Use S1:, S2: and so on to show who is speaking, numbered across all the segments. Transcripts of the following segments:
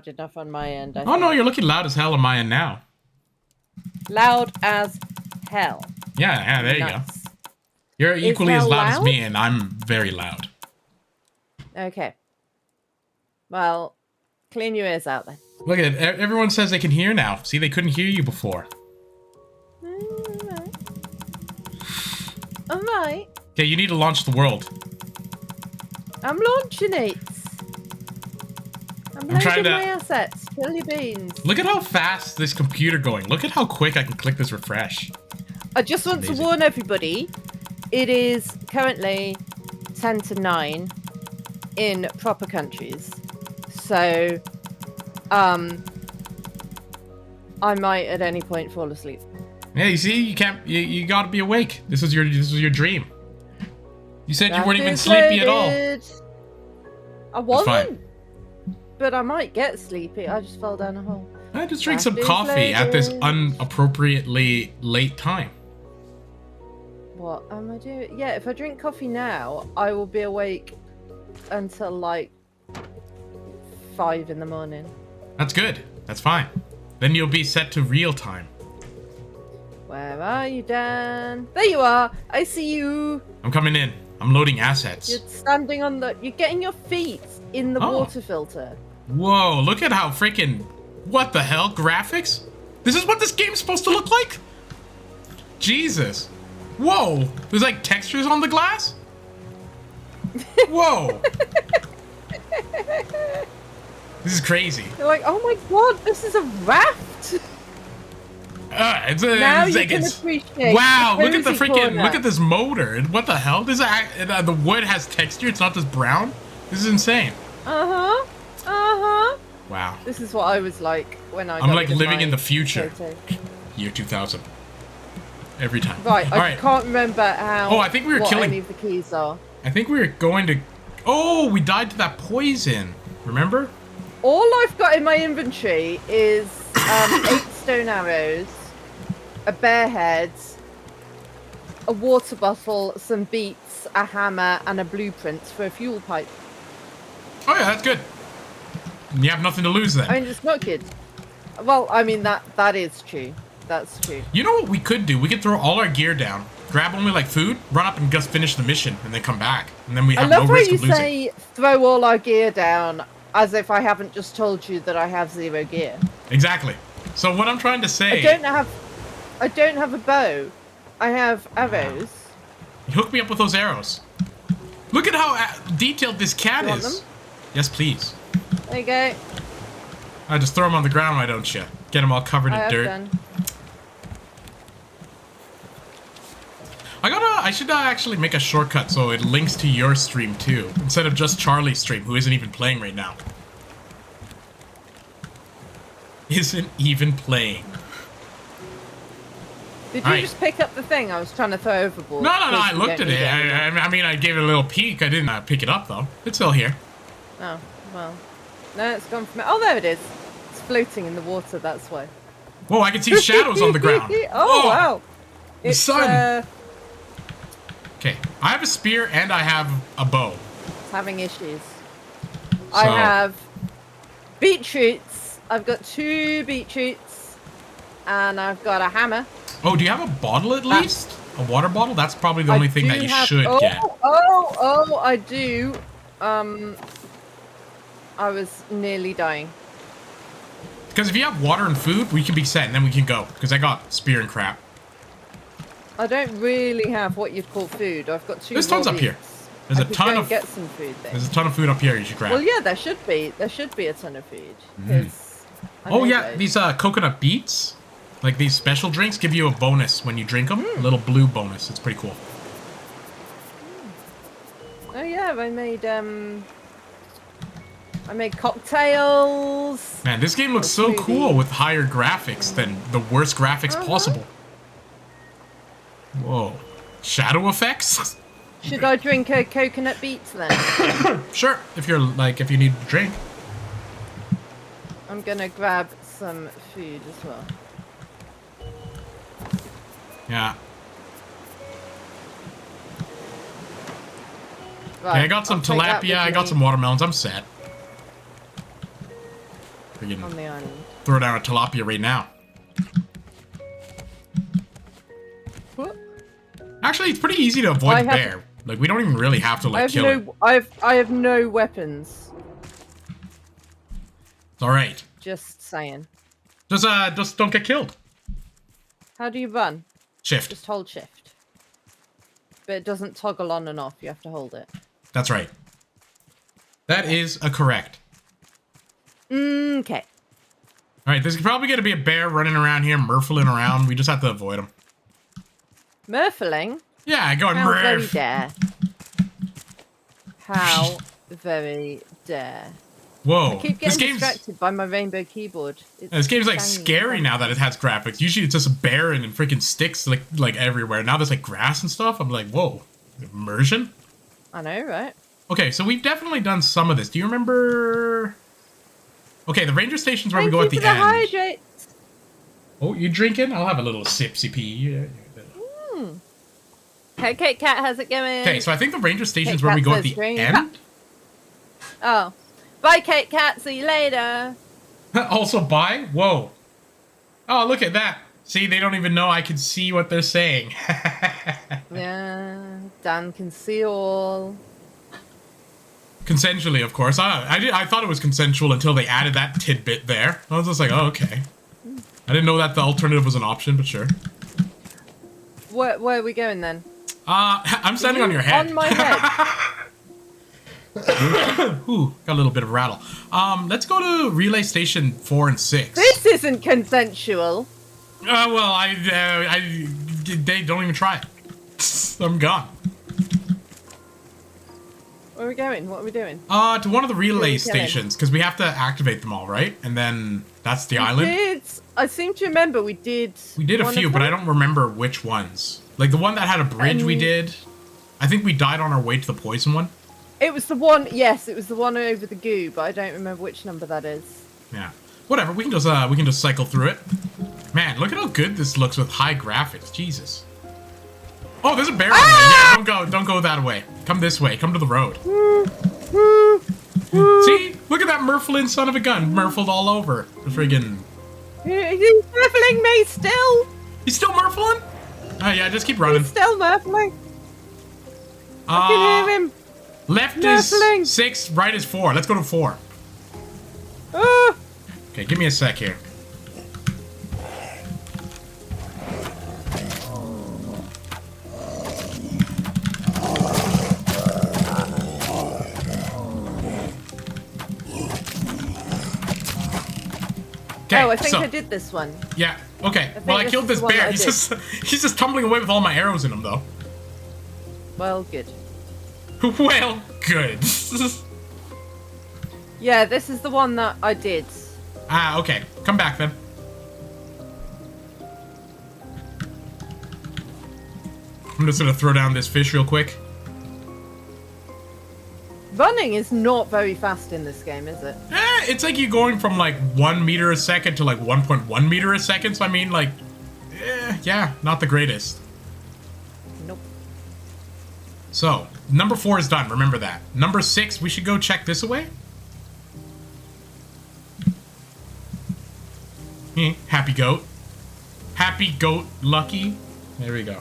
S1: enough on my end.
S2: Oh no, you're looking loud as hell on my end now.
S1: Loud as hell.
S2: Yeah, there you go. You're equally as loud as me, and I'm very loud.
S1: Okay. Well, clean your ears out then.
S2: Look at it. Everyone says they can hear now. See, they couldn't hear you before.
S1: Alright.
S2: Okay, you need to launch the world.
S1: I'm launching it. I'm loading my assets. Kill your beans.
S2: Look at how fast this computer going. Look at how quick I can click this refresh.
S1: I just want to warn everybody. It is currently 10 to 9 in proper countries. So, I might at any point fall asleep.
S2: Yeah, you see, you can't. You gotta be awake. This was your dream. You said you weren't even sleepy at all.
S1: I wasn't. But I might get sleepy. I just fell down a hole.
S2: I just drink some coffee at this inappropriately late time.
S1: What am I doing? Yeah, if I drink coffee now, I will be awake until like 5 in the morning.
S2: That's good. That's fine. Then you'll be set to real time.
S1: Where are you, Dan? There you are. I see you.
S2: I'm coming in. I'm loading assets.
S1: You're standing on the... You're getting your feet in the water filter.
S2: Whoa, look at how freaking... What the hell? Graphics? This is what this game's supposed to look like? Jesus. Whoa. There's like textures on the glass? Whoa. This is crazy.
S1: You're like, oh my god, this is a raft.
S2: It's wow, look at the freaking, look at this motor. What the hell? This the wood has texture. It's not just brown. This is insane. Wow.
S1: This is what I was like when I.
S2: I'm like living in the future. Year 2000. Every time.
S1: Right. I can't remember how.
S2: Oh, I think we were killing.
S1: Any of the keys are.
S2: I think we were going to. Oh, we died to that poison. Remember?
S1: All I've got in my inventory is 8 stone arrows, a bear head, a water bottle, some beets, a hammer, and a blueprint for a fuel pipe.
S2: Oh yeah, that's good. You have nothing to lose then.
S1: I mean, it's not good. Well, I mean, that is true. That's true.
S2: You know what we could do? We could throw all our gear down, grab only like food, run up and just finish the mission, and then come back. And then we have no risk of losing. I love how you say
S1: throw all our gear down as if I haven't just told you that I have 0 gear.
S2: Exactly. So what I'm trying to say...
S1: I don't have a bow. I have arrows.
S2: You hook me up with those arrows. Look at how detailed this cat is. Them? Yes, please.
S1: There you go.
S2: I just throw them on the ground, why don't you? Get them all covered in dirt.
S1: Done.
S2: I should actually make a shortcut so it links to your stream too, instead of just Charlie's stream, who isn't even playing right now. Isn't even playing.
S1: Did you just pick up the thing I was trying to throw overboard?
S2: No, I looked at it. I mean, I gave it a little peek. I didn't pick it up, though. It's still here.
S1: Oh, well. No, it's gone from it. Oh, there it is. It's floating in the water, that's why.
S2: Whoa, I can see shadows on the ground.
S1: Oh, wow.
S2: The sun. Okay, I have a spear and I have a bow.
S1: It's having issues. I have beetroots. I've got 2 beetroots. And I've got a hammer.
S2: Oh, do you have a bottle at least? A water bottle? That's probably the only thing that you should get.
S1: Oh, I do. I was nearly dying.
S2: Because if you have water and food, we can be set and then we can go. Because I got spear and crap.
S1: I don't really have what you'd call food. I've got 2
S2: There's tons up here. There's a ton of...
S1: get some food there.
S2: There's a ton of food up here you should grab.
S1: Well, yeah, there should be. There should be a ton of food.
S2: Oh, yeah, these coconut beets. Like these special drinks give you a bonus when you drink them. A little blue bonus. It's pretty cool.
S1: Oh yeah, I made cocktails.
S2: Man, this game looks so cool with higher graphics than the worst graphics possible. Whoa. Shadow effects?
S1: Should I drink a coconut beets then?
S2: Sure, if you need a drink.
S1: I'm gonna grab some food as well.
S2: Yeah.
S1: Right,
S2: okay, I got some tilapia, I got some watermelons, I'm set. Friggin'
S1: On the island.
S2: throw down a tilapia right now.
S1: What?
S2: Actually, it's pretty easy to avoid the bear. Like, we don't even really have to, like, kill it.
S1: I have no weapons.
S2: It's alright.
S1: Just saying.
S2: Just don't get killed.
S1: How do you run?
S2: Shift.
S1: Just hold shift. But it doesn't toggle on and off. You have to hold it.
S2: That's right. That is a correct.
S1: Okay.
S2: Alright, there's probably going to be a bear running around here, murfling around. We just have to avoid him.
S1: Murfling?
S2: Yeah, going
S1: How very
S2: murf.
S1: dare. How very dare.
S2: Whoa.
S1: I keep getting distracted by my rainbow keyboard.
S2: This game's like scary now that it has graphics. Usually it's just barren and freaking sticks like everywhere. Now there's like grass and stuff. I'm like, whoa. Immersion?
S1: I know, right?
S2: Okay, so we've definitely done some of this. Do you remember... Okay, the ranger station's where we go at the end.
S1: Hydrate.
S2: Oh, you drinking? I'll have a little sipsy pee.
S1: Okay, Cat, how's it going?
S2: Okay, so I think the ranger station's where we go at the end.
S1: Oh. Bye, Kate Cat. See you later.
S2: Also, bye? Whoa. Oh, look at that. See, they don't even know I can see what they're saying.
S1: Yeah, Dan can see all.
S2: Consensually, of course. I thought it was consensual until they added that tidbit there. I was just like, oh, okay. I didn't know that the alternative was an option, but sure.
S1: Where are we going then?
S2: I'm standing on your head.
S1: On my head.
S2: Ooh, got a little bit of rattle. Let's go to relay station 4 and 6.
S1: This isn't consensual.
S2: Well, they don't even try it. I'm gone.
S1: Where are we going? What are we doing?
S2: To one of the relay stations, because we have to activate them all, right? And then that's the island.
S1: I seem to remember we did.
S2: We did a few, but I don't remember which ones. Like the one that had a bridge we did. I think we died on our way to the poison one.
S1: It was the one, yes, it was the one over the goo, but I don't remember which number that is.
S2: Yeah. Whatever, we can just cycle through it. Man, look at how good this looks with high graphics. Jesus. Oh, there's a bear on there. Yeah, don't go that way. Come this way. Come to the road. See? Look at that Murflin son of a gun. Murfled all over. The friggin'...
S1: He's murfling me still!
S2: He's still Murfling? Oh yeah, just keep running.
S1: He's still murfling. I can hear him.
S2: Left
S1: Murfling.
S2: is 6, right is 4. Let's go to 4. Okay, give me a sec here. Okay,
S1: oh, I think I did this one.
S2: Yeah, okay. Well, I killed this bear. He's just tumbling away with all my arrows in him, though.
S1: Well, good.
S2: Well, good.
S1: Yeah, this is the one that I did.
S2: Ah, okay. Come back, then. I'm just gonna throw down this fish real quick.
S1: Running is not very fast in this game, is it?
S2: It's like you're going from like 1 meter a second to like 1.1 meter a second. So I mean, like, yeah, not the greatest.
S1: Nope.
S2: So number 4 is done. Remember that. Number 6, we should go check this away. Happy goat. Happy goat lucky. There we go.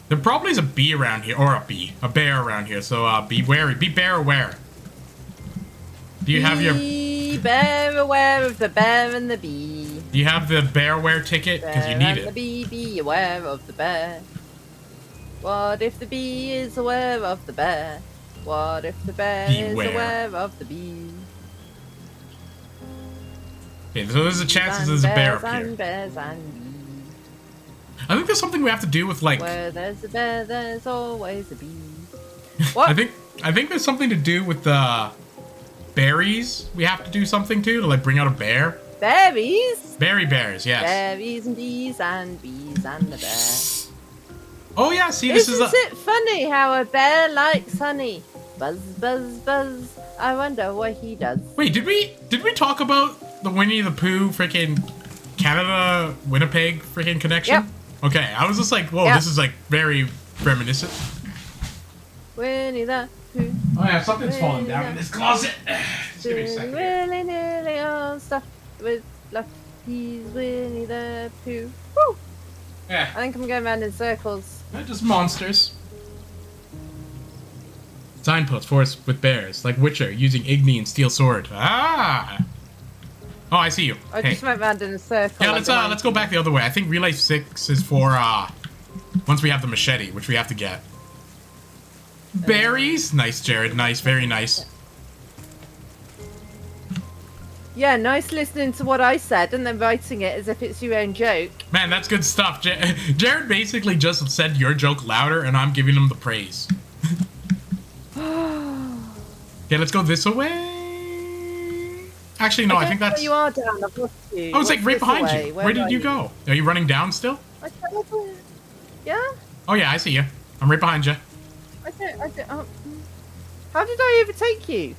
S2: There probably is a bee around here, or a bear around here. So be wary, be bear aware. Do you have your?
S1: Be bear aware of the bear and the bee.
S2: Do you have the bear aware ticket? Because you need it.
S1: The bee, be aware of the bear. What if the bee is aware of the bear? What if the bear is aware of the bee?
S2: Okay, so there's a chance that there's a bear up here.
S1: Bears and bees.
S2: I think there's something we have to do with like.
S1: Where there's a bear, there's always a bee. What?
S2: I think there's something to do with the berries. We have to do something to like bring out a bear.
S1: Berries?
S2: Berry bears, yes.
S1: Berries and bees and the bear.
S2: Oh yeah, see this
S1: Isn't it funny how a bear likes honey? Buzz, buzz, buzz. I wonder what he does.
S2: Wait, did we talk about the Winnie the Pooh freaking Canada Winnipeg freaking connection?
S1: Yep.
S2: Okay, I was just like, whoa, this is like very reminiscent.
S1: Winnie the Pooh,
S2: Oh yeah, something's falling down in this closet. Just give me a second here.
S1: Really nearly all stuff with Fluffy's Winnie the Pooh. Woo!
S2: Yeah.
S1: I think I'm going around in circles.
S2: They're just monsters. Signposts forest with bears, like Witcher, using Igni and Steel Sword. Ah! Oh, I see you.
S1: I
S2: Hey.
S1: just went round in a circle.
S2: Yeah, let's go back the other way. I think Relay 6 is for, once we have the machete, which we have to get. Berries? Nice, Jared. Nice. Very nice.
S1: Yeah, nice listening to what I said and then writing it as if it's your own joke.
S2: Man, that's good stuff. Jared basically just said your joke louder, and I'm giving him the praise. Okay, let's go this way. Actually, no, I think that's...
S1: You are down. I've lost you.
S2: Oh, it's like right behind
S1: away?
S2: you. Where did you go? Are you running down still?
S1: Yeah?
S2: Oh, yeah, I see you. I'm right behind you.
S1: How did I overtake you?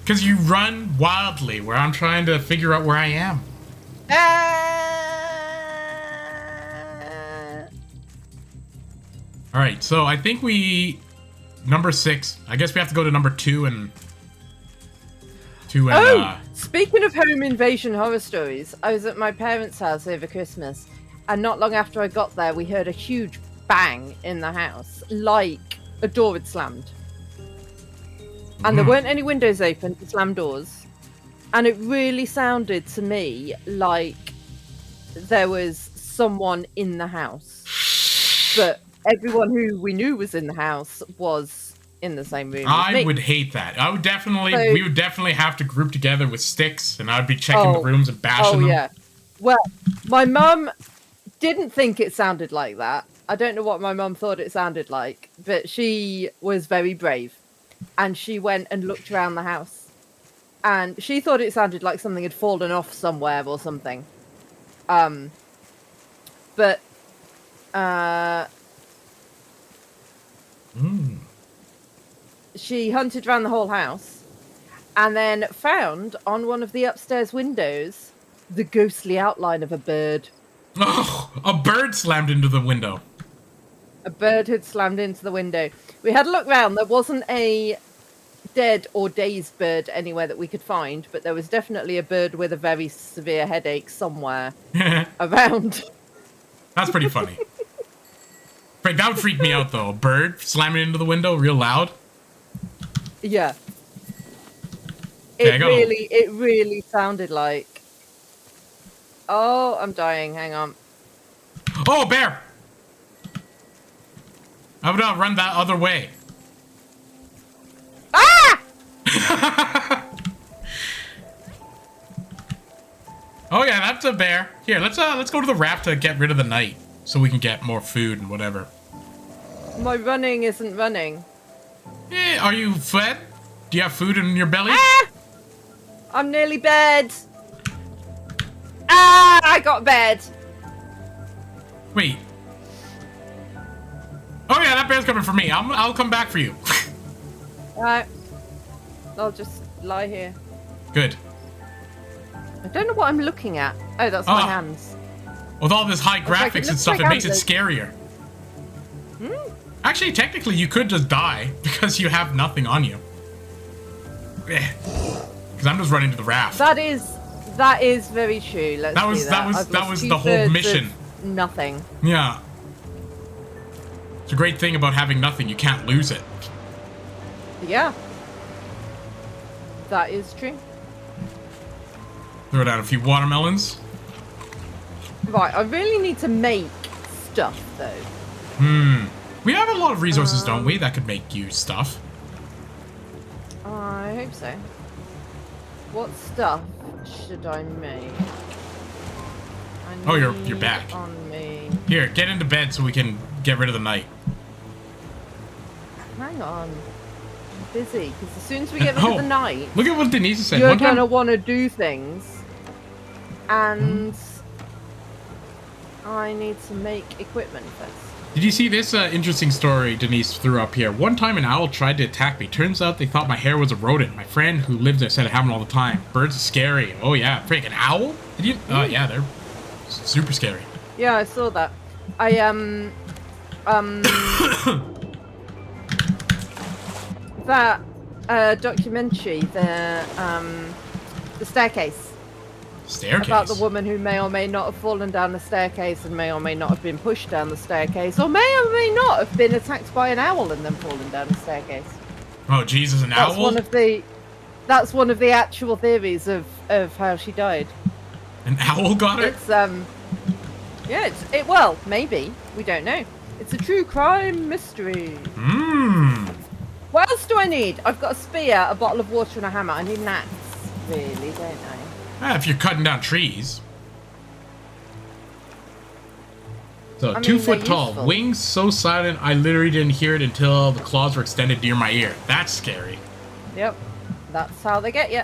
S2: Because you run wildly where I'm trying to figure out where I am. All right, so I think number 6. I guess we have to go to number 2 and...
S1: Speaking of home invasion horror stories, I was at my parents' house over Christmas, and not long after I got there, we heard a huge bang in the house, like a door had slammed. And there weren't any windows open to slam doors. And it really sounded to me like there was someone in the house. But everyone who we knew was in the house was in the same room as me.
S2: I would hate that. We would definitely have to group together with sticks, and I'd be checking the rooms and bashing them.
S1: Yeah. Well, my mum didn't think it sounded like that. I don't know what my mum thought it sounded like, but she was very brave. And she went and looked around the house. And she thought it sounded like something had fallen off somewhere or something. She hunted around the whole house and then found on one of the upstairs windows the ghostly outline of a bird.
S2: Oh, a bird slammed into the window.
S1: A bird had slammed into the window. We had a look round. There wasn't a dead or dazed bird anywhere that we could find, but there was definitely a bird with a very severe headache somewhere around.
S2: That's pretty funny. Frank, that would freak me out, though. A bird slamming into the window real loud.
S1: Yeah.
S2: Okay,
S1: It really sounded like... Oh, I'm dying. Hang on.
S2: Oh, a bear! I would not run that other way.
S1: Ah!
S2: Oh yeah, that's a bear. Here, let's go to the raft to get rid of the night, so we can get more food and whatever.
S1: My running isn't running.
S2: Are you fed? Do you have food in your belly?
S1: Ah! I'm nearly bed. Ah! I got bed.
S2: Wait. Oh yeah, that bear's coming for me. I'll come back for you.
S1: Alright. I'll just lie here.
S2: Good.
S1: I don't know what I'm looking at. Oh, that's my hands.
S2: With all this high graphics and stuff, it makes it scarier. Actually, technically, you could just die because you have nothing on you. Because I'm just running to the raft.
S1: That is very true. That was
S2: the whole mission.
S1: Nothing.
S2: Yeah. It's a great thing about having nothing. You can't lose it.
S1: Yeah. That is true.
S2: Throw down a few watermelons.
S1: Right, I really need to make stuff, though.
S2: We have a lot of resources, don't we, that could make you stuff.
S1: I hope so. What stuff should I make?
S2: Oh, you're back.
S1: On me.
S2: Here, get into bed so we can get rid of the night.
S1: Hang on. I'm busy, because as soon as we get rid of the night...
S2: Look at what Denise said.
S1: You're going to want to do things. And... I need to make equipment first.
S2: Did you see this interesting story Denise threw up here? One time an owl tried to attack me. Turns out they thought my hair was a rodent. My friend who lived there said it happened all the time. Birds are scary. Oh yeah, freak, an owl? Did you? Oh yeah, they're super scary.
S1: Yeah, I saw that. That documentary, the staircase,
S2: Staircase.
S1: about the woman who may or may not have fallen down the staircase and may or may not have been pushed down the staircase, or may not have been attacked by an owl and then fallen down the staircase.
S2: Oh, Jesus, an
S1: That's
S2: owl?
S1: That's one of the actual theories of how she died.
S2: An owl got her?
S1: It's well, maybe. We don't know. It's a true crime mystery. What else do I need? I've got a spear, a bottle of water, and a hammer. I need an axe, really, don't I?
S2: If you're cutting down trees. So,
S1: I mean,
S2: 2 foot
S1: they're
S2: tall,
S1: useful.
S2: wings so silent I literally didn't hear it until the claws were extended near my ear. That's scary.
S1: Yep. That's how they get you.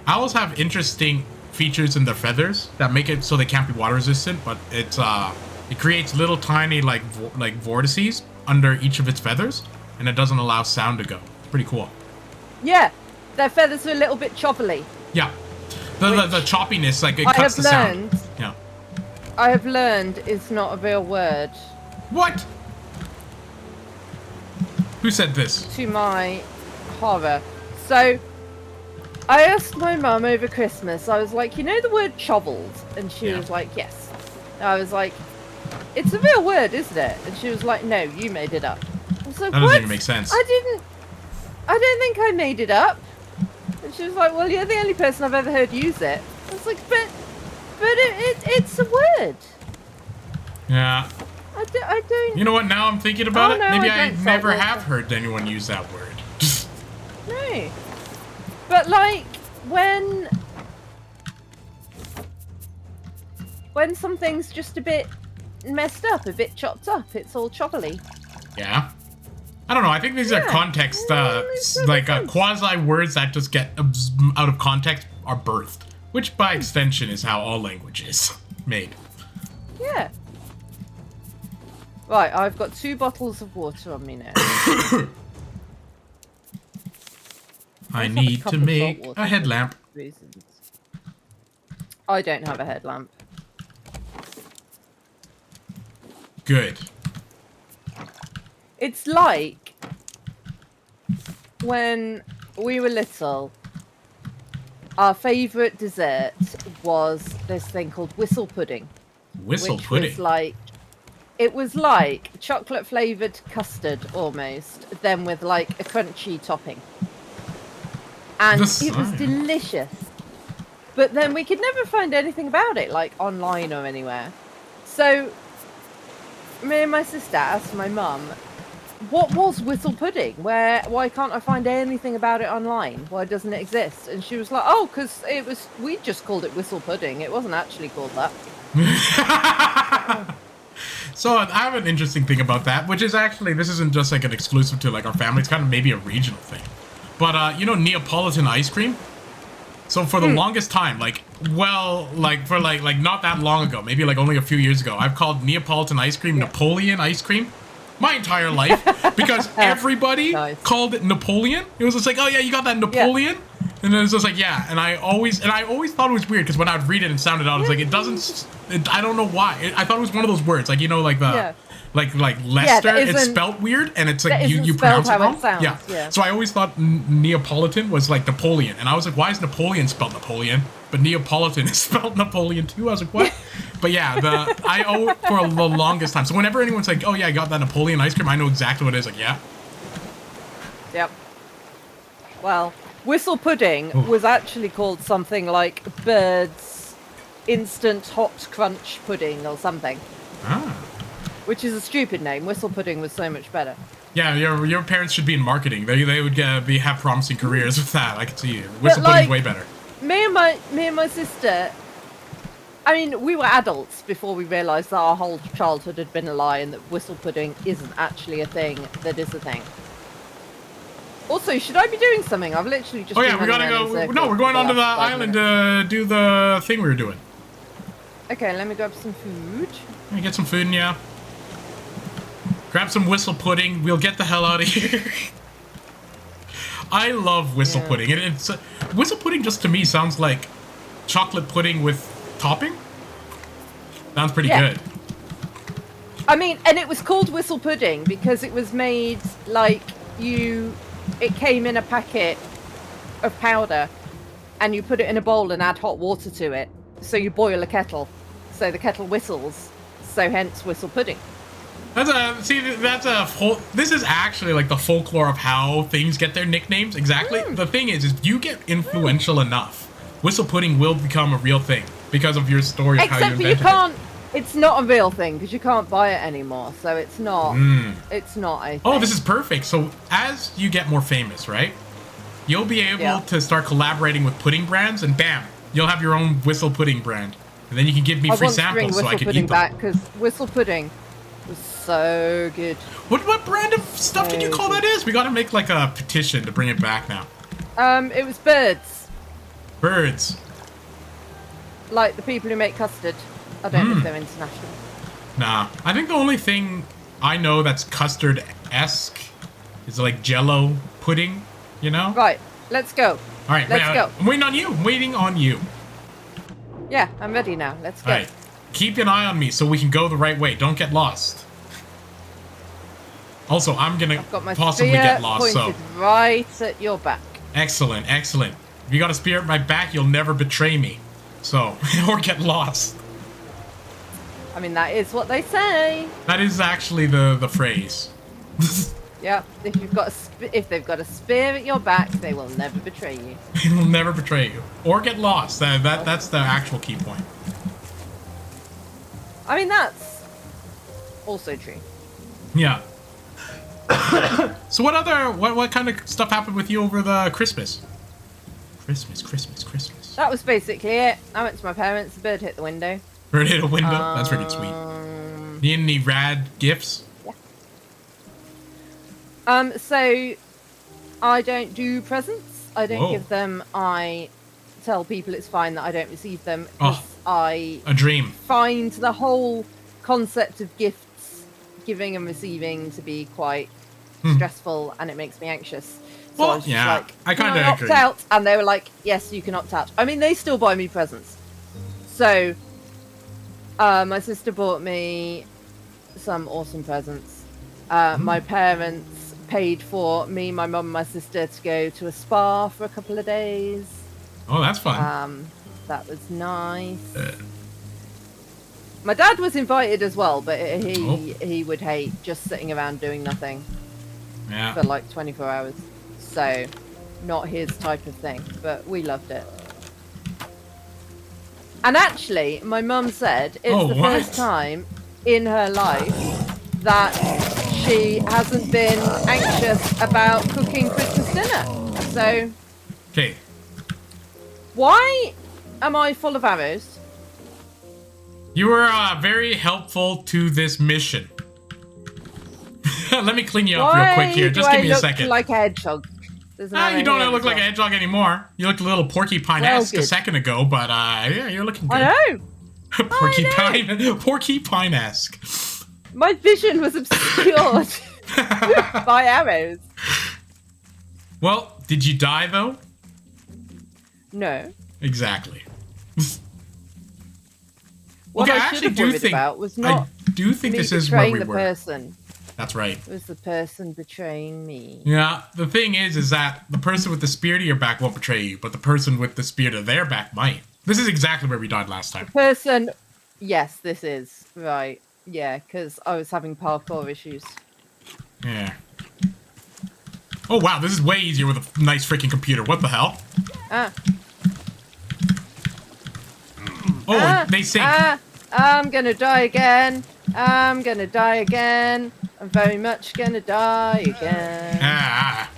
S2: Owls have interesting features in their feathers that make it so they can't be water resistant, but it creates little tiny like vortices under each of its feathers, and it doesn't allow sound to go. Pretty cool.
S1: Yeah. Their feathers are a little bit choppily.
S2: Yeah. The choppiness, like it
S1: I
S2: cuts
S1: have
S2: the
S1: learned.
S2: sound. Yeah.
S1: I have learned it's not a real word.
S2: What? Who said this?
S1: To my horror. So, I asked my mum over Christmas, I was like, you know the word chovelled? And she was like, yes. And I was like, it's a real word, isn't it? And she was like, no, you made it up. I was like,
S2: That doesn't
S1: what?
S2: even make sense.
S1: I don't think I made it up. And she was like, well, you're the only person I've ever heard use it. I was like, but it's a word.
S2: Yeah.
S1: I don't...
S2: You know what? Now I'm thinking about
S1: Oh,
S2: it.
S1: no,
S2: Maybe
S1: I
S2: I
S1: don't
S2: never
S1: salt
S2: have
S1: water.
S2: heard anyone use that word.
S1: No. But like when something's just a bit messed up, a bit chopped up, it's all choppily.
S2: Yeah. I don't know. I think these are context, quasi words that just get out of context are birthed, which by extension is how all language is made.
S1: Yeah. Right, I've got 2 bottles of water on me now.
S2: I
S1: have a
S2: need
S1: cup
S2: to
S1: of
S2: make
S1: salt water
S2: a headlamp.
S1: for reasons. I don't have a headlamp.
S2: Good.
S1: It's like when we were little, our favourite dessert was this thing called whistle pudding.
S2: Whistle
S1: which
S2: pudding.
S1: It was like chocolate flavoured custard almost, then with like a crunchy topping. And it was delicious. But then we could never find anything about it, like online or anywhere. So me and my sister asked my mum, what was whistle pudding? Why can't I find anything about it online? Why doesn't it exist? And she was like, oh, because we just called it whistle pudding. It wasn't actually called that.
S2: So I have an interesting thing about that, which is actually, this isn't just like an exclusive to like our family, it's kind of maybe a regional thing. But you know Neapolitan ice cream? So for the longest time, like not that long ago, maybe like only a few years ago, I've called Neapolitan ice cream Napoleon ice cream my entire life because everybody called it Napoleon. It was just like, oh yeah, you got that Napoleon? And then it was just like, yeah. And I always thought it was weird because when I would read it and sound it out, it's like, it doesn't, I don't know why. I thought it was one of those words, like, you know, like the, like Leicester, it's spelt weird and it's like, you pronounce it wrong. Yeah. So I always thought Neapolitan was like Napoleon. And I was like, why is Napoleon spelled Napoleon? But Neapolitan is spelled Napoleon too. I was like, what? But yeah, I owe it for the longest time. So whenever anyone's like, oh yeah, I got that Napoleon ice cream, I know exactly what it is. Like, yeah.
S1: Yep. Well, whistle pudding was actually called something like Bird's Instant Hot Crunch Pudding or something.
S2: Ah.
S1: Which is a stupid name. Whistle pudding was so much better.
S2: Yeah, your parents should be in marketing. They would have promising careers with that. I can see you. Whistle pudding's way better.
S1: Me and my sister, I mean, we were adults before we realised that our whole childhood had been a lie and that whistle pudding isn't actually a thing that is a thing. Also, should I be doing something? I've literally just.
S2: Oh yeah, we gotta go. No, we're going onto the island to do the thing we were doing.
S1: Okay, let me grab some food.
S2: Let me get some food, yeah. Grab some whistle pudding. We'll get the hell out of here. I love whistle pudding. It's whistle pudding. Just to me sounds like chocolate pudding with topping. Sounds pretty good. I
S1: mean, and it was called whistle pudding because it was made like you it came in a packet of powder, and you put it in a bowl and add hot water to it. So you boil a kettle, so the kettle whistles. So hence whistle pudding.
S2: That's a whole. This is actually like the folklore of how things get their nicknames. Exactly. The thing is if you get influential enough, whistle pudding will become a real thing because of your story of how you invented
S1: Except for you can't. It's not a real thing because you can't buy it anymore. So it's not. It's not a thing.
S2: Oh, this is perfect. So as you get more famous, right? You'll be able to start collaborating with pudding brands, and bam, you'll have your own whistle pudding brand, and then you can give me free samples so I can eat them.
S1: Back because whistle pudding was so good.
S2: What brand of stuff did you call that is? We gotta make like a petition to bring it back now.
S1: It was birds.
S2: Birds.
S1: Like the people who make custard. I don't know if they're international.
S2: Nah, I think the only thing I know that's custard-esque is like Jello pudding. You know?
S1: Right, let's go.
S2: All right,
S1: let's go.
S2: I'm waiting on you. I'm waiting on you.
S1: Yeah, I'm ready now. Let's go.
S2: All right, keep an eye on me so we can go the right way. Don't get lost. Also, I'm gonna possibly get lost. So
S1: right at your back.
S2: Excellent, excellent. If you got a spear at my back, you'll never betray me. So or get lost.
S1: I mean, that is what they say.
S2: That is actually the phrase.
S1: Yeah, if they've got a spear at your back, they will never betray you.
S2: They will never betray you or get lost. That's the actual key point.
S1: I mean, that's also true.
S2: Yeah. So what kind of stuff happened with you over the Christmas? Christmas.
S1: That was basically it. I went to my parents. The bird hit the window.
S2: Bird hit a window. That's pretty sweet. Need any rad gifts?
S1: So I don't do presents. I don't give them. I tell people it's fine that I don't receive them because
S2: a dream.
S1: Find the whole concept of gifts, giving and receiving, to be quite stressful, and it makes me anxious. So I was just like,
S2: I kind of agree.
S1: Opt out, and they were like, "Yes, you can opt out." I mean, they still buy me presents. So, my sister bought me some awesome presents. My parents paid for me, my mum, and my sister to go to a spa for a couple of days.
S2: Oh, that's fun.
S1: That was nice. My dad was invited as well, but he would hate just sitting around doing nothing for like 24 hours. So, not his type of thing, but we loved it. And actually, my mum said it's the first time in her life that she hasn't been anxious about cooking Christmas dinner. So,
S2: okay.
S1: Why am I full of arrows?
S2: You were very helpful to this mission. Let me clean you up real quick here. Just give me a second.
S1: Like a hedgehog.
S2: You don't look like a hedgehog anymore. You looked a little porcupine-esque a second ago, but yeah, you're looking good.
S1: I know.
S2: Porcupine-esque.
S1: My vision was obscured by arrows.
S2: Well, did you die though?
S1: No.
S2: Exactly.
S1: What I should have worried about was not
S2: this is where we were.
S1: Person.
S2: That's right.
S1: It was the person betraying me.
S2: Yeah, the thing is that the person with the spear to your back won't betray you, but the person with the spear to their back might. This is exactly where we died last time.
S1: The person... Yes, this is. Right. Yeah, because I was having parkour issues.
S2: Yeah. Oh, wow, this is way easier with a nice freaking computer. What the hell? They sink.
S1: I'm gonna die again. I'm very much gonna die again.
S2: I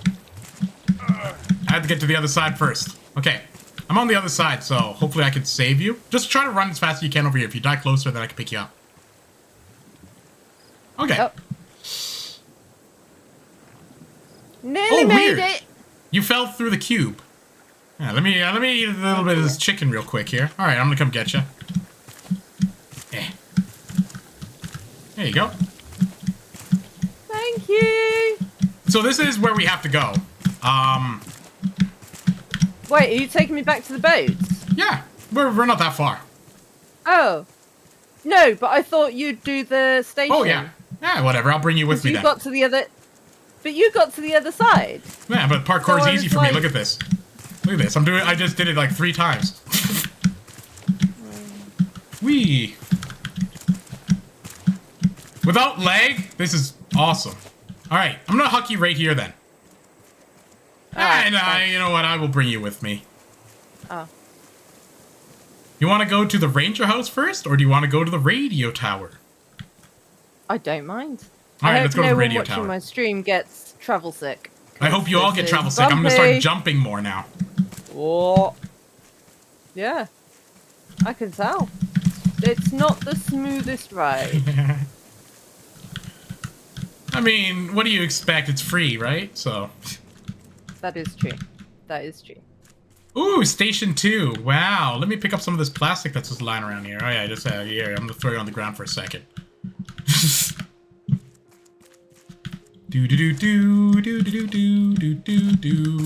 S2: had to get to the other side first. Okay. I'm on the other side, so hopefully I can save you. Just try to run as fast as you can over here. If you die closer, then I can pick you up. Okay.
S1: Oh. Nearly made it.
S2: You fell through the cube. Yeah, let me eat a little bit of this chicken real quick here. All right, I'm gonna come get you. There you go.
S1: Thank you.
S2: So this is where we have to go.
S1: Wait, are you taking me back to the boats?
S2: Yeah, we're not that far.
S1: Oh. No, but I thought you'd do the station.
S2: Oh, yeah. Yeah, whatever. I'll bring you with me then.
S1: You got to the other... But you got to the other side.
S2: Yeah, but parkour
S1: So I
S2: is easy
S1: was
S2: for me.
S1: like-
S2: Look at this. Look at this. I just did it like 3 times. Whee! Without lag, this is awesome. Alright, I'm gonna huck you right here then. And you know what? I will bring you with me.
S1: Oh.
S2: You want to go to the ranger house first, or do you want to go to the radio tower?
S1: I don't mind.
S2: Alright, let's go to the radio
S1: watching
S2: tower.
S1: my stream gets travel sick.
S2: I hope you all
S1: This
S2: get
S1: is
S2: travel sick. I'm gonna start
S1: bumpy.
S2: jumping more now.
S1: Oh. Yeah. I can tell. It's not the smoothest ride.
S2: I mean, what do you expect? It's free, right? So.
S1: That is true. That is true.
S2: Ooh, station 2. Wow. Let me pick up some of this plastic that's just lying around here. Oh yeah, just here. I'm gonna throw it on the ground for a second. Do do do do do do do do do do.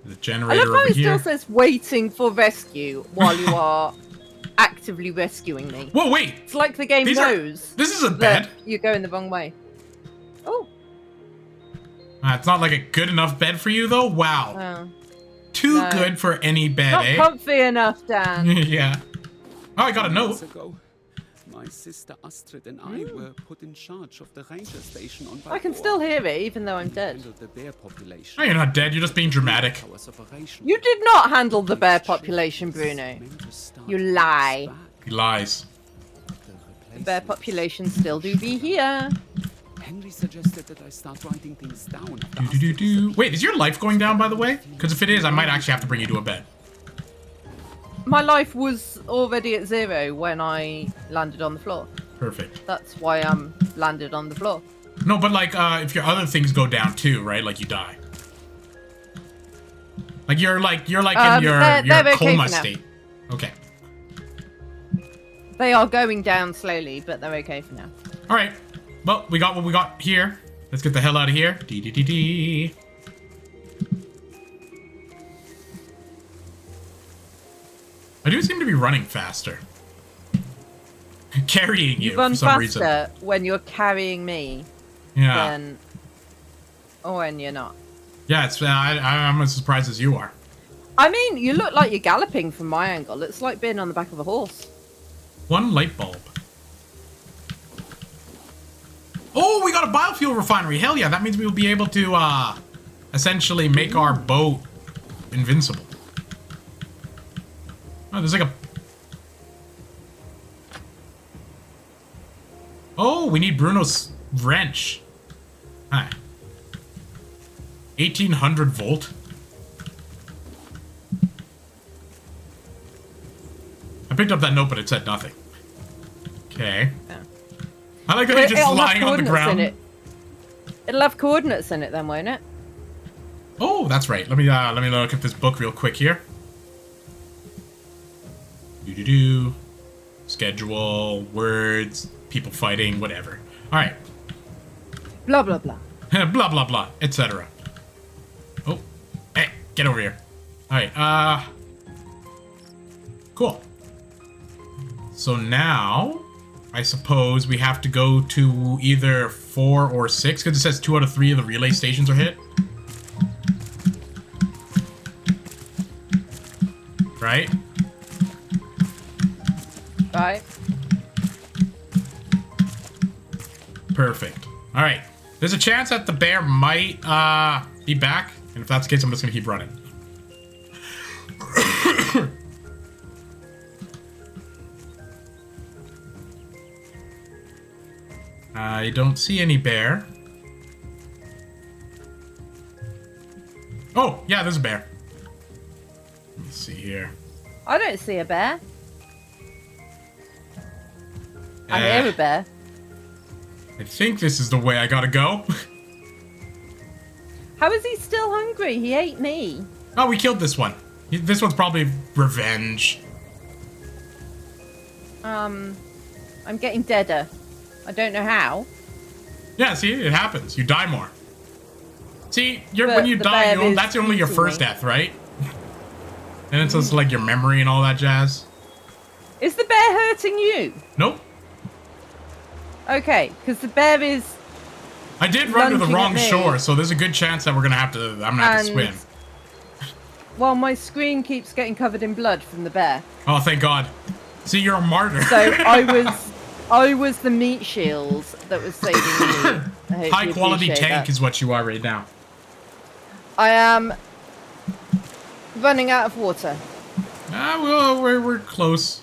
S2: The
S1: I
S2: generator
S1: love how
S2: over
S1: it
S2: here.
S1: still says waiting for rescue while you are actively rescuing me.
S2: Whoa, wait!
S1: It's like the game knows
S2: This is a
S1: that
S2: bed.
S1: you're going the wrong way. Oh.
S2: It's not like a good enough bed for you though. Wow.
S1: Oh.
S2: Too
S1: No.
S2: good for any bed,
S1: Not
S2: eh?
S1: comfy enough, Dan.
S2: Yeah. Oh, I got a note.
S3: Months ago, my sister Astrid and I were put in charge of the ranger station on
S1: I can
S3: Balboa.
S1: still hear it even though I'm dead.
S3: Handled the bear population.
S2: Oh, you're not dead. You're just being dramatic.
S3: Hours operation.
S1: You did not handle the bear population, Bruno.
S3: Meant to start
S1: You lie.
S3: back.
S2: He lies.
S1: The bear population still do be here.
S3: Henry suggested that I start writing things down. after
S2: Do, do, do,
S3: Astrid
S2: do.
S3: was
S2: Wait, is your life going down, by the way? Because if it is, I might actually have to bring you to a bed.
S1: My life was already at 0 when I landed on the floor.
S2: Perfect.
S1: That's why I'm landed on the floor.
S2: No, but like, if your other things go down too, right? Like you die. Like you're like in your
S1: they're okay
S2: coma
S1: for now.
S2: state. Okay.
S1: They are going down slowly, but they're okay for now.
S2: All right. Well, we got what we got here. Let's get the hell out of here. Dee dee dee dee. I do seem to be running faster. Carrying you
S1: Run
S2: for some
S1: faster
S2: reason.
S1: when you're carrying me
S2: Yeah.
S1: than when you're not.
S2: Yeah, it's I'm as surprised as you are.
S1: I mean, you look like you're galloping from my angle. It's like being on the back of a horse.
S2: One light bulb. Oh, we got a biofuel refinery. Hell yeah, that means we will be able to essentially make our boat invincible. Oh, there's like a... Oh, we need Bruno's wrench. Hi. 1800 volt. I picked up that note, but it said nothing. Okay.
S1: Yeah.
S2: I like that
S1: Well,
S2: he's just
S1: it'll have
S2: lying on the
S1: coordinates
S2: ground.
S1: in it. It'll have coordinates in it then, won't it?
S2: Oh, that's right. Let me look at this book real quick here. Do. Schedule, words, people fighting, whatever. All right.
S1: Blah, blah, blah.
S2: Blah blah blah, etc. Oh, hey, get over here. All right. Cool. So now, I suppose we have to go to either 4 or 6 because it says 2 out of 3 of the relay stations are hit. Right?
S1: Right?
S2: Perfect. All right. There's a chance that the bear might be back, and if that's the case, I'm just gonna keep running. I don't see any bear. Oh, yeah, there's a bear. Let me see here.
S1: I don't see a bear. I
S2: Eh,
S1: hear a bear.
S2: I think this is the way I gotta go.
S1: How is he still hungry? He ate me.
S2: Oh, we killed this one. This one's probably revenge.
S1: I'm getting deader. I don't know how.
S2: Yeah, see, it happens. You die more. See,
S1: But
S2: when you
S1: the
S2: die,
S1: bear is
S2: that's only your
S1: eating
S2: first
S1: me.
S2: death, right? And it's just like your memory and all that jazz.
S1: Is the bear hurting you?
S2: Nope.
S1: Okay, because the bear is
S2: I did run to the
S1: lunging
S2: wrong
S1: at me.
S2: shore, so there's a good chance that I'm gonna have to swim.
S1: Well, my screen keeps getting covered in blood from the bear.
S2: Oh, thank God. See, you're a martyr.
S1: So I was the meat shields that was saving you.
S2: High quality tank is what you are right now.
S1: I am running out of water.
S2: Well, we're close.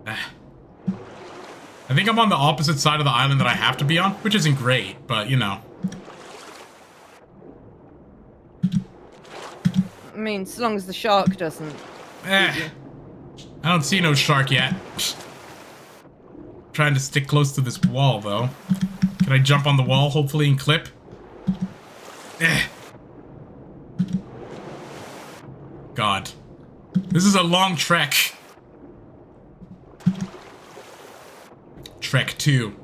S2: I think I'm on the opposite side of the island that I have to be on, which isn't great, but you know.
S1: I mean, so long as the shark doesn't.
S2: I don't see no shark yet. Trying to stick close to this wall, though. Can I jump on the wall, hopefully, and clip? God. This is a long trek. Trek 2.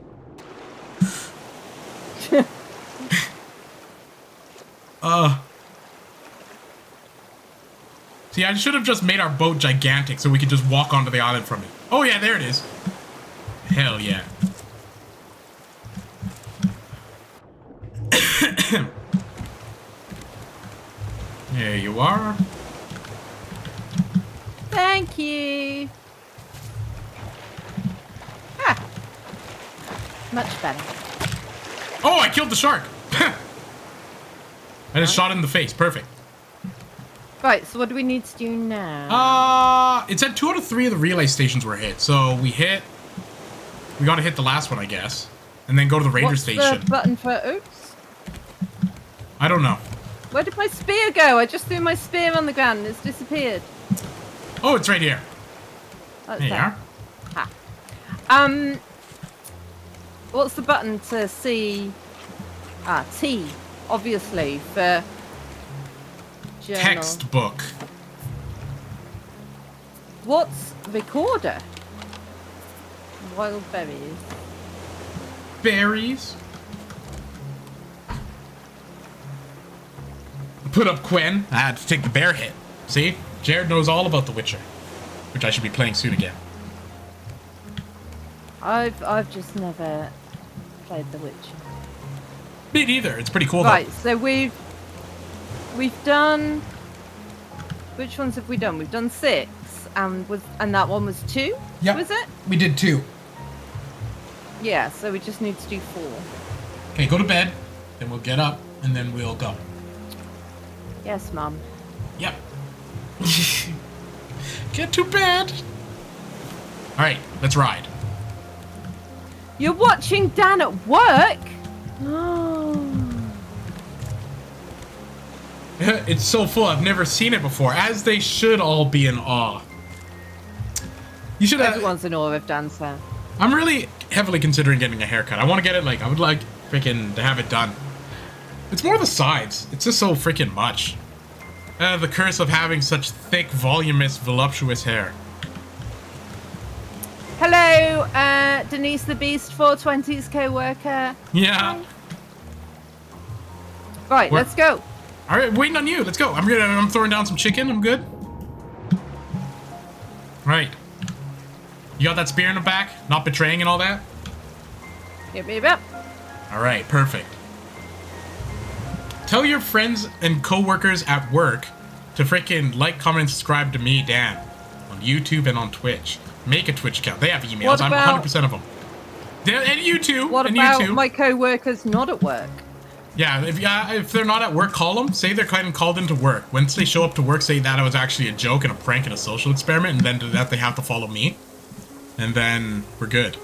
S2: See, I should have just made our boat gigantic so we could just walk onto the island from it. Oh yeah, there it is. Hell yeah. There you are.
S1: Thank you. Ah. Much better.
S2: Oh, I killed the shark. I just shot it in the face. Perfect.
S1: Right, so what do we need to do now?
S2: It said 2 out of 3 of the relay stations were hit. So we gotta hit the last one, I guess. And then go to the ranger station.
S1: What's the button for oops?
S2: I don't know.
S1: Where did my spear go? I just threw my spear on the ground and it's disappeared.
S2: Oh, it's right here.
S1: That's
S2: There you
S1: there.
S2: are.
S1: Ha. What's the button to see? T, obviously, for journal.
S2: Textbook.
S1: What's recorder? Wild berries.
S2: Berries. Put up Quen. I had to take the bear hit. See? Jared knows all about The Witcher. Which I should be playing soon again.
S1: I've just never played The Witcher.
S2: Me neither. It's pretty cool
S1: Right,
S2: though.
S1: so we've done. Which ones have we done? We've done 6, and that one was 2.
S2: Yep.
S1: Was it?
S2: We did 2.
S1: Yeah. So we just need to do 4.
S2: Okay, go to bed. Then we'll get up and then we'll go.
S1: Yes, Mum.
S2: Yep. Get to bed. All right, let's ride.
S1: You're watching Dan at work? Oh.
S2: It's so full. I've never seen it before. As they should all be in awe. You should have.
S1: Everyone's in awe of Dan's hair.
S2: I'm really heavily considering getting a haircut. I want to get it like I would like freaking to have it done. It's more the sides. It's just so freaking much. The curse of having such thick, voluminous, voluptuous hair.
S1: Hello, Denise the Beast 420's co-worker.
S2: Yeah.
S1: Right, let's go.
S2: All right, waiting on you. Let's go. I'm throwing down some chicken. I'm good. Right. You got that spear in the back? Not betraying and all that?
S1: Yep.
S2: All right, perfect. Tell your friends and co-workers at work to freaking like, comment, and subscribe to me, Dan, on YouTube and on Twitch. Make a Twitch account. They have emails. I'm 100% of them. And you too.
S1: What about my co-workers not at work?
S2: Yeah, if they're not at work, call them. Say they're kind of called into work. Once they show up to work, say that it was actually a joke and a prank and a social experiment, and then that they have to follow me. And then we're good.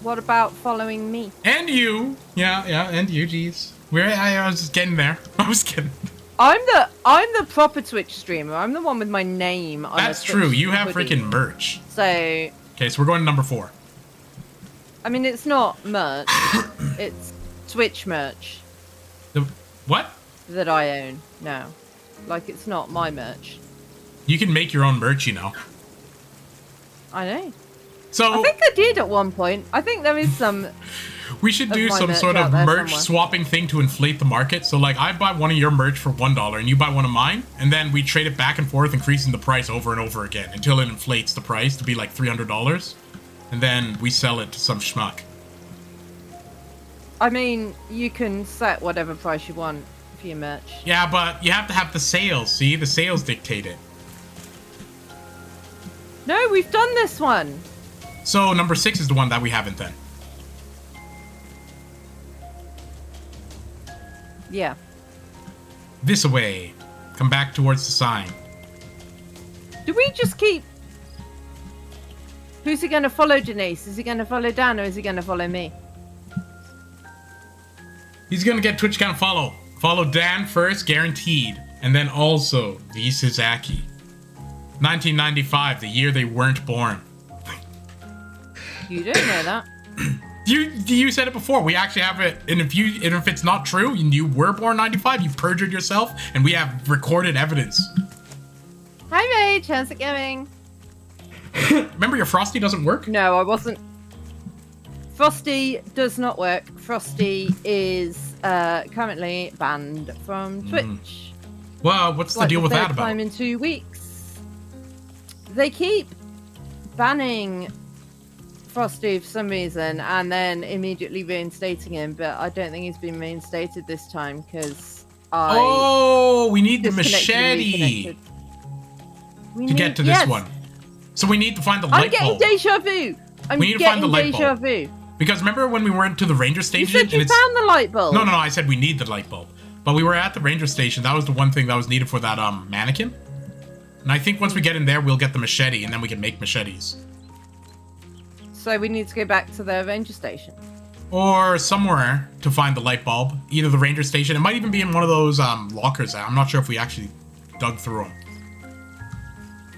S1: What about following me?
S2: And you. Yeah, and you, geez. I was just getting there. I was kidding.
S1: I'm the proper Twitch streamer. I'm the one with my name on
S2: That's
S1: a
S2: true.
S1: Twitch
S2: You have
S1: hoodie.
S2: freaking merch.
S1: So,
S2: Okay, so we're going to number 4.
S1: I mean, it's not merch. It's Twitch merch
S2: The what?
S1: that I own now. Like, it's not my merch.
S2: You can make your own merch, you know.
S1: I know.
S2: So
S1: I think I did at one point. I think there is some.
S2: we should do
S1: my
S2: some
S1: merch
S2: sort of
S1: out there
S2: merch
S1: somewhere.
S2: swapping thing to inflate the market. So like I buy one of your merch for $1 and you buy one of mine, and then we trade it back and forth, increasing the price over and over again until it inflates the price to be like $300. and then we sell it to some schmuck.
S1: I mean, you can set whatever price you want for your merch.
S2: Yeah, but you have to have the sales. See, the sales dictate it.
S1: No, we've done this one.
S2: So number 6 is the one that we haven't done.
S1: Yeah.
S2: This away. Come back towards the sign.
S1: Do we just keep... Who's he going to follow, Denise? Is he going to follow Dan or is he going to follow me?
S2: He's gonna get Twitch account follow. Follow Dan first, guaranteed. And then also the Cyzaki. 1995, the year they weren't born.
S1: You don't know that.
S2: You said it before. We actually have it, and if it's not true, and you were born 95, you perjured yourself, and we have recorded evidence.
S1: Hi, Rage. How's it going?
S2: Remember, your Frosty doesn't work?
S1: No, I wasn't. Frosty does not work. Frosty is currently banned from Twitch.
S2: Well, what's the deal with that about?
S1: Time in 2 weeks. They keep banning Frosty for some reason and then immediately reinstating him, but I don't think he's been reinstated this time because
S2: Oh, we need the machete to get to this one. So we need to find the light bulb.
S1: I'm getting deja vu.
S2: We need to find the light bulb. Because remember when we went to the ranger station?
S1: You said you found the light bulb.
S2: No, I said we need the light bulb. But we were at the ranger station. That was the one thing that was needed for that mannequin. And I think once we get in there, we'll get the machete, and then we can make machetes.
S1: So we need to go back to the ranger station.
S2: Or somewhere to find the light bulb. Either the ranger station. It might even be in one of those lockers. I'm not sure if we actually dug through them.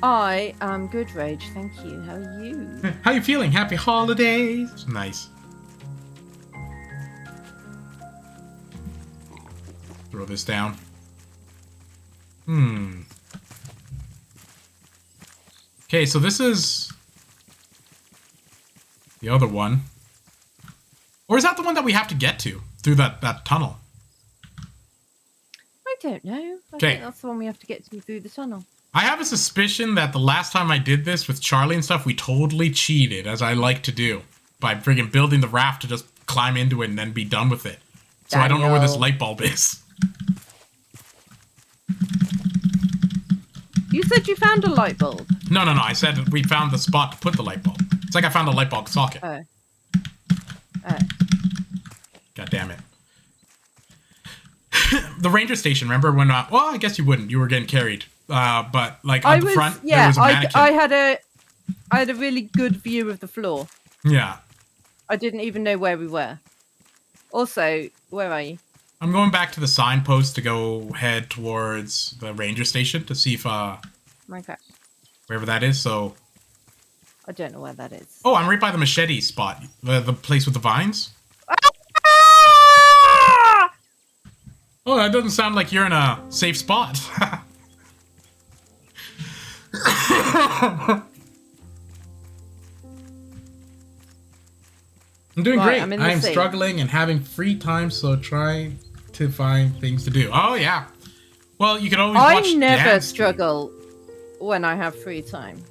S1: I am good, Rage. Thank you. How are you?
S2: How you feeling? Happy holidays. Nice. Throw this down. Okay, so this is the other one. Or is that the one that we have to get to through that tunnel?
S1: I don't know. I think that's the one we have to get to through the tunnel.
S2: I have a suspicion that the last time I did this with Charlie and stuff, we totally cheated, as I like to do, by friggin' building the raft to just climb into it and then be done with it. So I don't know where this light bulb is.
S1: You said you found a light bulb.
S2: No. I said we found the spot to put the light bulb. It's like I found a light bulb socket.
S1: Oh.
S2: God damn it. The ranger station, remember when... well, I guess you wouldn't. You were getting carried. But like on the front, there was a mannequin.
S1: I had a really good view of the floor.
S2: Yeah.
S1: I didn't even know where we were. Also, where are you?
S2: I'm going back to the signpost to go head towards the ranger station to see if
S1: Okay.
S2: wherever that is. So
S1: I don't know where that is.
S2: oh, I'm right by the machete spot, the place with the vines. Oh, that doesn't sound like you're in a safe spot. I'm doing great. I'm struggling and having free time, so try to find things to do. Oh, yeah. Well, you can always watch
S1: I never
S2: Dad's
S1: struggle when I have free time.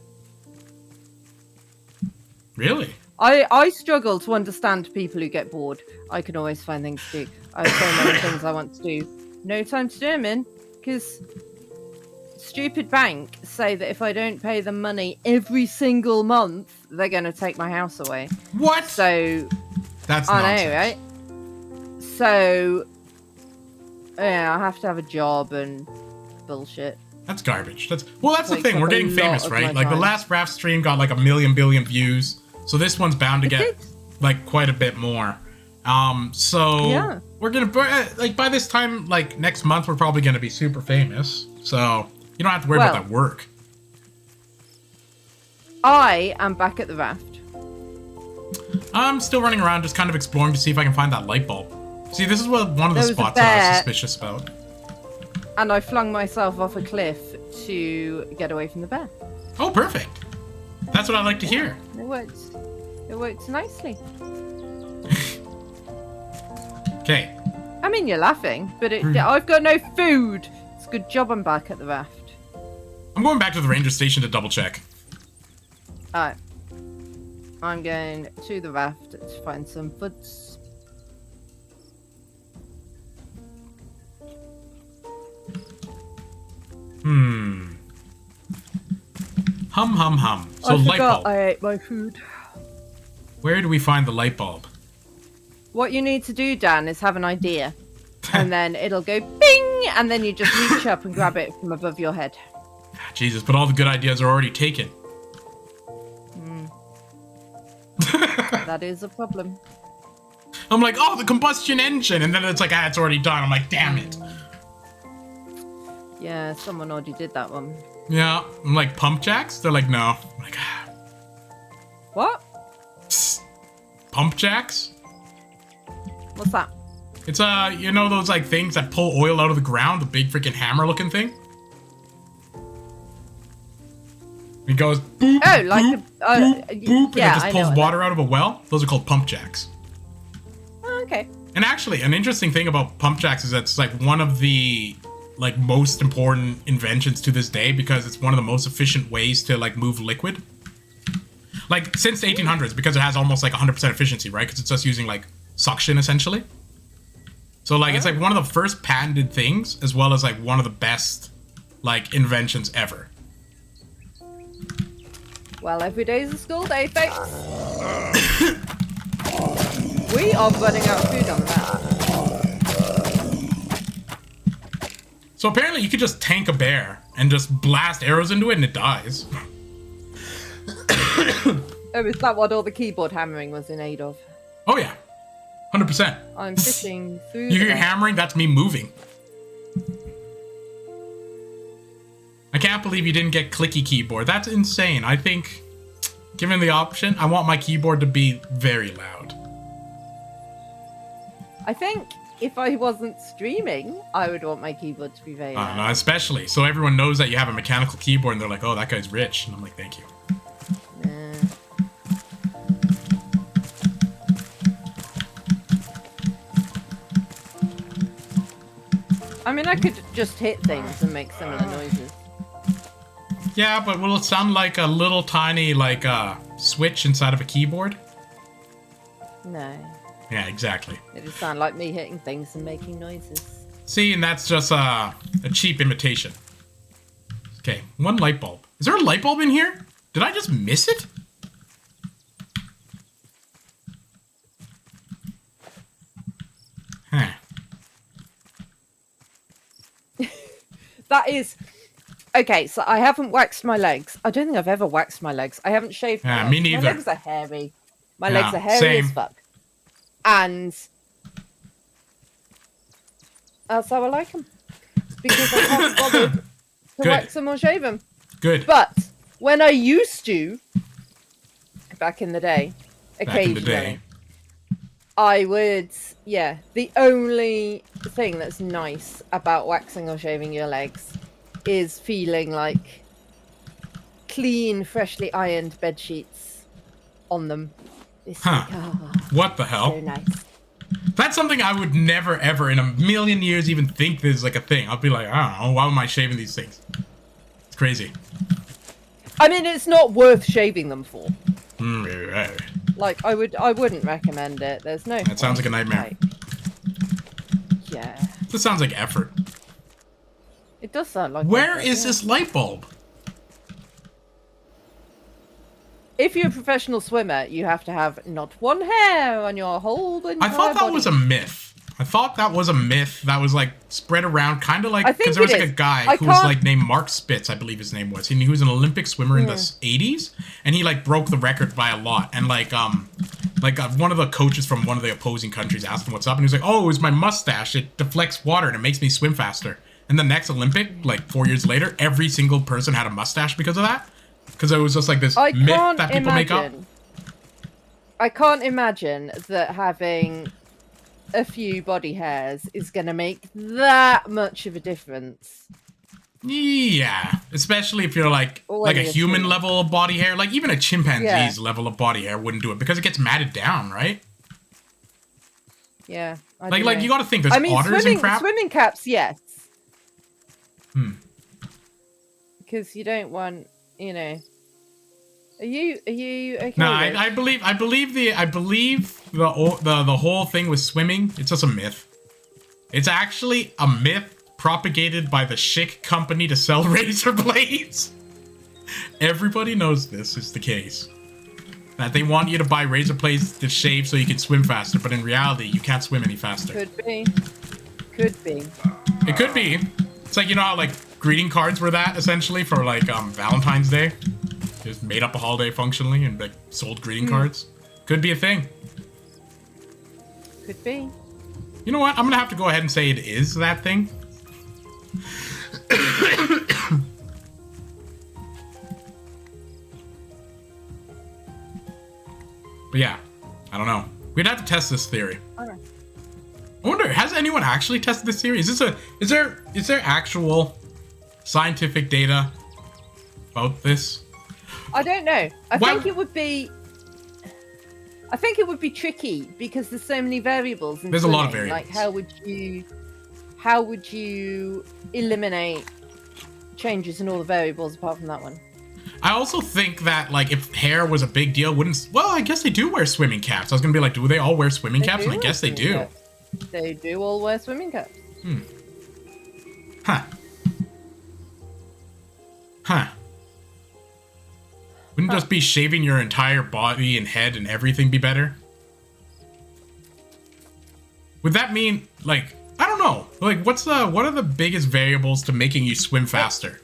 S2: Really?
S1: I struggle to understand people who get bored. I can always find things to do. I have so many things I want to do. No time to do them in, because stupid bank say that if I don't pay them money every single month, they're going to take my house away.
S2: What?
S1: So
S2: that's
S1: I
S2: nonsense.
S1: know, right? So yeah, I have to have a job and bullshit.
S2: That's garbage. That's the
S1: Takes
S2: thing.
S1: up
S2: We're
S1: a
S2: getting
S1: lot
S2: famous,
S1: of
S2: right?
S1: my
S2: Like the
S1: time.
S2: last Raft stream got like 1 billion views, so this one's bound to
S1: It
S2: get
S1: did.
S2: like quite a bit more. So
S1: Yeah.
S2: we're gonna like by this time, like next month, we're probably gonna be super famous. So you don't have to worry about that work.
S1: I am back at the raft.
S2: I'm still running around, just kind of exploring to see if I can find that light bulb. See, this is one of the
S1: There was a
S2: spots that I was
S1: bear.
S2: suspicious about.
S1: And I flung myself off a cliff to get away from the bear.
S2: Oh, perfect. That's what I like to hear.
S1: It worked. It worked nicely.
S2: Okay.
S1: I mean, you're laughing, but I've got no food. It's a good job I'm back at the raft.
S2: I'm going back to the ranger station to double check.
S1: Alright. I'm going to the raft to find some foods.
S2: Hum. So
S1: I
S2: light
S1: forgot
S2: bulb.
S1: I ate my food.
S2: Where do we find the light bulb?
S1: What you need to do, Dan, is have an idea. And then it'll go bing! And then you just reach up and grab it from above your head.
S2: Jesus, but all the good ideas are already taken.
S1: That is a problem.
S2: I'm like, oh, the combustion engine. And then it's like, it's already done. I'm like, damn it.
S1: Yeah, someone already did that one.
S2: Yeah, I'm like, pump jacks? They're like, no. I'm like,
S1: What?
S2: psst. Pump jacks?
S1: What's that?
S2: It's, you know those, like, things that pull oil out of the ground? The big freaking hammer-looking thing? It goes, boop,
S1: Oh, like
S2: boop, boop, boop,
S1: yeah,
S2: and it just pulls water out of a well. Those are called pump jacks.
S1: Oh, okay.
S2: And actually, an interesting thing about pump jacks is that it's, like, one of the, like, most important inventions to this day because it's one of the most efficient ways to, like, move liquid. Like, since the 1800s, because it has almost, like, 100% efficiency, right? Because it's just using, like, suction, essentially. So, like, it's, like, one of the first patented things, as well as, like, one of the best, like, inventions ever.
S1: Well, every day's a school day, folks. We are running out of food on the map.
S2: So apparently you could just tank a bear and just blast arrows into it and it dies.
S1: Oh, is that what all the keyboard hammering was in aid of?
S2: Oh yeah, 100%.
S1: I'm fishing through.
S2: You hear hammering? That's me moving. I can't believe you didn't get clicky keyboard. That's insane. I think, given the option, I want my keyboard to be very loud.
S1: I think if I wasn't streaming, I would want my keyboard to be very loud.
S2: No, especially. So everyone knows that you have a mechanical keyboard and they're like, oh, that guy's rich. And I'm like, thank you.
S1: I mean, I could just hit things and make similar noises.
S2: Yeah, but will it sound like a little tiny, like, switch inside of a keyboard?
S1: No.
S2: Yeah, exactly.
S1: It'd sound like me hitting things and making noises.
S2: See, and that's just a cheap imitation. Okay, one light bulb. Is there a light bulb in here? Did I just miss it? Huh.
S1: That is... Okay, so I haven't waxed my legs. I don't think I've ever waxed my legs. I haven't shaved my legs.
S2: Me neither.
S1: My legs are hairy. My
S2: Yeah,
S1: legs are hairy
S2: same.
S1: as fuck. And that's how I like them. Because I can't be bothered to
S2: Good.
S1: wax them or shave them.
S2: Good.
S1: But when I used to, back in the day,
S2: Back in
S1: occasionally,
S2: the day.
S1: I would, yeah, the only thing that's nice about waxing or shaving your legs is feeling like clean, freshly ironed bed sheets on them. It's like, oh,
S2: What the hell?
S1: so nice.
S2: That's something I would never, ever in a million years even think this is like a thing. I'll be like, I don't know, why am I shaving these things? It's crazy.
S1: I mean, it's not worth shaving them for.
S2: Right.
S1: Like, I wouldn't recommend it. There's no.
S2: That sounds like a nightmare.
S1: Like, yeah.
S2: This sounds like effort.
S1: It does sound like.
S2: Where
S1: effort,
S2: is
S1: yeah.
S2: this light bulb?
S1: If you're a professional swimmer, you have to have not one hair on your whole entire
S2: I thought that
S1: body.
S2: was a myth. I thought that was a myth that was like spread around, kind of like
S1: I think
S2: because there was
S1: it
S2: like a
S1: is.
S2: guy
S1: I
S2: who was
S1: can't-
S2: like named Mark Spitz, I believe his name was. He was an Olympic swimmer in the 80s, and he like broke the record by a lot. And like one of the coaches from one of the opposing countries asked him what's up, and he was like, "Oh, it was my mustache. It deflects water and it makes me swim faster." And the next Olympic, like 4 years later, every single person had a mustache because of that. Because it was just like this
S1: I
S2: myth
S1: can't
S2: that people make up.
S1: I can't imagine that having a few body hairs is going to make that much of a difference.
S2: Yeah, especially if you're like
S1: Or
S2: a
S1: when you're
S2: human
S1: swimming.
S2: level of body hair. Like even a chimpanzee's
S1: Yeah.
S2: level of body hair wouldn't do it because it gets matted down, right?
S1: Yeah. I
S2: Like
S1: don't know.
S2: you got to think there's
S1: I mean,
S2: otters and crap.
S1: swimming caps, yes. Because you don't want, Are you okay?
S2: No,
S1: Rich?
S2: I believe the whole thing with swimming. It's just a myth. It's actually a myth propagated by the Schick company to sell razor blades. Everybody knows this is the case. That they want you to buy razor blades to shave so you can swim faster, but in reality, you can't swim any faster.
S1: Could be. Could be.
S2: It could be. It's like, you know how like greeting cards were that essentially for like Valentine's Day? Just made up a holiday functionally and like sold greeting cards. Could be a thing.
S1: Could be.
S2: You know what? I'm gonna have to go ahead and say it is that thing. But yeah, I don't know. We'd have to test this theory.
S1: Alright.
S2: I wonder, has anyone actually tested this theory? Is there actual scientific data about this?
S1: I don't know. I
S2: Well-
S1: think it would be tricky because there's so many variables. In
S2: There's a lot of
S1: swimming.
S2: variables.
S1: Like, how would you eliminate changes in all the variables apart from that one?
S2: I also think that, like, if hair was a big deal, well, I guess they do wear swimming caps. I was gonna be like, do they all wear swimming caps? And I guess they do.
S1: Caps. They do all wear swimming caps.
S2: Huh. Huh. Wouldn't just be shaving your entire body and head and everything be better? Would that mean, like, I don't know. Like, what are the biggest variables to making you swim faster?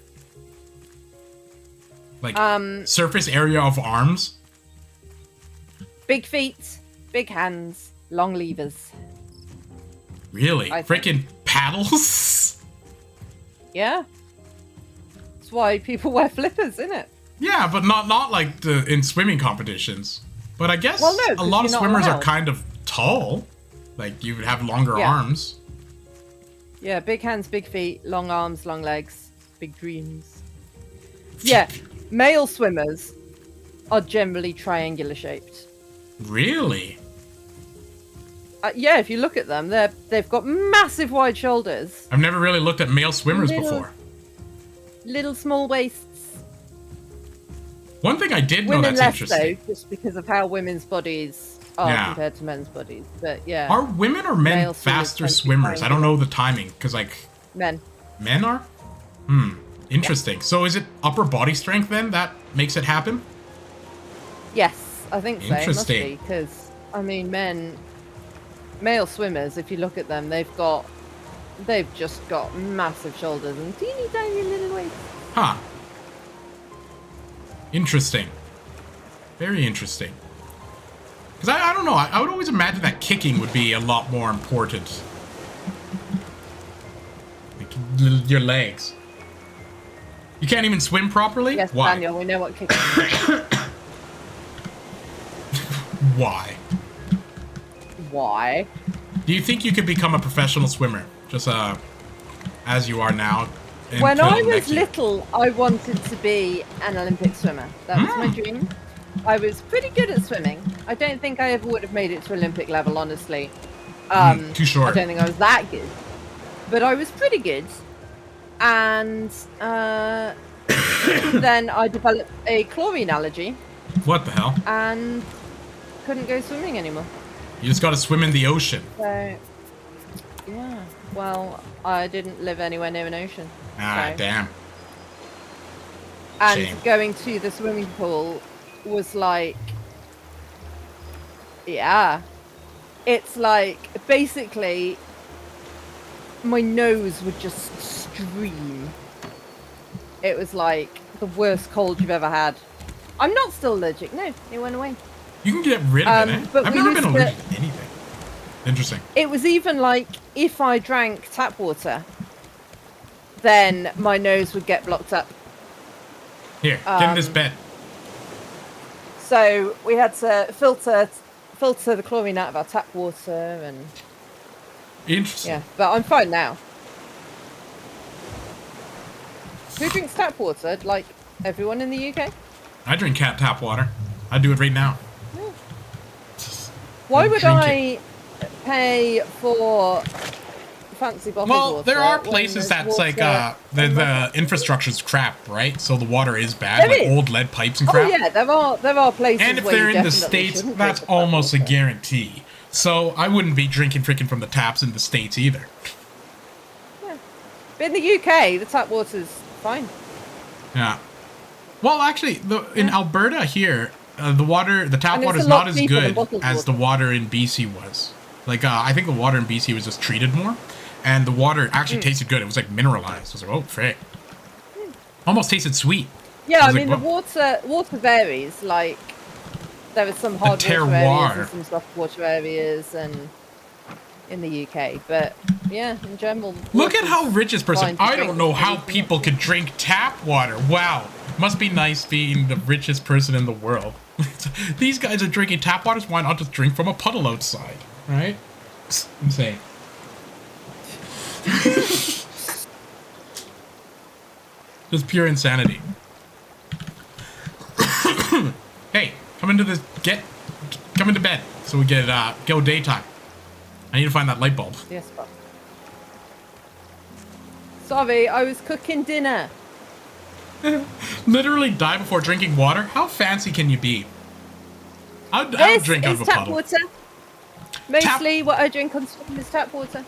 S2: Like, surface area of arms?
S1: Big feet, big hands, long levers.
S2: Really?
S1: I think.
S2: Freaking paddles?
S1: Yeah. That's why people wear flippers, isn't it?
S2: Yeah, but not like in swimming competitions. But I guess
S1: Well, no,
S2: a
S1: 'cause
S2: lot of
S1: you're not
S2: swimmers are
S1: allowed.
S2: kind of tall. Like, you would have longer
S1: Yeah.
S2: arms.
S1: Yeah, big hands, big feet, long arms, long legs, big dreams. Yeah, male swimmers are generally triangular shaped.
S2: Really?
S1: Yeah, if you look at them, they've got massive wide shoulders,
S2: I've never really looked at male swimmers
S1: Little-
S2: before.
S1: little small waists.
S2: One thing I did know
S1: Women
S2: that's
S1: less
S2: interesting.
S1: so, just because of how women's bodies are
S2: Yeah.
S1: compared to men's bodies. But yeah,
S2: Are women or men
S1: Male swimmers
S2: faster
S1: tend to be
S2: swimmers? I don't
S1: triangular.
S2: know the timing, because, like,
S1: men.
S2: men are? Interesting. So is it upper body strength then that makes it happen?
S1: Yes, I think so. It must
S2: Interesting.
S1: be because I mean, male swimmers. If you look at them, they've just got massive shoulders and teeny tiny little waists.
S2: Huh. Interesting. Very interesting. Because I don't know, I would always imagine that kicking would be a lot more important. Like, your legs. You can't even swim properly?
S1: Yes,
S2: Why?
S1: Daniel, we know what kicking is.
S2: Why?
S1: Why?
S2: Do you think you could become a professional swimmer? Just as you are now?
S1: When
S2: until
S1: I was
S2: next year?
S1: little, I wanted to be an Olympic swimmer. That was my dream. I was pretty good at swimming. I don't think I ever would have made it to Olympic level, honestly.
S2: Too short.
S1: I don't think I was that good. But I was pretty good. And then I developed a chlorine allergy
S2: What the hell?
S1: and couldn't go swimming anymore.
S2: You just gotta swim in the ocean.
S1: So, yeah. Well, I didn't live anywhere near an ocean.
S2: Ah,
S1: so.
S2: damn.
S1: And
S2: Shame.
S1: going to the swimming pool was like, yeah, it's like basically my nose would just stream. It was like the worst cold you've ever had. I'm not still allergic. No, it went away.
S2: You can get rid of it, eh?
S1: but
S2: I've
S1: we
S2: never been
S1: used to-
S2: allergic to anything. Interesting.
S1: It was even like if I drank tap water, then my nose would get blocked up.
S2: Here, get in this bed.
S1: So we had to filter the chlorine out of our tap water, and
S2: Interesting.
S1: yeah, but I'm fine now. Who drinks tap water? Like everyone in the UK?
S2: I drink cat tap water. I do it right now.
S1: Why would
S2: Drink
S1: I pay for fancy bottled
S2: Well,
S1: water.
S2: there are
S1: when
S2: places
S1: there's
S2: that's like
S1: water
S2: the infrastructure's crap, right? So the water is bad,
S1: There
S2: like
S1: is.
S2: old lead pipes and
S1: Oh
S2: crap.
S1: yeah, there are places
S2: And if
S1: where
S2: they're
S1: you
S2: in the
S1: definitely
S2: States,
S1: shouldn't
S2: that's
S1: drink the tap
S2: almost a
S1: water.
S2: guarantee. So I wouldn't be drinking freaking from the taps in the States either.
S1: Yeah. But in the UK, the tap water's fine.
S2: Yeah. Well, actually, in Alberta here, the tap
S1: And it's
S2: water is
S1: a lot
S2: not as
S1: cheaper than
S2: good
S1: bottled
S2: as the
S1: water.
S2: water in BC was. Like, I think the water in BC was just treated more, and the water actually tasted good. It was like mineralized. I was like, oh, frick. Almost tasted sweet.
S1: Yeah, I
S2: was
S1: mean
S2: like,
S1: the water varies. Like there are some hard water
S2: terroir.
S1: areas and some soft water areas, and in the UK. But yeah, in general,
S2: Look at how
S1: water's
S2: rich this person.
S1: fine to
S2: I
S1: drink
S2: don't know
S1: if
S2: how
S1: you want
S2: people
S1: to.
S2: could drink tap water. Wow. Must be nice being the richest person in the world. These guys are drinking tap waters. Why not just drink from a puddle outside? Right? It's insane. Just pure insanity. Hey, come into bed so we get go daytime. I need to find that light bulb.
S1: Yes, but sorry, I was cooking dinner.
S2: Literally die before drinking water? How fancy can you be? I would
S1: This
S2: drink out
S1: is
S2: of a
S1: tap
S2: puddle.
S1: water. Mostly what I drink on stream is tap water.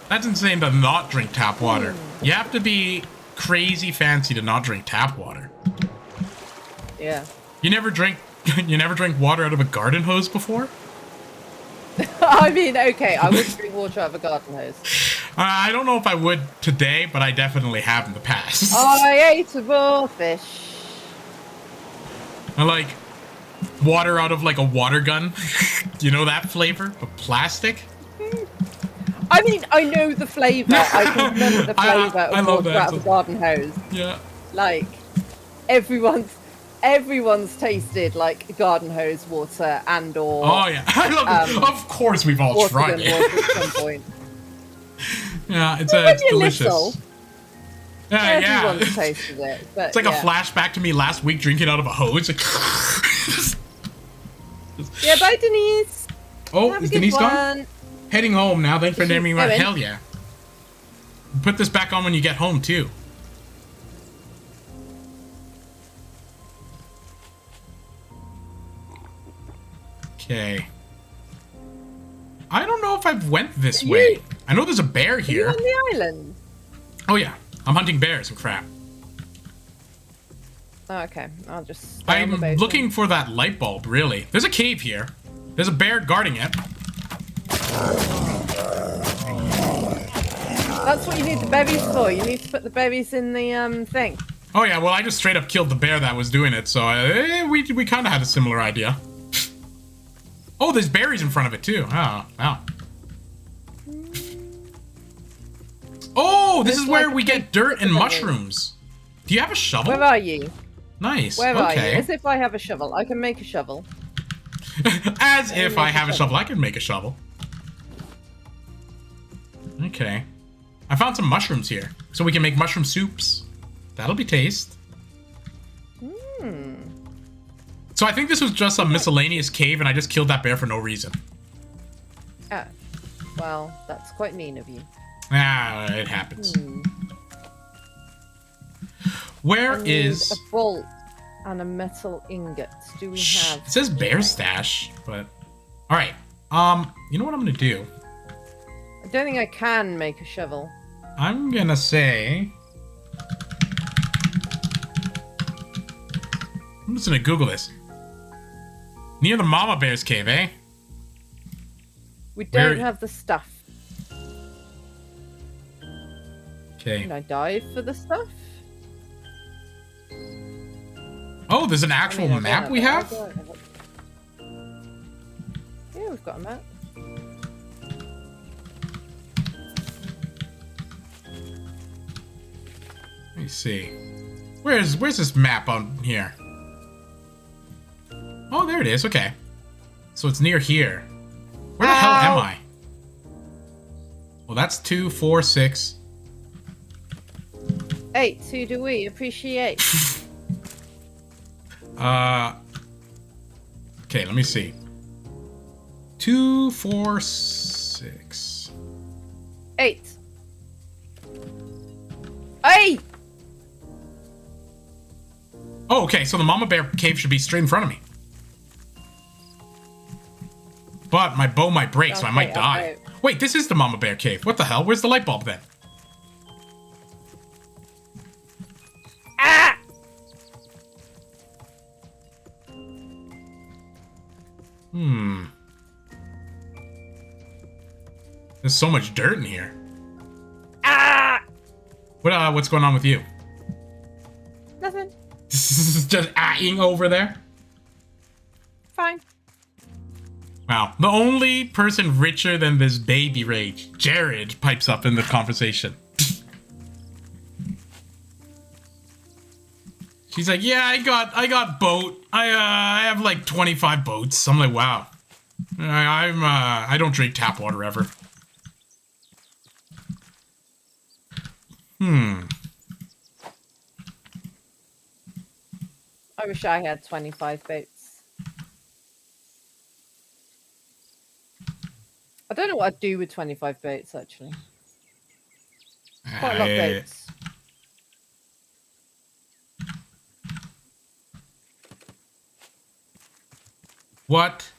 S2: That's insane to not drink tap water. You have to be crazy fancy to not drink tap water.
S1: Yeah.
S2: You never drink water out of a garden hose before?
S1: I mean, okay, I would drink water out of a garden hose.
S2: I don't know if I would today, but I definitely have in the past.
S1: I ate a raw fish.
S2: I like water out of like a water gun. You know that flavor? But plastic?
S1: I mean, I know the flavour. I can remember the flavour
S2: I
S1: of
S2: love
S1: water
S2: that.
S1: out of a garden hose.
S2: Yeah.
S1: Like, everyone's tasted like garden hose water and or
S2: Oh yeah. I love it. Of course we've all
S1: water
S2: tried
S1: gun
S2: it.
S1: water at some point.
S2: Yeah, it's
S1: When you're
S2: delicious.
S1: little,
S2: Yeah, yeah.
S1: everyone's tasted it. But
S2: It's like
S1: yeah.
S2: a flashback to me last week drinking out of a hose.
S1: Yeah, bye Denise.
S2: Oh,
S1: Have a
S2: is
S1: good
S2: Denise
S1: one.
S2: gone? Heading home now. Thanks for
S1: She's
S2: naming me.
S1: going.
S2: Hell yeah. Put this back on when you get home too. Okay. I don't know if I've went this way. I know there's a bear
S1: Are you
S2: here.
S1: on the island?
S2: Oh yeah. I'm hunting bears and crap.
S1: Oh, okay, I'll just stay on the
S2: I'm
S1: boat
S2: looking for that light bulb, really. There's a cave here. There's a bear guarding it.
S1: then. That's what you need the berries for. You need to put the berries in the thing.
S2: Oh yeah, well I just straight up killed the bear that was doing it, so we kind of had a similar idea. Oh, there's berries in front of it too. Oh, wow. Oh, this
S1: It's
S2: is where
S1: like
S2: we
S1: a
S2: get dirt and
S1: berry.
S2: mushrooms. Do you have a shovel?
S1: Where are you?
S2: Nice.
S1: Where are you?
S2: Okay.
S1: As if I have a shovel. I can make a shovel.
S2: As if
S1: make
S2: I
S1: a
S2: have a
S1: shovel.
S2: shovel, I can make a shovel. Okay. I found some mushrooms here, so we can make mushroom soups. That'll be taste. So I think this was just a miscellaneous cave, and I just killed that bear for no reason.
S1: Ah, well, that's quite mean of you.
S2: Ah, it happens. Where
S1: I need
S2: is?
S1: a bolt and a metal ingot? Do we have?
S2: It says bear stash, but all right. You know what I'm gonna do?
S1: I don't think I can make a shovel.
S2: I'm gonna say. I'm just gonna Google this. Near the mama bear's cave, eh?
S1: We don't
S2: Where-
S1: have the stuff.
S2: Okay.
S1: Can I dive for the stuff?
S2: Oh, there's an
S1: I
S2: actual
S1: mean, I don't
S2: map we
S1: it. I
S2: have?
S1: don't have it. Yeah, we've got a map.
S2: Let me see. Where's this map on here? Oh, there it is. Okay. So it's near here. Where the hell am
S1: Ow.
S2: I? Well, that's 2, 4, 6.
S1: 8, who do we appreciate?
S2: Okay, let me see. 2, 4, 6.
S1: 8. Hey!
S2: Oh, okay, so the mama bear cave should be straight in front of me. But my bow might break, so I might die.
S1: Okay.
S2: Wait, this is the mama bear cave. What the hell? Where's the light bulb then?
S1: Ah!
S2: There's so much dirt in here.
S1: Ah!
S2: What's going on with you?
S1: Nothing.
S2: Just ahing over there?
S1: Fine.
S2: Wow. The only person richer than this baby rage, Jared, pipes up in the conversation. She's like, yeah, I got boat. I have like 25 boats. I'm like, wow. I don't drink tap water ever.
S1: I wish I had 25 boats. I don't know what I'd do with 25 boats, actually. Quite a lot of boats.
S2: What?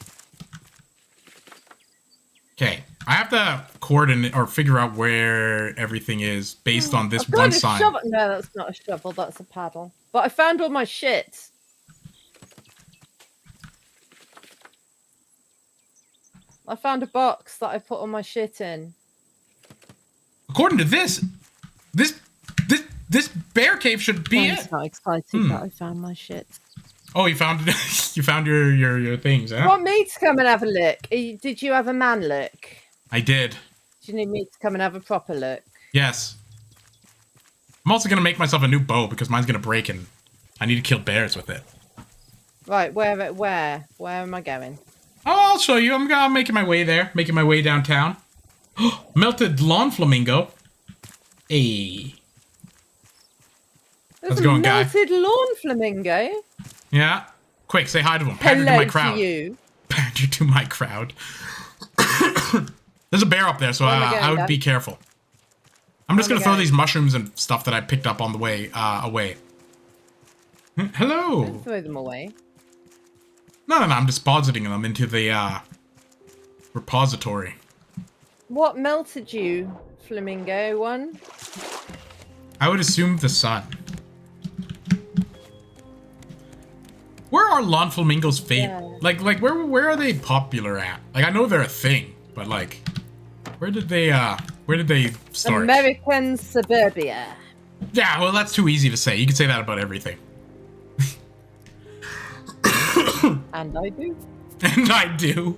S2: Okay, I have to coordinate or figure out where everything is based on this
S1: I've got
S2: one
S1: a
S2: sign.
S1: shovel. No, that's not a shovel. That's a paddle. But I found all my shit. I found a box that I put all my shit in.
S2: According to this bear cave should be
S1: I'm
S2: it.
S1: not excited that I found my shit.
S2: Oh, you found you found your things, huh?
S1: You want me to come and have a look? Did you have a man look?
S2: I did.
S1: Do you need me to come and have a proper look?
S2: Yes. I'm also gonna make myself a new bow because mine's gonna break and I need to kill bears with it.
S1: Right, where am I going?
S2: Oh, I'll show you. I'm making my way there, making my way downtown. Melted lawn flamingo. Hey.
S1: There's
S2: How's it going, guy?
S1: melted lawn flamingo.
S2: Yeah. Quick, say hi to him. Pander to my crowd.
S1: To you.
S2: Pander to my crowd. There's a bear up there, so I would be careful. I'm just gonna throw these mushrooms and stuff that I picked up on the way away. Hello.
S1: Don't throw them away.
S2: No, I'm depositing them into the repository.
S1: What melted you, flamingo one?
S2: I would assume the sun. Where are lawn flamingos favorite?
S1: Yeah.
S2: Like where are they popular at? Like I know they're a thing, but like where did they start?
S1: American suburbia.
S2: Yeah, well that's too easy to say. You can say that about everything.
S1: And I do.
S2: And I do.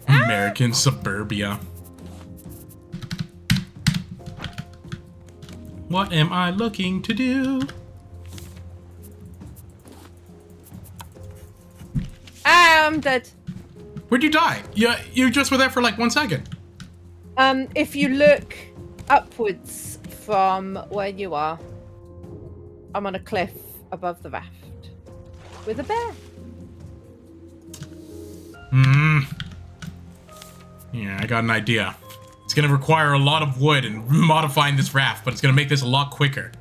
S2: American suburbia. What am I looking to do?
S1: I'm dead.
S2: Where'd you die? You just were there for like 1 second.
S1: If you look upwards from where you are, I'm on a cliff above the raft with a bear.
S2: Yeah, I got an idea. It's gonna require a lot of wood and modifying this raft, but it's gonna make this a lot quicker.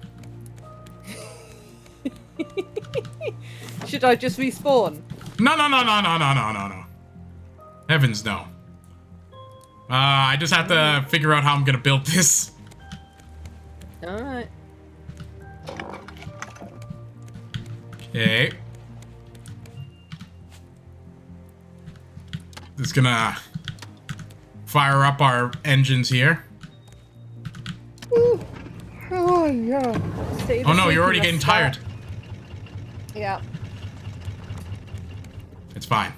S1: Should I just respawn?
S2: No. Heavens no. I just have to figure out how I'm gonna build this.
S1: Alright.
S2: Okay. Just gonna fire up our engines here.
S1: Oh, yeah.
S2: Oh no, you're already getting tired.
S1: Yeah.
S2: It's fine.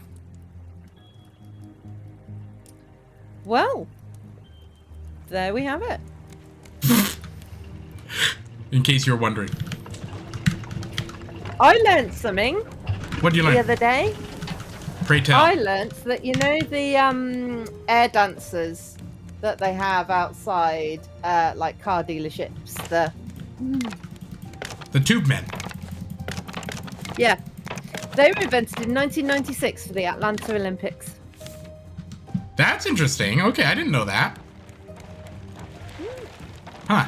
S1: Well, there we have it.
S2: In case you're wondering.
S1: I learned something
S2: What did you learn?
S1: the other day.
S2: Pray tell.
S1: I learnt that, you know, the air dancers that they have outside like car dealerships,
S2: The tube men.
S1: yeah, they were invented in 1996 for the Atlanta Olympics.
S2: That's interesting. Okay, I didn't know that. Huh.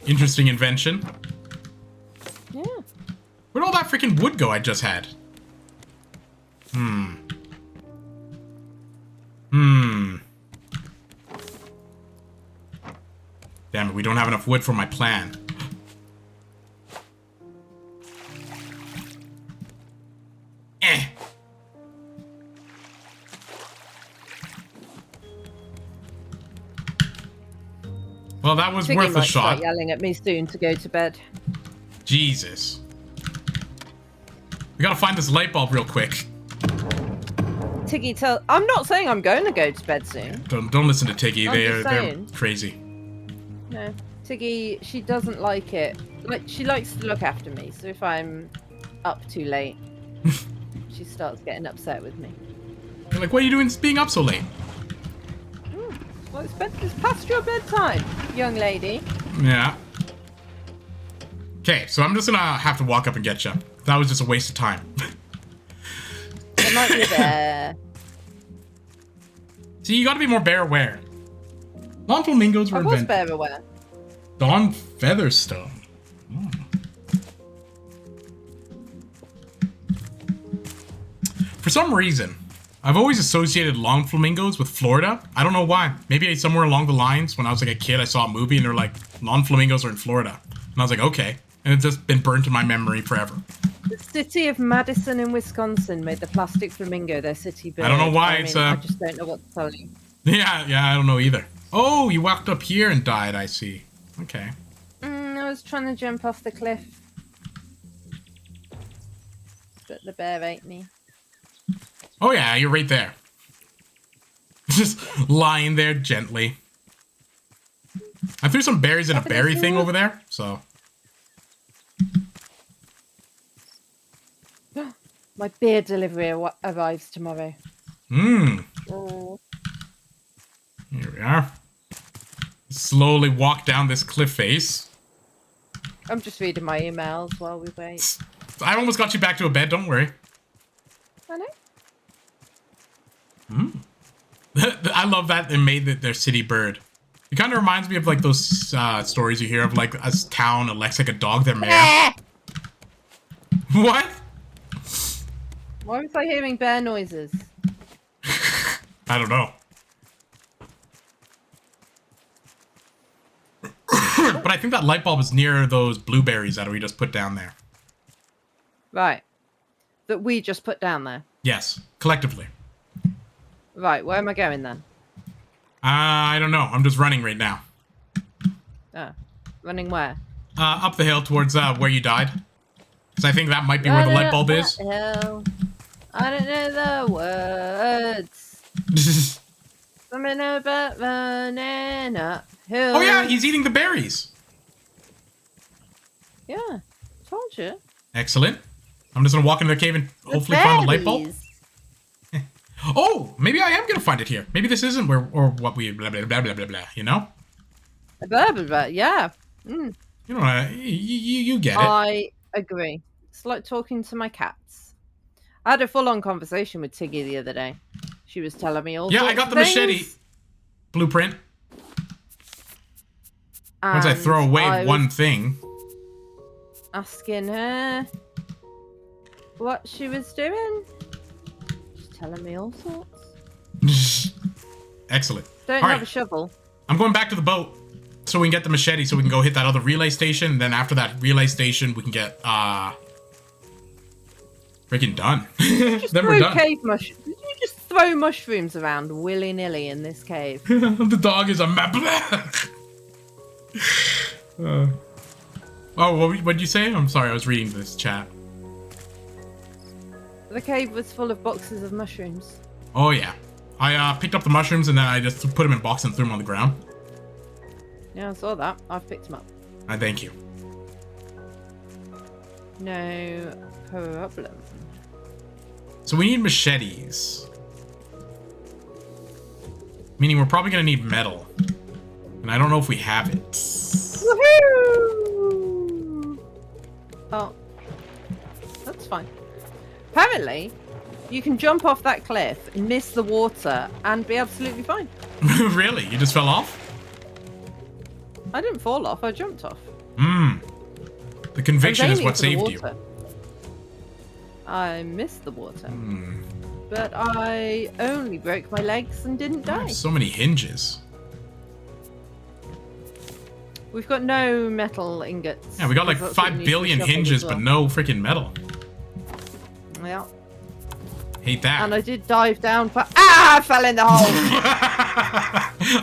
S2: Interesting invention.
S1: Yeah.
S2: Where'd all that freaking wood go I just had? Damn it, we don't have enough wood for my plan. Well, that was worth a shot.
S1: Start yelling at me soon to go to bed.
S2: Jesus. We gotta find this light bulb real quick.
S1: Tiggy, I'm not saying I'm going to go to bed soon.
S2: Don't listen to Tiggy. They're crazy.
S1: No, Tiggy, she doesn't like it. Like, she likes to look after me. So if I'm up too late, she starts getting upset with me.
S2: You're like, what are you doing being up so late?
S1: Well, it's past your bedtime, young lady.
S2: Yeah. Okay, so I'm just gonna have to walk up and get you. That was just a waste of time.
S1: There might be a bear.
S2: See, you gotta be more bear aware. Lawn flamingos were
S1: I was
S2: invented.
S1: bear aware.
S2: Dawn Featherstone. For some reason, I've always associated lawn flamingos with Florida. I don't know why. Maybe somewhere along the lines, when I was like a kid, I saw a movie and they're like, lawn flamingos are in Florida. And I was like, okay. And it's just been burnt in my memory forever.
S1: The city of Madison in Wisconsin made the plastic flamingo their city bird.
S2: I don't know why
S1: I just don't know what to tell you.
S2: Yeah, I don't know either. Oh, you walked up here and died, I see. Okay.
S1: I was trying to jump off the cliff. But the bear ate me.
S2: Oh yeah, you're right there. Just lying there gently. I threw some berries in a berry thing over there, so.
S1: My beer delivery arrives tomorrow. Oh.
S2: Here we are. Slowly walk down this cliff face.
S1: I'm just reading my emails while we wait.
S2: I almost got you back to a bed, don't worry.
S1: I know.
S2: I love that they made their city bird. It kind of reminds me of like those stories you hear of like a town elects like a dog their mayor. What?
S1: Why was I hearing bear noises?
S2: I don't know. But I think that light bulb is near those blueberries that we just put down there.
S1: Right. That we just put down there.
S2: Yes, collectively.
S1: Right, where am I going then?
S2: I don't know. I'm just running right now.
S1: Running where?
S2: Up the hill towards where you died. Because I think that might be where the light bulb is.
S1: Hell. I don't know the words. Something about running uphill.
S2: Oh yeah, he's eating the berries.
S1: Yeah, told you.
S2: Excellent. I'm just gonna walk into the cave and hopefully find the light bulb. Oh, maybe I am gonna find it here. Maybe this isn't where or what we blah blah blah blah blah blah. You know?
S1: Blah blah blah. Yeah. Mm.
S2: You know, you get it.
S1: I agree. It's like talking to my cats. I had a full-on conversation with Tiggy the other day. She was telling me all.
S2: Yeah,
S1: sorts
S2: I got
S1: of
S2: the machete
S1: things.
S2: blueprint. Once I throw away one thing.
S1: Asking her what she was doing. She's telling me all sorts.
S2: Excellent.
S1: Don't
S2: All
S1: have
S2: right.
S1: a shovel.
S2: I'm going back to the boat so we can get the machete so we can go hit that other relay station. And then after that relay station, we can get freaking done. Then we're done.
S1: Did you just throw mushrooms around willy-nilly in this cave?
S2: The dog is a map. Oh, what did you say? I'm sorry, I was reading this chat.
S1: The cave was full of boxes of mushrooms.
S2: Oh yeah, I picked up the mushrooms and then I just put them in a box and threw them on the ground.
S1: Yeah, I saw that. I've picked them up.
S2: I thank you.
S1: No problem.
S2: So we need machetes. Meaning we're probably gonna need metal. And I don't know if we have it.
S1: Woohoo! Oh, that's fine. Apparently, you can jump off that cliff, miss the water, and be absolutely fine.
S2: Really? You just fell off?
S1: I didn't fall off, I jumped off.
S2: The conviction
S1: I was
S2: is
S1: aiming
S2: what
S1: for the
S2: saved you.
S1: water. I missed the water. But I only broke my legs and didn't die.
S2: So many hinges.
S1: We've got no metal ingots.
S2: Yeah, we got like
S1: because that's what
S2: 5
S1: we need
S2: billion
S1: to shovel
S2: hinges,
S1: as well.
S2: but no freaking metal.
S1: Yeah.
S2: Hate that.
S1: And I did dive down for. Ah! I fell in the hole!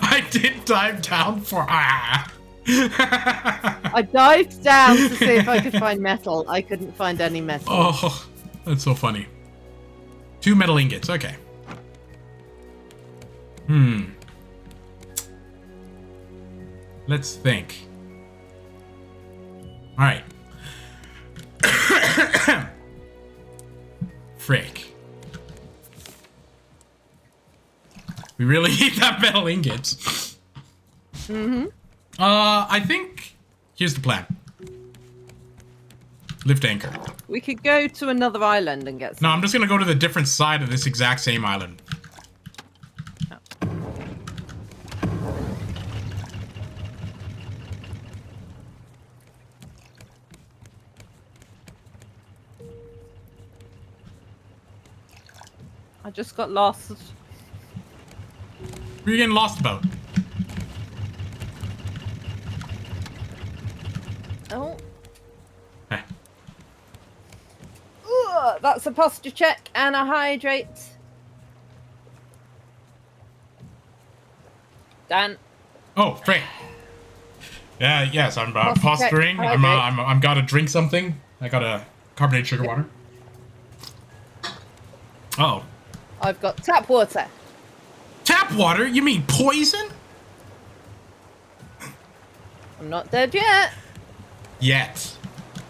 S2: I did dive down for
S1: I dived down to see if I could find metal. I couldn't find any metal.
S2: Oh, that's so funny. 2 metal ingots, okay. Let's think. Alright. Frick. We really need that metal ingots. I think here's the plan. Lift anchor.
S1: We could go to another island and get some.
S2: No, I'm just gonna go to the different side of this exact same island.
S1: I just got lost.
S2: What are you getting lost about?
S1: Oh.
S2: Eh.
S1: Ooh, that's a posture check and a hydrate. Dan.
S2: Oh, frick. Yeah, yes, I'm
S1: Posture check,
S2: posturing.
S1: hydrate.
S2: I'm gotta drink something. I got a carbonated sugar water. Uh oh.
S1: I've got tap water.
S2: Tap water? You mean poison?
S1: I'm not dead yet.
S2: Yet.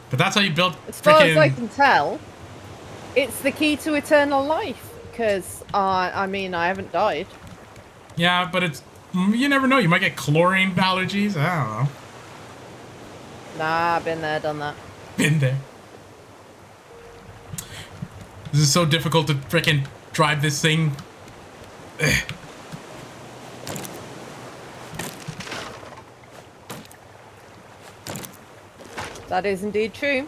S2: But that's how you built
S1: As far as I
S2: freaking...
S1: can tell, it's the key to eternal life. Because, I mean, I haven't died.
S2: Yeah, but it's... You never know. You might get chlorine allergies. I don't know.
S1: Nah, been there, done that.
S2: Been there. This is so difficult to freaking drive this thing. Ugh.
S1: That is indeed true.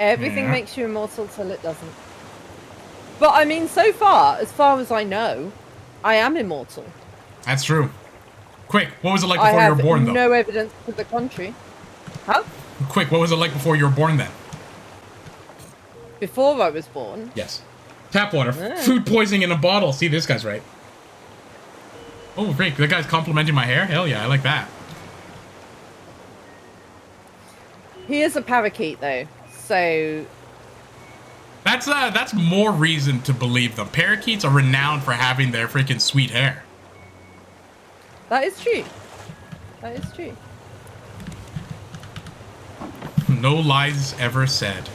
S1: Everything
S2: Yeah.
S1: makes you immortal till it doesn't. But I mean, so far as I know, I am immortal.
S2: That's true. Quick, what was it like
S1: I
S2: before you
S1: have
S2: were born, though?
S1: no evidence to the contrary. Huh?
S2: Quick, what was it like before you were born, then?
S1: Before I was born.
S2: Yes. Tap water.
S1: Yeah.
S2: Food poisoning in a bottle. See, this guy's right. Oh, great. That guy's complimenting my hair? Hell yeah, I like that.
S1: He is a parakeet, though. So,
S2: That's more reason to believe them. Parakeets are renowned for having their freaking sweet hair.
S1: that is true. That is true.
S2: No lies ever said.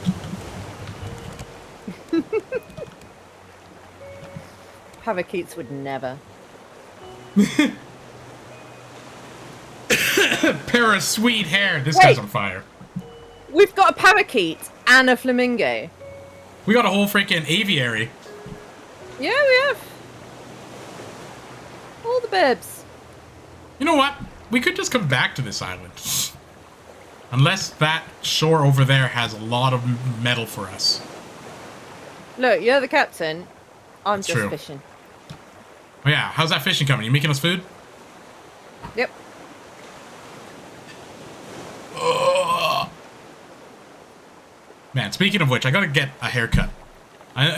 S1: Parakeets would never.
S2: Pair of sweet hair. This
S1: Wait.
S2: guy's on fire.
S1: We've got a parakeet and a flamingo.
S2: We got a whole freaking aviary.
S1: Yeah, we have. All the bibs.
S2: You know what? We could just come back to this island. Unless that shore over there has a lot of metal for us.
S1: Look, you're the captain. I'm
S2: That's
S1: just
S2: true.
S1: fishing.
S2: Oh yeah, how's that fishing coming? You making us food?
S1: Yep.
S2: Man, speaking of which, I gotta get a haircut.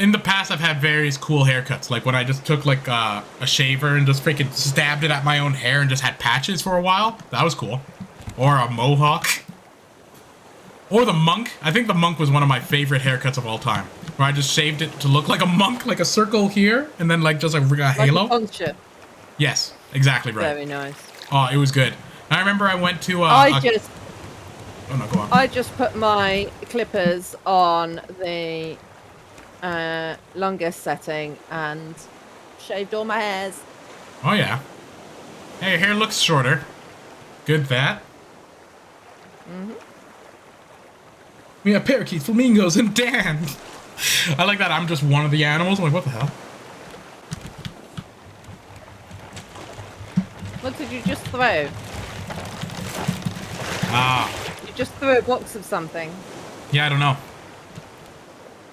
S2: In the past, I've had various cool haircuts. Like when I just took like a shaver and just freaking stabbed it at my own hair and just had patches for a while. That was cool. Or a mohawk. Or the monk. I think the monk was one of my favorite haircuts of all time. Where I just shaved it to look like a monk, like a circle here, and then like just like a halo.
S1: Like a puncture.
S2: Yes, exactly right.
S1: Very nice.
S2: Oh, it was good. I remember I went to
S1: I
S2: Oh no, go on.
S1: I just put my clippers on the longest setting and shaved all my hairs.
S2: Oh yeah. Hey, your hair looks shorter. Good that. We have parakeets, flamingos, and Dan. I like that I'm just one of the animals. I'm like, what the hell?
S1: What did you just throw?
S2: Ah.
S1: You just threw a box of something.
S2: Yeah, I don't know.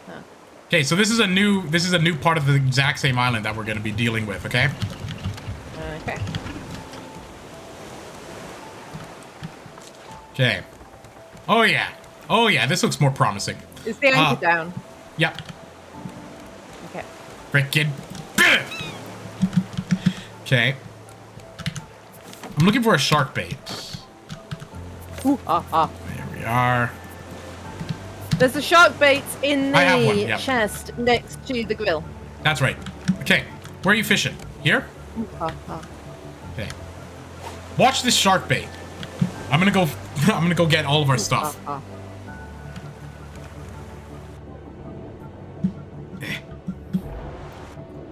S1: Huh.
S2: Okay, so this is a new part of the exact same island that we're going to be dealing with, okay?
S1: Okay.
S2: Okay. Oh yeah. Oh yeah, this looks more promising.
S1: Is the anchor down?
S2: Yep.
S1: Okay.
S2: Frickin'. Okay. I'm looking for a shark bait.
S1: Ooh,
S2: There we are.
S1: There's a shark bait in
S2: I have one,
S1: the
S2: yep.
S1: chest next to the grill.
S2: That's right. Okay. Where are you fishing? Here? Okay. Watch this shark bait. I'm gonna go I'm gonna go get all of our stuff.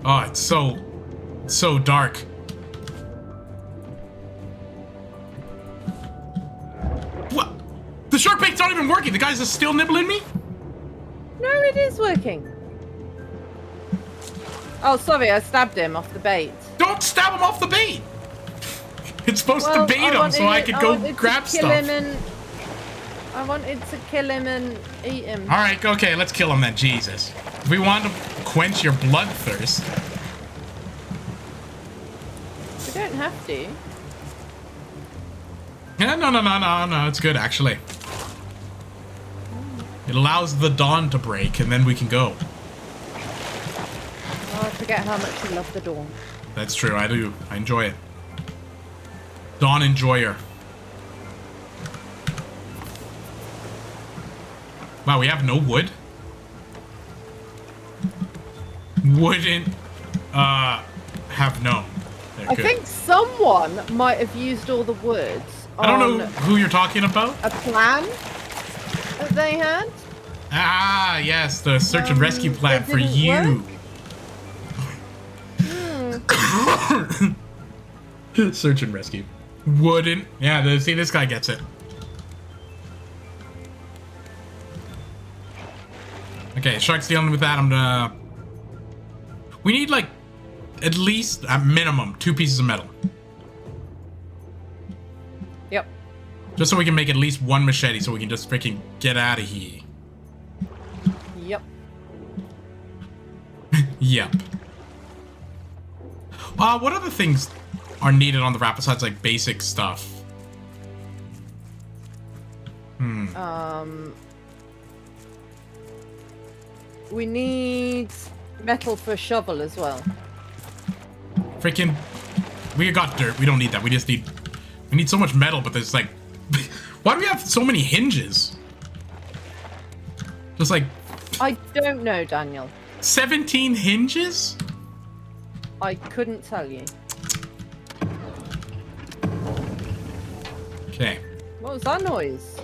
S2: Oh, it's so dark. What? The shark bait's not even working. The guy's just still nibbling me?
S1: No, it is working. Oh, sorry, I stabbed him off the bait.
S2: Don't stab him off the bait. It's supposed to bait him so I could go grab stuff.
S1: I wanted to kill him and eat him.
S2: All right, okay, let's kill him then. Jesus. If we want to quench your bloodthirst.
S1: We don't have to.
S2: Yeah, no. It's good, actually. It allows the dawn to break, and then we can go.
S1: Oh, I forget how much you love the dawn.
S2: That's true, I do. I enjoy it. Dawn enjoyer. Wow, we have no wood? Wouldn't, have known.
S1: I think someone might have used all the wood
S2: I don't know who you're talking about.
S1: a plan that they had.
S2: Ah, yes, the search and rescue plan
S1: that
S2: for
S1: didn't
S2: you. Search and rescue. Wouldn't. Yeah, see, this guy gets it. Okay, Shark's dealing with that. I'm gonna... We need, like, at least, at minimum, 2 pieces of metal.
S1: Yep.
S2: Just so we can make at least 1 machete so we can just freaking get out of here.
S1: Yep.
S2: Yep. What other things are needed on the raft besides, like, basic stuff?
S1: We need metal for a shovel as well.
S2: Freaking... We got dirt. We don't need that. We just need... We need so much metal, but there's, like... Why do we have so many hinges? Just, like...
S1: I don't know, Daniel.
S2: 17 hinges?
S1: I couldn't tell you.
S2: Okay.
S1: What was that noise?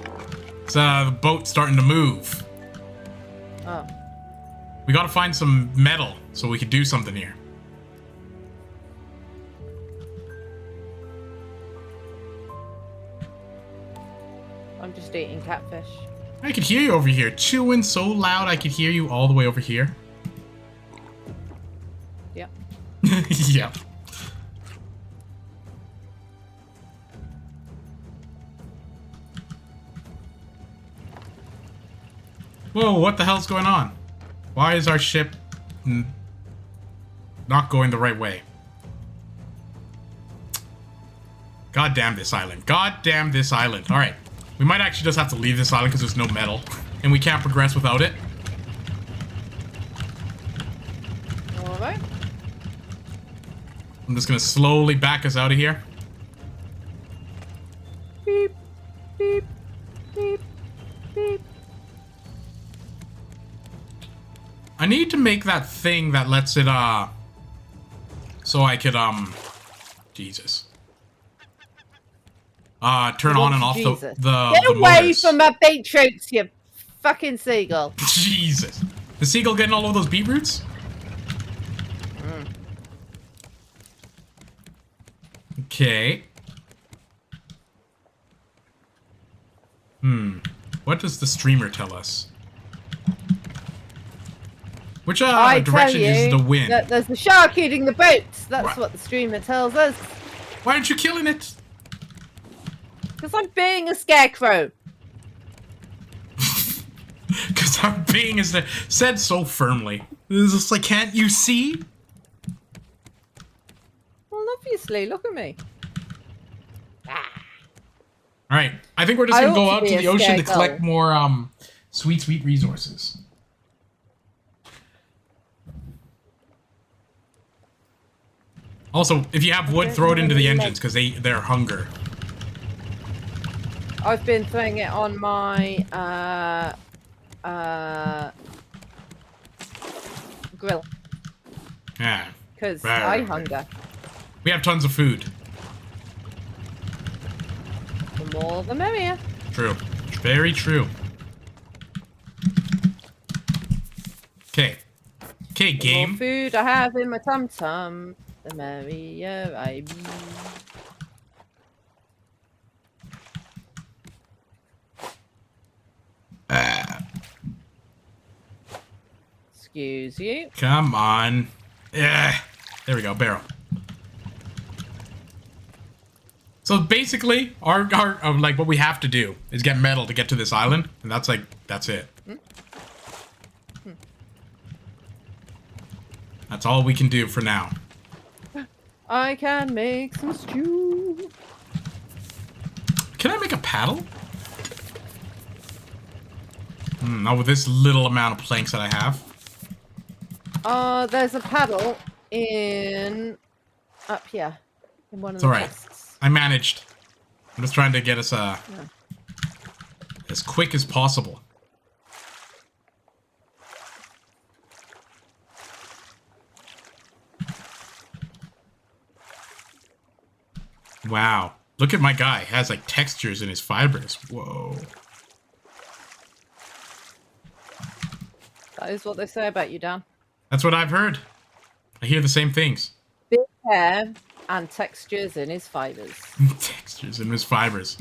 S2: It's, the boat starting to move.
S1: Oh.
S2: We gotta find some metal so we can do something here.
S1: I'm just eating catfish.
S2: I could hear you over here, chewing so loud I could hear you all the way over here.
S1: Yep.
S2: Yep. Whoa, what the hell's going on? Why is our ship not going the right way? God damn this island. God damn this island. Alright. We might actually just have to leave this island because there's no metal. And we can't progress without it.
S1: Alright.
S2: I'm just gonna slowly back us out of here.
S1: Beep, beep, beep, beep.
S2: I need to make that thing that lets it, so I could, Jesus. Turn on and off the
S1: Get
S2: the
S1: away
S2: motors.
S1: from my beetroots, you fucking seagull.
S2: Jesus. The seagull getting all of those beetroots? Okay. What does the streamer tell us? Which
S1: I tell
S2: direction is
S1: you
S2: the wind?
S1: that there's a shark eating the boats. That's
S2: What?
S1: what the streamer tells us.
S2: Why aren't you killing it?
S1: Because I'm being a scarecrow.
S2: Because I'm being as said so firmly. It's just like, can't you see?
S1: Well, obviously, look at me.
S2: All right, I think we're just
S1: I
S2: gonna go
S1: ought to
S2: out
S1: be
S2: to
S1: a
S2: the ocean to
S1: scarecrow.
S2: collect more sweet resources. Also, if you have wood, throw it into the engines because they're hunger.
S1: I've been throwing it on my grill
S2: Yeah.
S1: because I hunger.
S2: We have tons of food.
S1: The more, the merrier.
S2: True. Very true. Okay. Okay,
S1: The more
S2: game.
S1: food I have in my tum tum, the merrier I be. Excuse you.
S2: Come on. Yeah. There we go, barrel. So basically, our like what we have to do is get metal to get to this island, and that's it. That's all we can do for now.
S1: I can make some stew.
S2: Can I make a paddle? Not with this little amount of planks that I have.
S1: There's a paddle in up here in one of
S2: It's
S1: the
S2: all right.
S1: chests.
S2: I managed. I'm just trying to get us as quick as possible. Wow. Look at my guy. He has like textures in his fibers. Whoa.
S1: That is what they say about you, Dan.
S2: That's what I've heard. I hear the same things.
S1: Big hair and textures in his fibers.
S2: Textures in his fibers.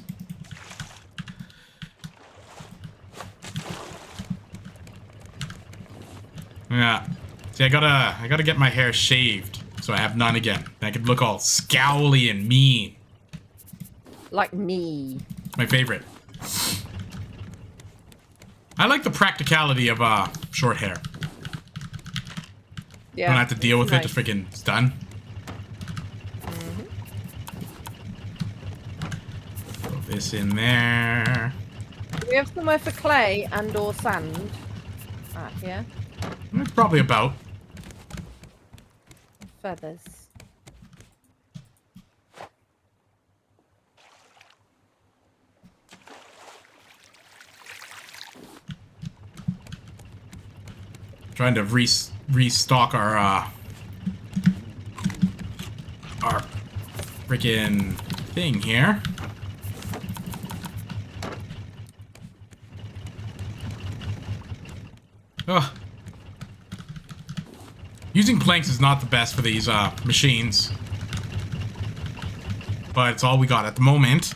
S2: Yeah. See, I gotta get my hair shaved so I have none again. I could look all scowly and mean.
S1: Like me.
S2: It's my favorite. I like the practicality of short hair.
S1: Yeah.
S2: Don't have to deal with
S1: nice.
S2: it. Just freaking it's done. Throw this in there.
S1: Do we have somewhere for clay and or sand? Here.
S2: It's probably about.
S1: Feathers.
S2: Trying to restock our freaking thing here. Ugh. Using planks is not the best for these machines, but it's all we got at the moment.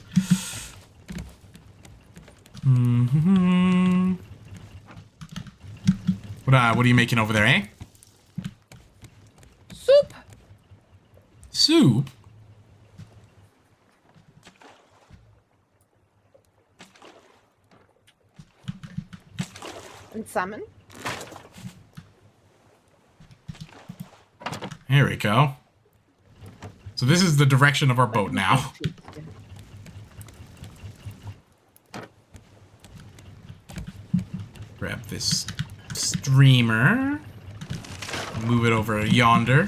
S2: What are you making over there, eh?
S1: Soup.
S2: Soup?
S1: And salmon.
S2: There we go. So this is the direction of our boat now. Grab this streamer. Move it over yonder.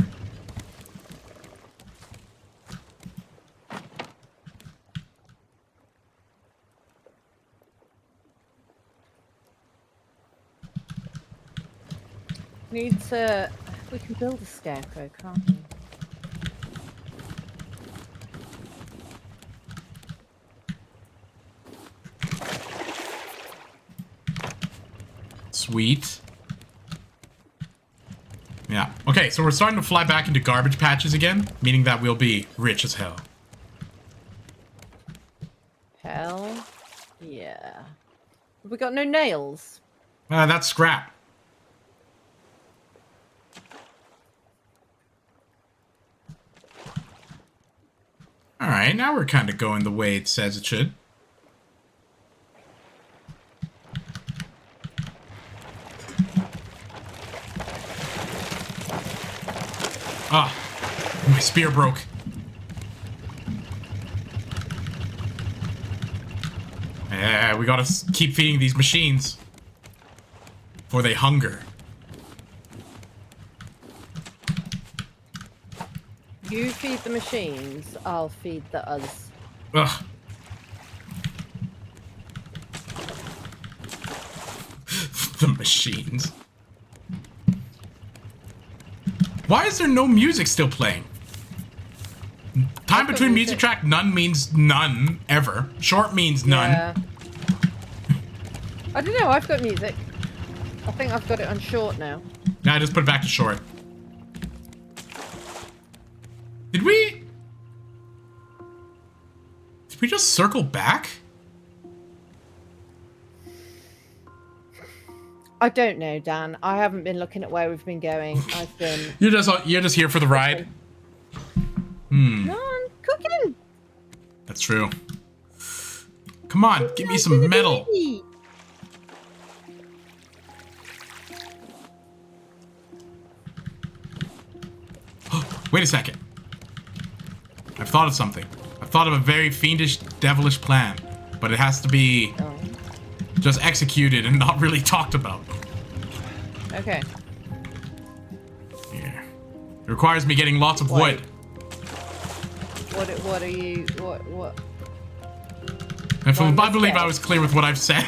S1: Need to... We can build a scarecrow, can't we?
S2: Sweet. Yeah. Okay, so we're starting to fly back into garbage patches again, meaning that we'll be rich as hell.
S1: Hell yeah. Have we got no nails?
S2: That's scrap. Alright, now we're kind of going the way it says it should. Ah, my spear broke. Yeah, we gotta keep feeding these machines. For they hunger.
S1: You feed the machines, I'll feed the others.
S2: Ugh. The machines. Why is there no music still playing? Time between music track, none means none, ever. Short means none.
S1: Yeah. I don't know, I've got music. I think I've got it on short now.
S2: Yeah, I just put it back to short. Did we just circle back?
S1: I don't know, Dan. I haven't been looking at where we've been going. I've been...
S2: You're just here for the ride?
S1: No, I'm cooking.
S2: That's true. Come on, give me some metal. Wait a second. I've thought of something. I've thought of a very fiendish, devilish plan, but it has to be just executed and not really talked about.
S1: Okay.
S2: Yeah. It requires me getting lots of wood.
S1: What are you... What?
S2: I believe I was clear with what I've said.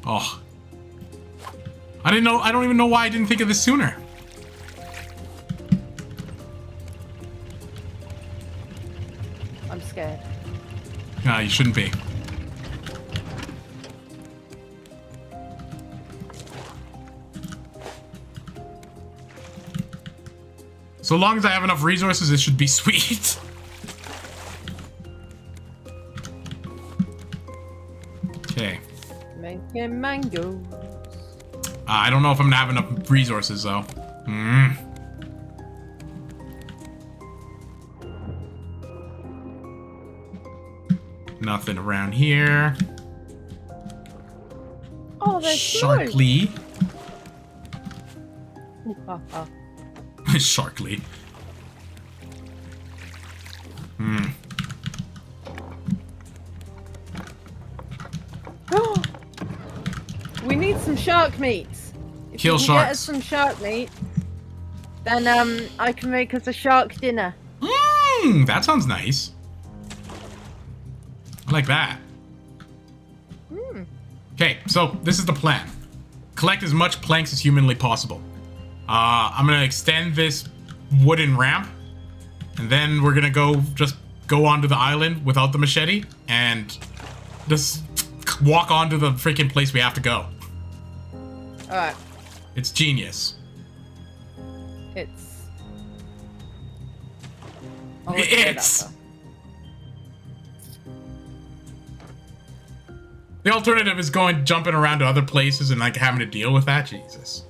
S2: Oh. I don't even know why I didn't think of this sooner.
S1: I'm scared.
S2: Nah, you shouldn't be. So long as I have enough resources, it should be sweet. Okay.
S1: Making mangoes.
S2: I don't know if I'm gonna have enough resources though. Nothing around here.
S1: Oh, there's
S2: Sharkly.
S1: smoke.
S2: Sharkly.
S1: We need some shark meat. If
S2: Kill
S1: you can
S2: sharks.
S1: Get us some shark meat. Then I can make us a shark dinner.
S2: That sounds nice. I like that. Okay, so this is the plan. Collect as much planks as humanly possible. I'm gonna extend this wooden ramp, and then we're gonna go onto the island without the machete, and just walk onto the freaking place we have to go.
S1: Alright.
S2: It's genius. The alternative is jumping around to other places and like having to deal with that. Jesus.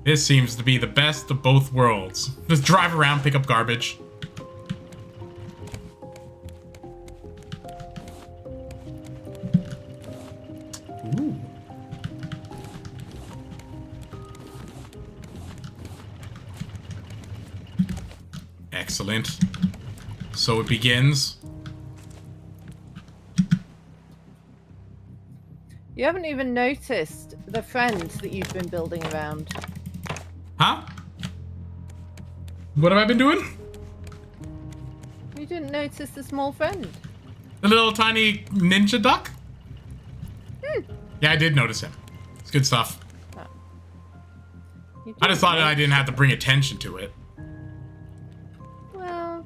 S2: This seems to be the best of both worlds. Just drive around, pick up garbage. Ooh. Excellent. So it begins.
S1: You haven't even noticed the friend that you've been building around.
S2: Huh? What have I been doing?
S1: You didn't notice the small friend.
S2: The little tiny ninja duck? Yeah, I did notice him. It's good stuff. I just thought I didn't have to bring attention to it.
S1: Well,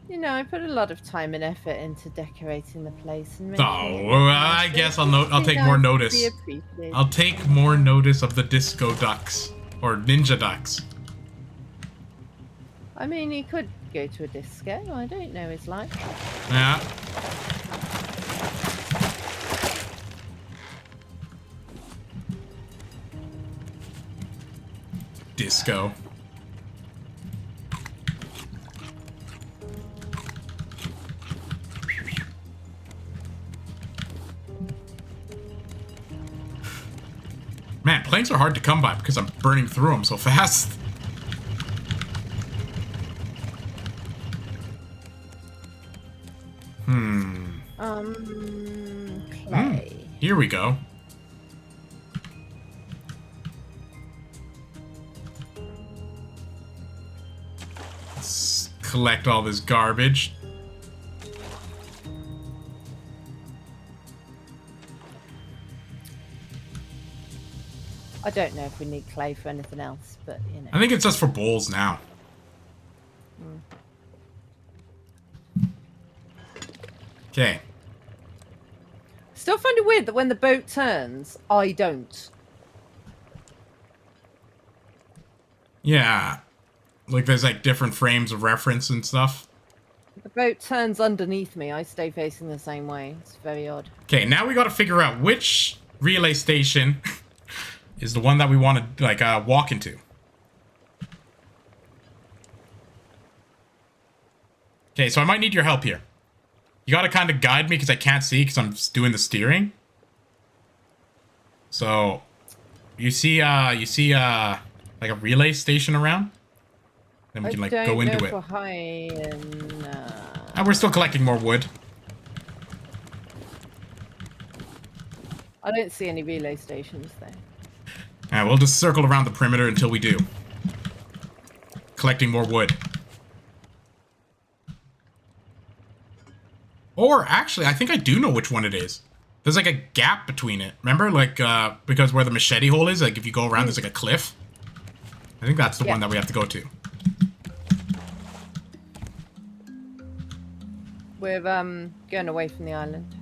S1: you know, I put a lot of time and effort into decorating the place and making it
S2: Oh, I guess I'll take more notice. I'll take more notice of the disco ducks. Or ninja ducks.
S1: I mean, he could go to a disco. I don't know his life.
S2: Yeah. planks go? Man, planks are hard to come by because I'm burning through them so fast.
S1: Clay.
S2: Here we go. Let's collect all this garbage.
S1: I don't know if we need clay for anything else, but you know.
S2: I think it's just for bowls now. Okay.
S1: Still find it weird that when the boat turns, I don't.
S2: Yeah. Like there's like different frames of reference and stuff.
S1: The boat turns underneath me. I stay facing the same way. It's very odd.
S2: Okay, now we gotta figure out which relay station is the one that we want to like walk into. Okay, so I might need your help here. You gotta kind of guide me because I can't see because I'm doing the steering. So, you see like a relay station around? Then we can like go into it.
S1: We're high in,
S2: And we're still collecting more wood.
S1: I don't see any relay stations there.
S2: Alright, we'll just circle around the perimeter until we do. Collecting more wood. Or, actually, I think I do know which one it is. There's like a gap between it. Remember? Like, because where the machete hole is, like if you go around, there's like a cliff. I think that's the one that we have to go to.
S1: We're, going away from the island.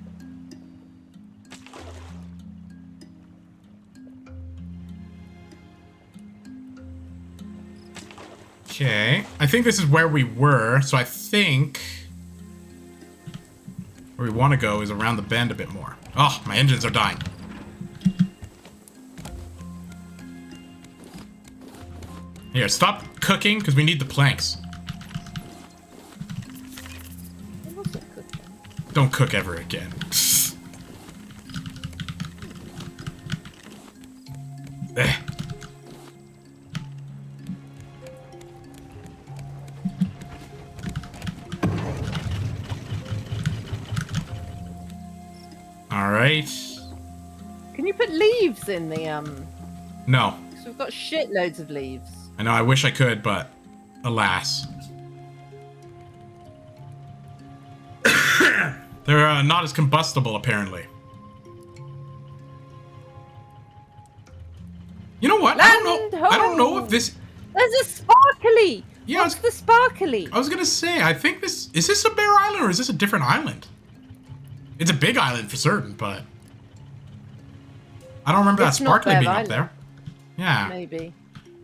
S2: Okay. I think this is where we were, so I think where we want to go is around the bend a bit more. Oh, my engines are dying. Here, stop cooking, because we need the planks. Don't cook ever again. Eh. Alright.
S1: Can you put leaves in the,
S2: No.
S1: because we've got shitloads of leaves.
S2: I know, I wish I could, but alas. They're not as combustible, apparently. You know what? I don't know if this...
S1: There's a sparkly!
S2: Yeah,
S1: What's the sparkly?
S2: I was gonna say, I think this... Is this a Bear Island, or is this a different island? It's a big island for certain, but... I don't remember
S1: It's
S2: that
S1: not
S2: sparkly
S1: Bear
S2: being up
S1: Island.
S2: there. Yeah.
S1: Maybe.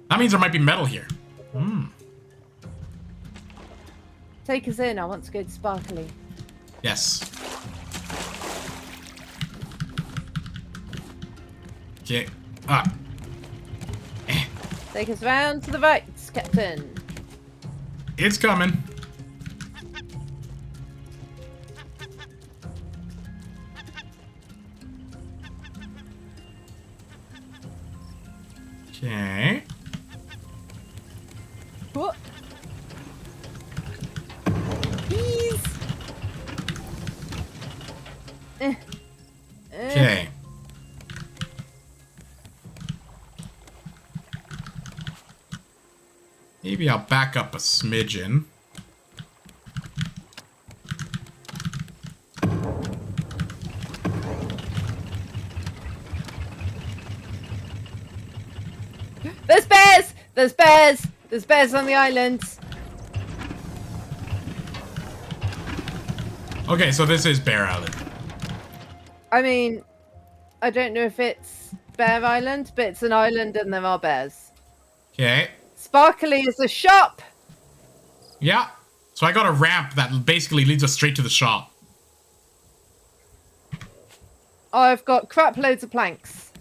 S2: That means there might be metal here. Hmm.
S1: Take us in. I want to go to sparkly.
S2: Yes. Okay. Ah.
S1: Take us round to the right, Captain.
S2: It's coming. Okay.
S1: What? Please.
S2: Okay. Maybe I'll back up a smidgen.
S1: There's bears! There's bears! There's bears on the island.
S2: Okay, so this is Bear Island.
S1: I mean, I don't know if it's Bear Island, but it's an island and there are bears.
S2: Okay.
S1: Sparkly is a shop.
S2: Yeah. So I got a ramp that basically leads us straight to the shop.
S1: I've got crap loads of planks.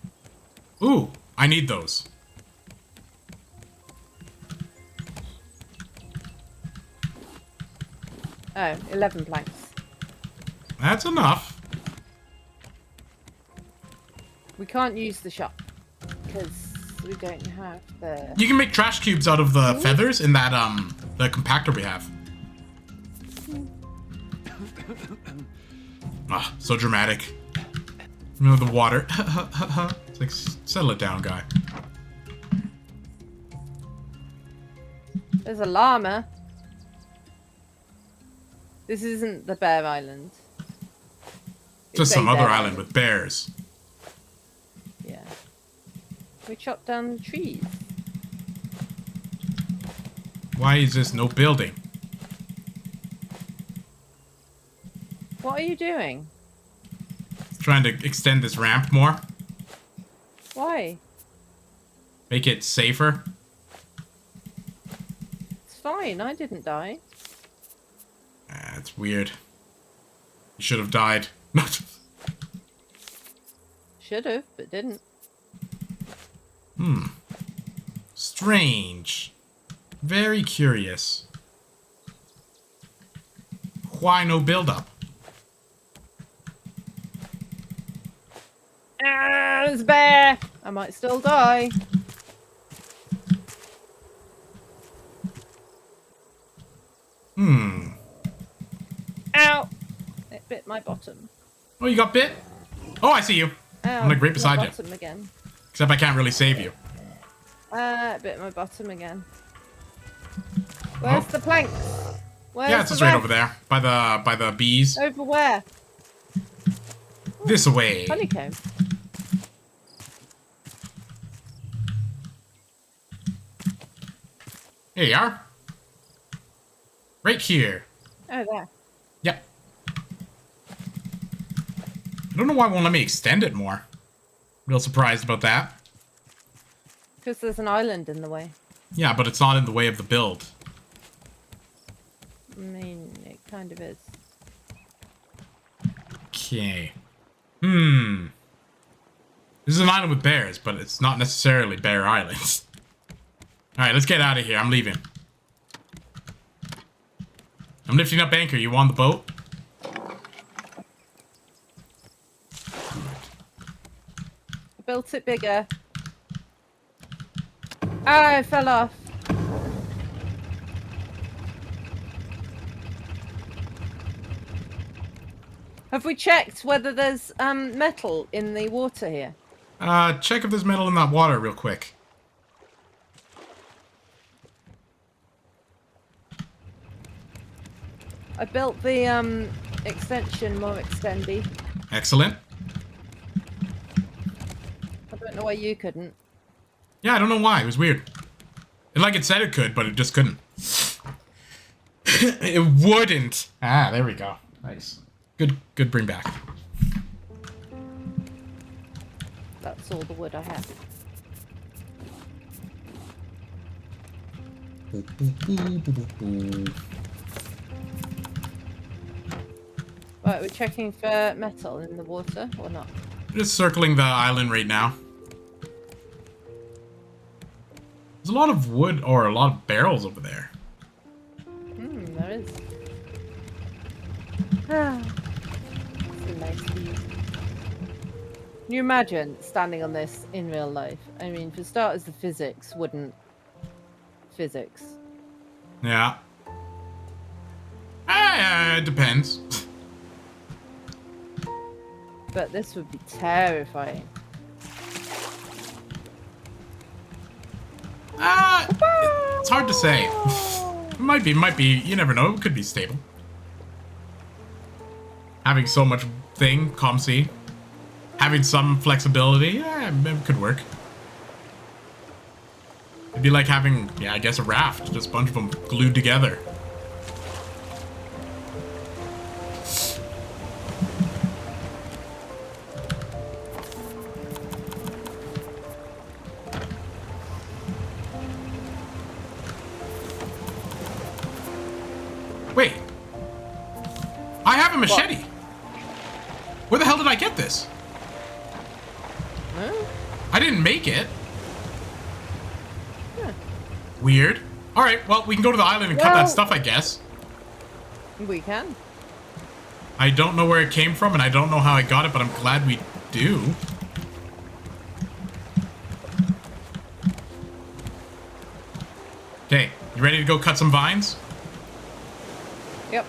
S2: Ooh, I need those.
S1: Oh, 11 planks.
S2: That's enough.
S1: We can't use the shop because we don't have the...
S2: You can make trash cubes out of the feathers in that, the compactor we have. Ah, so dramatic. You know, the water. It's like, settle it down, guy.
S1: There's a llama. This isn't the bear island.
S2: Just
S1: It's
S2: some
S1: a
S2: other
S1: bear
S2: island with bears.
S1: Yeah. We chopped down the trees.
S2: Why is this no building?
S1: What are you doing?
S2: Trying to extend this ramp more.
S1: Why?
S2: Make it safer.
S1: It's fine. I didn't die.
S2: It's weird. You should have died.
S1: Should have, but didn't.
S2: Strange. Very curious. Why no build-up?
S1: Ah, there's a bear! I might still die. Ow! It bit my bottom.
S2: Oh, you got bit? Oh, I see you.
S1: Ow,
S2: I'm like right beside
S1: my
S2: you.
S1: bottom again.
S2: Except I can't really save you.
S1: It bit my bottom again. Where's the planks? Where's
S2: Yeah, it's just
S1: the
S2: right
S1: rest?
S2: over there. By the bees.
S1: Over where?
S2: This way.
S1: Honeycomb.
S2: Here you are. Right here.
S1: Oh, there.
S2: Yep. I don't know why it won't let me extend it more. Real surprised about that.
S1: Because there's an island in the way.
S2: Yeah, but it's not in the way of the build.
S1: I mean, it kind of is.
S2: Okay. This is an island with bears, but it's not necessarily Bear Island. Alright, let's get out of here. I'm leaving. I'm lifting up anchor. You on the boat?
S1: I built it bigger. Ah, I fell off. Have we checked whether there's metal in the water here?
S2: Check if there's metal in that water real quick.
S1: I built the extension more extendy.
S2: Excellent.
S1: I don't know why you couldn't.
S2: Yeah, I don't know why. It was weird. Like it said it could, but it just couldn't. It wouldn't. Ah, there we go. Nice. Good bring back.
S1: That's all the wood I have. Right, we're checking for metal in the water or not?
S2: Just circling the island right now. There's a lot of wood or a lot of barrels over there.
S1: There is. Ah, it's a nice view. Can you imagine standing on this in real life? I mean, for starters, the physics wouldn't. Physics.
S2: Yeah. It depends.
S1: But this would be terrifying.
S2: It's hard to say. It might be. You never know. It could be stable. Having so much thing, ComC. Having some flexibility, yeah, it could work. It'd be like having, yeah, I guess a raft. Just a bunch of them glued together. Wait. I have a machete.
S1: What?
S2: Where the hell did I get this?
S1: Huh?
S2: I didn't make it.
S1: Yeah.
S2: Weird. Alright, well, we can go to the island and cut that stuff, I guess.
S1: We can.
S2: I don't know where it came from, and I don't know how I got it, but I'm glad we do. Okay, you ready to go cut some vines?
S1: Yep.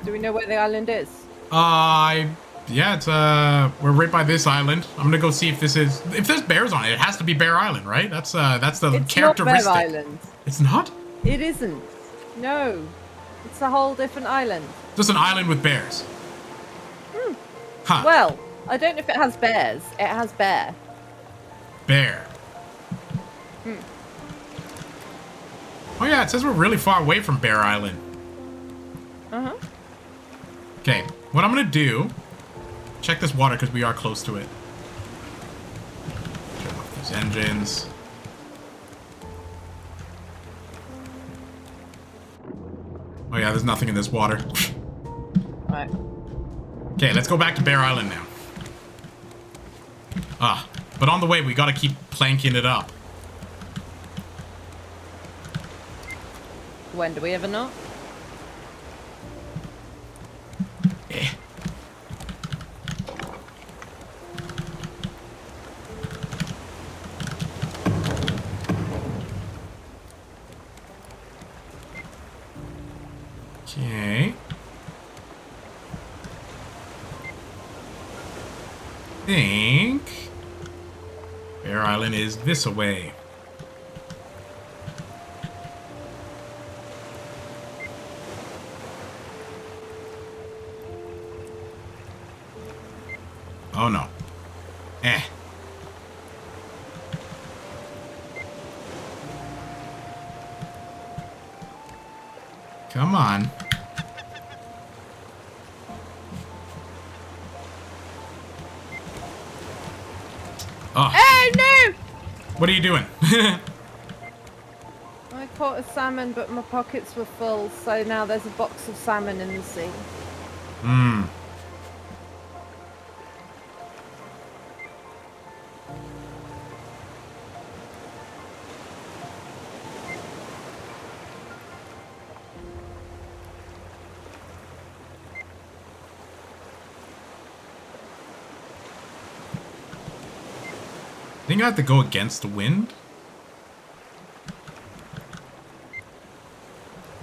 S1: Do we know where the island is?
S2: Yeah, it's, we're right by this island. I'm gonna go see if this is, if there's bears on it. It has to be Bear Island, right? That's the
S1: It's
S2: characteristic.
S1: not Bear Island.
S2: It's not?
S1: It isn't. No. It's a whole different island.
S2: Just an island with bears. Huh.
S1: Well, I don't know if it has bears. It has bear.
S2: Bear. Oh yeah, it says we're really far away from Bear Island.
S1: Uh-huh.
S2: Okay, what I'm gonna do, check this water because we are close to it. Turn off these engines. Oh yeah, there's nothing in this water.
S1: Right.
S2: Okay, let's go back to Bear Island now. But on the way, we gotta keep planking it up.
S1: When do we ever know?
S2: Eh. Okay. Think Bear Island is this away. Oh no. Eh. Come on. Oh.
S1: Oh no!
S2: What are you doing?
S1: I caught a salmon, but my pockets were full, so now there's a box of salmon in the sea.
S2: Hmm. I think I have to go against the wind.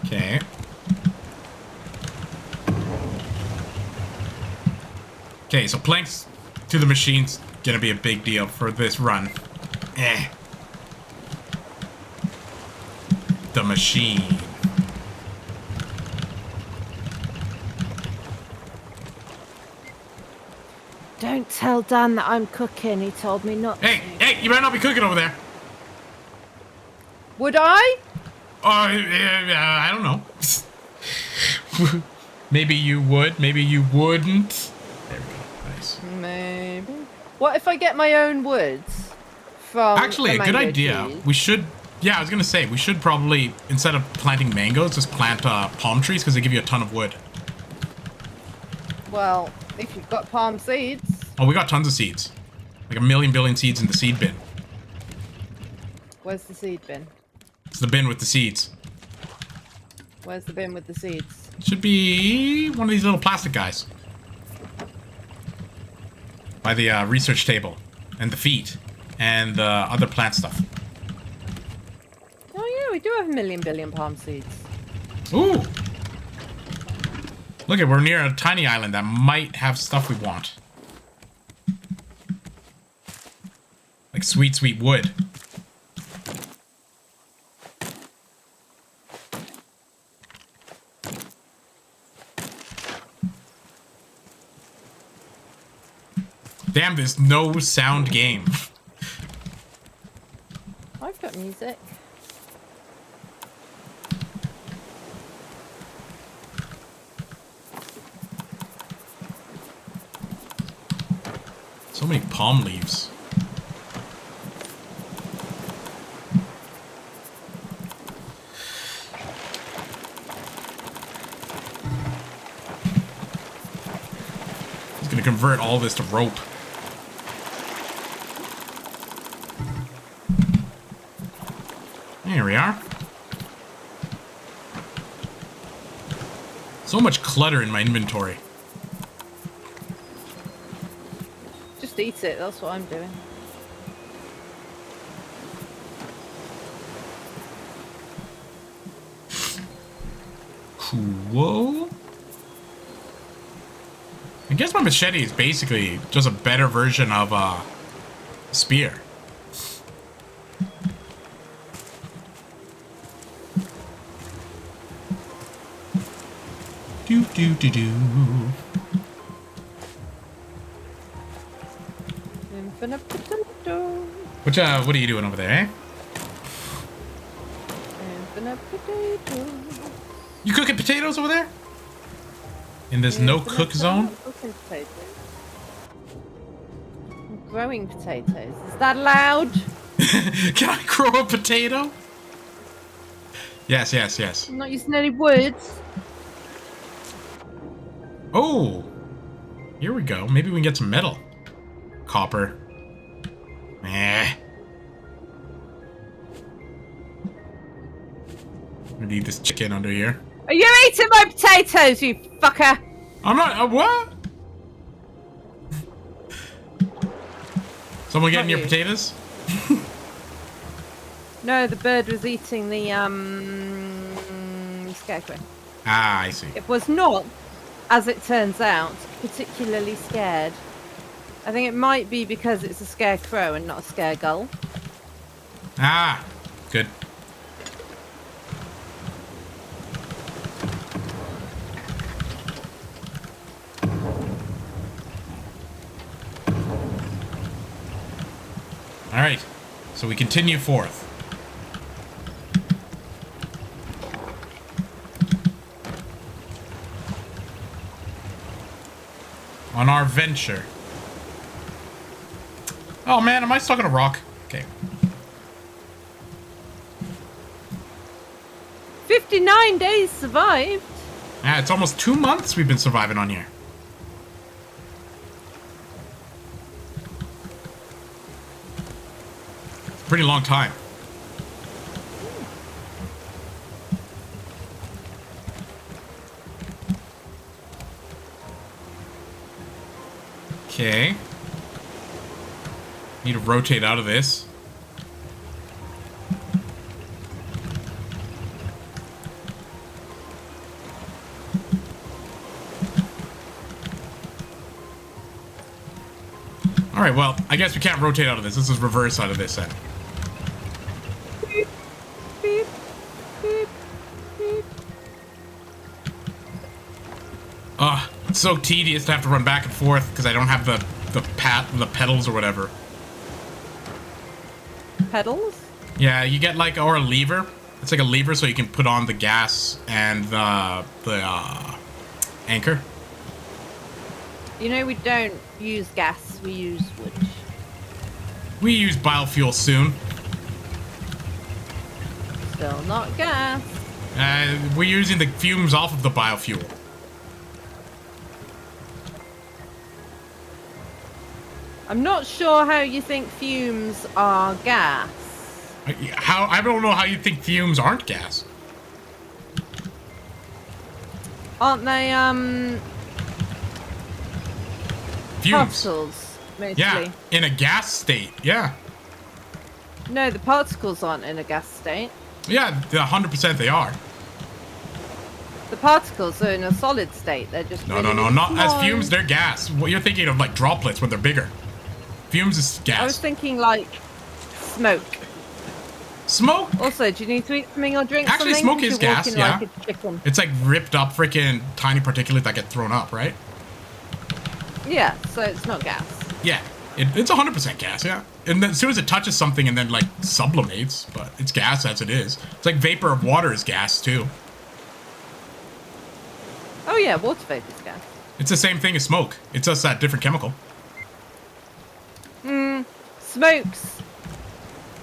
S2: Okay. Okay, so planks to the machine's gonna be a big deal for this run. Eh. The machine.
S1: Don't tell Dan that I'm cooking. He told me not
S2: Hey,
S1: to.
S2: hey, you better not be cooking over there.
S1: Would I?
S2: Oh, I don't know. Maybe you would, maybe you wouldn't. There we go, nice.
S1: Maybe. What if I get my own woods from
S2: Actually,
S1: the
S2: a good
S1: mango
S2: idea.
S1: trees?
S2: We should, yeah, I was gonna say, we should probably, instead of planting mangoes, just plant palm trees because they give you a ton of wood.
S1: Well, if you've got palm seeds.
S2: Oh, we got tons of seeds. Like a million billion seeds in the seed bin.
S1: Where's the seed bin?
S2: It's the bin with the seeds.
S1: Where's the bin with the seeds?
S2: Should be one of these little plastic guys. By the research table. And the feet. And the other plant stuff.
S1: Oh yeah, we do have a million billion palm seeds.
S2: Ooh! Look, we're near a tiny island that might have stuff we want. Like sweet, sweet wood. Damn this no sound game.
S1: I've got music.
S2: So many palm leaves. He's gonna convert all this to rope. Here we are. So much clutter in my inventory.
S1: Just eat it. That's what I'm doing.
S2: Cool. I guess my machete is basically just a better version of a spear. Do do do do.
S1: Infinite potato.
S2: What are you doing over there, eh?
S1: Infinite potato.
S2: You cooking potatoes over there? In this no cook zone?
S1: Cooking potatoes. I'm growing potatoes. Is that allowed?
S2: Can I grow a potato? Yes, yes, yes.
S1: I'm not using any wood.
S2: Oh, here we go. Maybe we can get some metal. Copper. Eh. I need this chicken under here.
S1: Are you eating my potatoes, you fucker?
S2: I'm not. What? Someone getting
S1: Not
S2: your
S1: you.
S2: potatoes?
S1: No, the bird was eating the scarecrow.
S2: Ah, I see.
S1: It was not, as it turns out, particularly scared. I think it might be because it's a scarecrow and not a scaregull.
S2: Ah, good. All right, so we continue forth. On our venture. Oh man, am I stuck on a rock? Okay.
S1: 59 days survived.
S2: Yeah, it's almost 2 months we've been surviving on here. It's a pretty long time. Okay. Need to rotate out of this. Alright, well, I guess we can't rotate out of this. This is reverse out of this then.
S1: Beep, beep, beep, beep.
S2: It's so tedious to have to run back and forth because I don't have the pedals or whatever.
S1: Pedals?
S2: Yeah, you get like, or a lever. It's like a lever so you can put on the gas and the anchor.
S1: You know, we don't use gas, we use wood.
S2: We use biofuel soon.
S1: Still not gas.
S2: We're using the fumes off of the biofuel.
S1: I'm not sure how you think fumes are gas.
S2: I don't know how you think fumes aren't gas.
S1: Aren't they,
S2: Fumes.
S1: particles, mostly?
S2: Yeah, in a gas state, yeah.
S1: No, the particles aren't in a gas state.
S2: Yeah, 100% they are.
S1: The particles are in a solid state. They're just
S2: No,
S1: really,
S2: no,
S1: really
S2: not as
S1: small.
S2: fumes, they're gas. Well, you're thinking of like droplets when they're bigger. Fumes is gas.
S1: I was thinking like smoke.
S2: Smoke?
S1: Also, do you need to eat something or drink
S2: Actually,
S1: something?
S2: smoke is
S1: You're
S2: gas,
S1: walking
S2: yeah.
S1: like a chicken.
S2: It's like ripped up freaking tiny particulates that get thrown up, right?
S1: Yeah, so it's not gas.
S2: Yeah, it's 100% gas, yeah. And then as soon as it touches something and then like sublimates, but it's gas as it is. It's like vapor of water is gas too.
S1: Oh yeah, water vapor is gas.
S2: It's the same thing as smoke. It's just that different chemical.
S1: Smoke's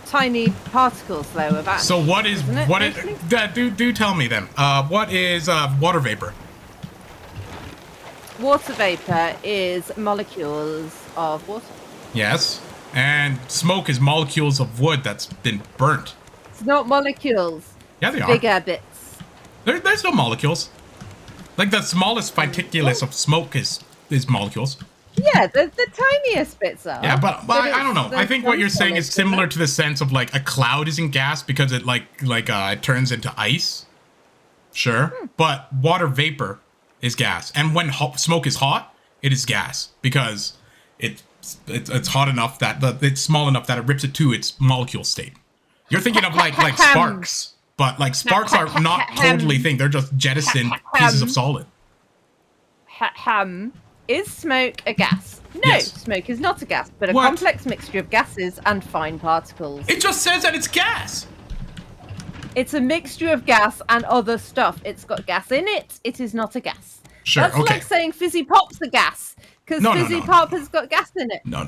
S1: tiny particles though of ash.
S2: So what is
S1: isn't it,
S2: what is
S1: mostly?
S2: do tell me then? What is water vapor?
S1: Water vapor is molecules of water.
S2: Yes. And smoke is molecules of wood that's been burnt.
S1: It's not molecules.
S2: Yeah, they are.
S1: Bigger bits.
S2: There's no molecules. Like the smallest particulates of smoke is molecules.
S1: Yeah, the tiniest bits are.
S2: Yeah, but I don't know. I think what you're saying is similar
S1: solid,
S2: to the sense of like a cloud isn't gas because it it turns into ice. Sure, but water vapor is gas, and when smoke is hot, it is gas because it's hot enough that it's small enough that it rips it to its molecule state. You're thinking of like sparks, but like sparks are not totally thing. They're just jettisoned pieces of solid.
S1: Is smoke a gas? No,
S2: Yes.
S1: smoke is not a gas, but a
S2: What?
S1: complex mixture of gases and fine particles.
S2: It just says that it's gas.
S1: It's a mixture of gas and other stuff. It's got gas in it. It is not a gas.
S2: Sure,
S1: That's
S2: okay.
S1: like saying fizzy pop's a gas, because
S2: No,
S1: fizzy pop has got gas in it.
S2: No,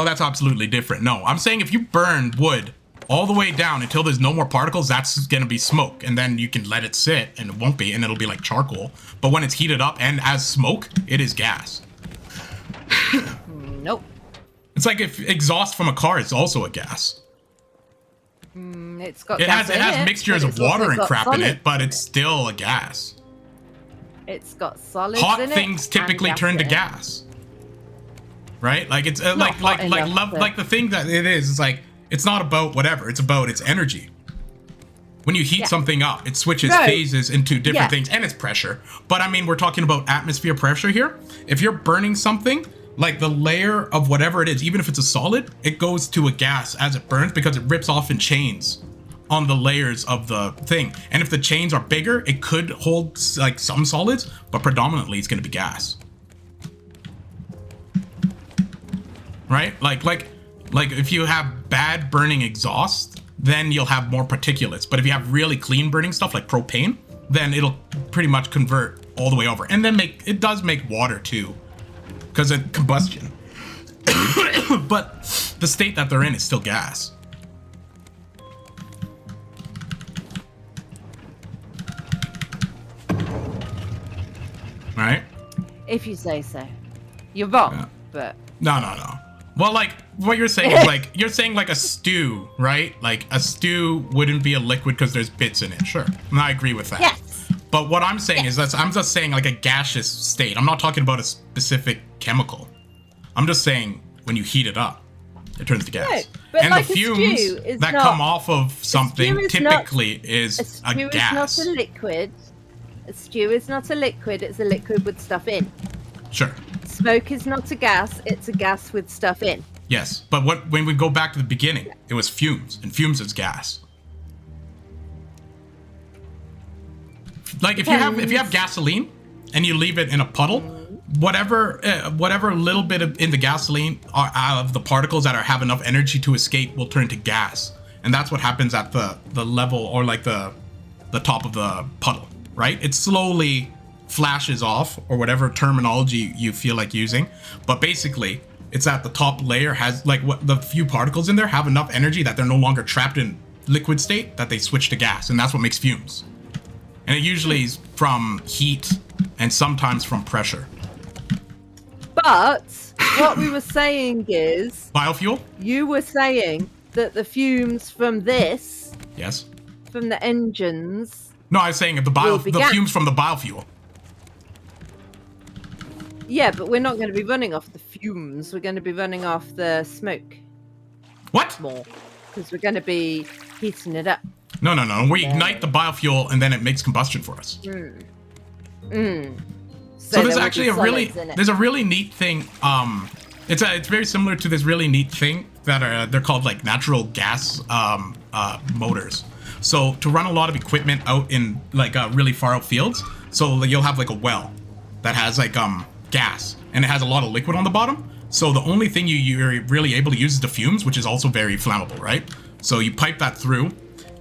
S2: that's absolutely different. No, I'm saying if you burn wood all the way down until there's no more particles, that's going to be smoke. And then you can let it sit and it won't be, and it'll be like charcoal. But when it's heated up and as smoke, it is gas.
S1: Nope.
S2: It's like if exhaust from a car is also a gas.
S1: It's got
S2: It
S1: gas
S2: has
S1: in
S2: mixtures
S1: but
S2: of
S1: it's also
S2: water and
S1: got
S2: crap in
S1: solids
S2: it, but it's still a gas.
S1: It's got solids
S2: Hot
S1: in it
S2: things
S1: and
S2: typically turn to
S1: in it.
S2: gas. Right? Like it's
S1: Not hot enough to-
S2: like the thing that it is like it's not about whatever, it's about its energy. When you heat something up, it switches
S1: No.
S2: phases into different
S1: Yeah.
S2: things, and it's pressure. But I mean, we're talking about atmosphere pressure here. If you're burning something, like the layer of whatever it is, even if it's a solid, it goes to a gas as it burns because it rips off in chains on the layers of the thing. And if the chains are bigger, it could hold like some solids, but predominantly it's going to be gas. Right? Like if you have bad burning exhaust, then you'll have more particulates. But if you have really clean burning stuff like propane, then it'll pretty much convert all the way over. And then it does make water too, because of combustion. But the state that they're in is still gas. Right?
S1: If you say so. You're wrong,
S2: Yeah.
S1: but
S2: No. Well, like what you're saying is like you're saying like a stew, right? Like a stew wouldn't be a liquid because there's bits in it. Sure, and I agree with that.
S1: yes.
S2: But what I'm saying is that I'm just saying like a gaseous state. I'm not talking about a specific chemical. I'm just saying when you heat it up, it turns to gas.
S1: No, but
S2: and
S1: like
S2: the
S1: a stew
S2: fumes
S1: is
S2: that
S1: not-
S2: come off of something
S1: is
S2: typically
S1: A
S2: is
S1: stew
S2: a gas.
S1: is not a liquid. A stew is not a liquid. It's a liquid with stuff in.
S2: Sure.
S1: Smoke is not a gas. It's a gas with stuff in.
S2: Yes, but when we go back to the beginning, it was fumes, and fumes is gas. Like if you have gasoline and you leave it in a puddle, whatever little bit in the gasoline are out of the particles that have enough energy to escape will turn to gas, and that's what happens at the level or like the top of the puddle, right? It slowly flashes off or whatever terminology you feel like using, but basically it's at the top layer has like what the few particles in there have enough energy that they're no longer trapped in liquid state that they switch to gas, and that's what makes fumes. And it usually is from heat and sometimes from pressure.
S1: But what we were saying is,
S2: Biofuel?
S1: you were saying that the fumes from this,
S2: Yes.
S1: from the engines,
S2: No, I was saying the
S1: Will be gas.
S2: fumes from the biofuel.
S1: yeah, but we're not going to be running off the fumes. We're going to be running off the smoke
S2: What?
S1: more because we're going to be heating it up.
S2: No. We ignite the biofuel and then it makes combustion for us.
S1: So
S2: So there's
S1: there will
S2: actually
S1: be solids in it.
S2: a really neat thing. It's very similar to this really neat thing that they're called like natural gas motors. So to run a lot of equipment out in like really far out fields, so like, you'll have like a well that has like gas and it has a lot of liquid on the bottom. So the only thing you're really able to use is the fumes, which is also very flammable, right? So you pipe that through,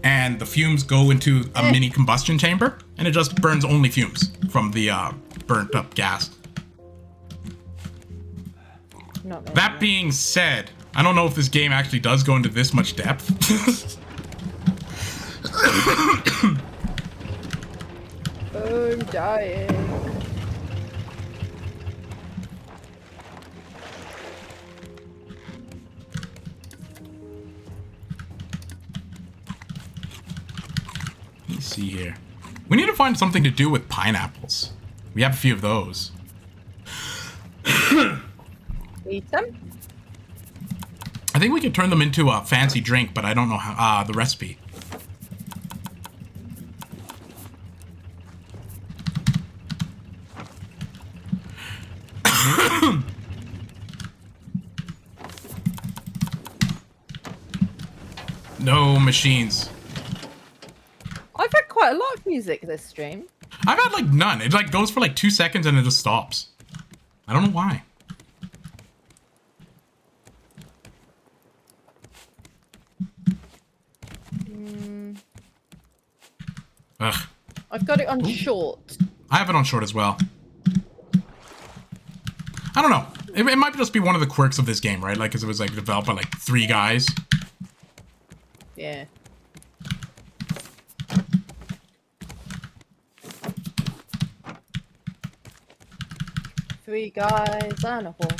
S2: and the fumes go into a mini combustion chamber, and it just burns only fumes from the burnt up gas.
S1: Not gonna
S2: That being said, I don't know if this game actually does go into this much depth.
S1: I'm dying.
S2: Let's see here. We need to find something to do with pineapples. We have a few of those.
S1: Eat them.
S2: I think we could turn them into a fancy drink, but I don't know how the recipe. No machines.
S1: I've had quite a lot of music this stream.
S2: I've had like none. It like goes for like 2 seconds and it just stops. I don't know why. Ugh.
S1: I've got it on short.
S2: I have it on short as well. I don't know. It might just be one of the quirks of this game, right? Like, because it was like developed by like 3 guys.
S1: Yeah. Three guys and a horse.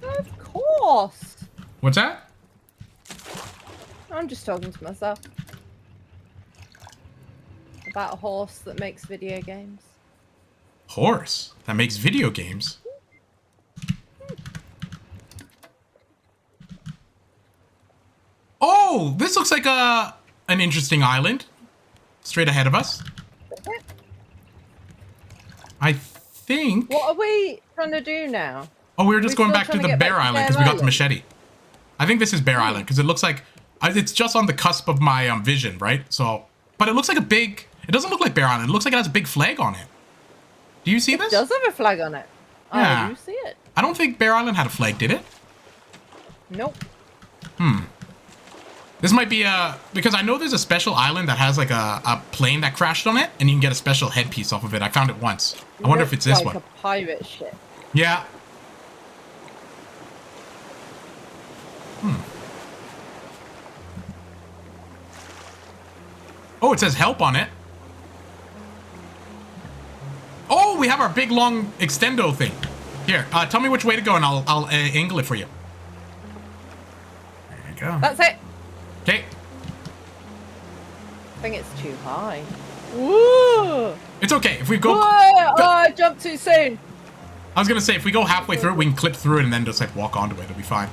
S1: Of course.
S2: What's that?
S1: I'm just talking to myself. About a horse that makes video games.
S2: Horse that makes video games. Oh, this looks like an interesting island. Straight ahead of us. I think.
S1: What are we trying to do now?
S2: Oh, we were just going back to
S1: trying to
S2: the
S1: get
S2: Bear
S1: back to
S2: Island
S1: Bear
S2: because we got the
S1: Island?
S2: machete. I think this is Bear Island because it looks like it's just on the cusp of my vision, right? So, but it looks like a big. It doesn't look like Bear Island. It looks like it has a big flag on it. Do you see this?
S1: It does have a flag on it.
S2: Yeah.
S1: Oh, you see it?
S2: I don't think Bear Island had a flag, did it?
S1: Nope.
S2: This might be because I know there's a special island that has like a plane that crashed on it, and you can get a special headpiece off of it. I found it once. I wonder if it's this
S1: like
S2: one.
S1: a pirate ship.
S2: Yeah. Oh, it says help on it. Oh, we have our big long extendo thing. Here, tell me which way to go, and I'll angle it for you. There you go.
S1: That's it.
S2: Okay.
S1: I think it's too high. Woo!
S2: It's okay if we go.
S1: Whoa! Oh, I jumped too soon.
S2: I was gonna say if we go halfway through it, we can clip through it and then just like walk onto it. It'll be fine.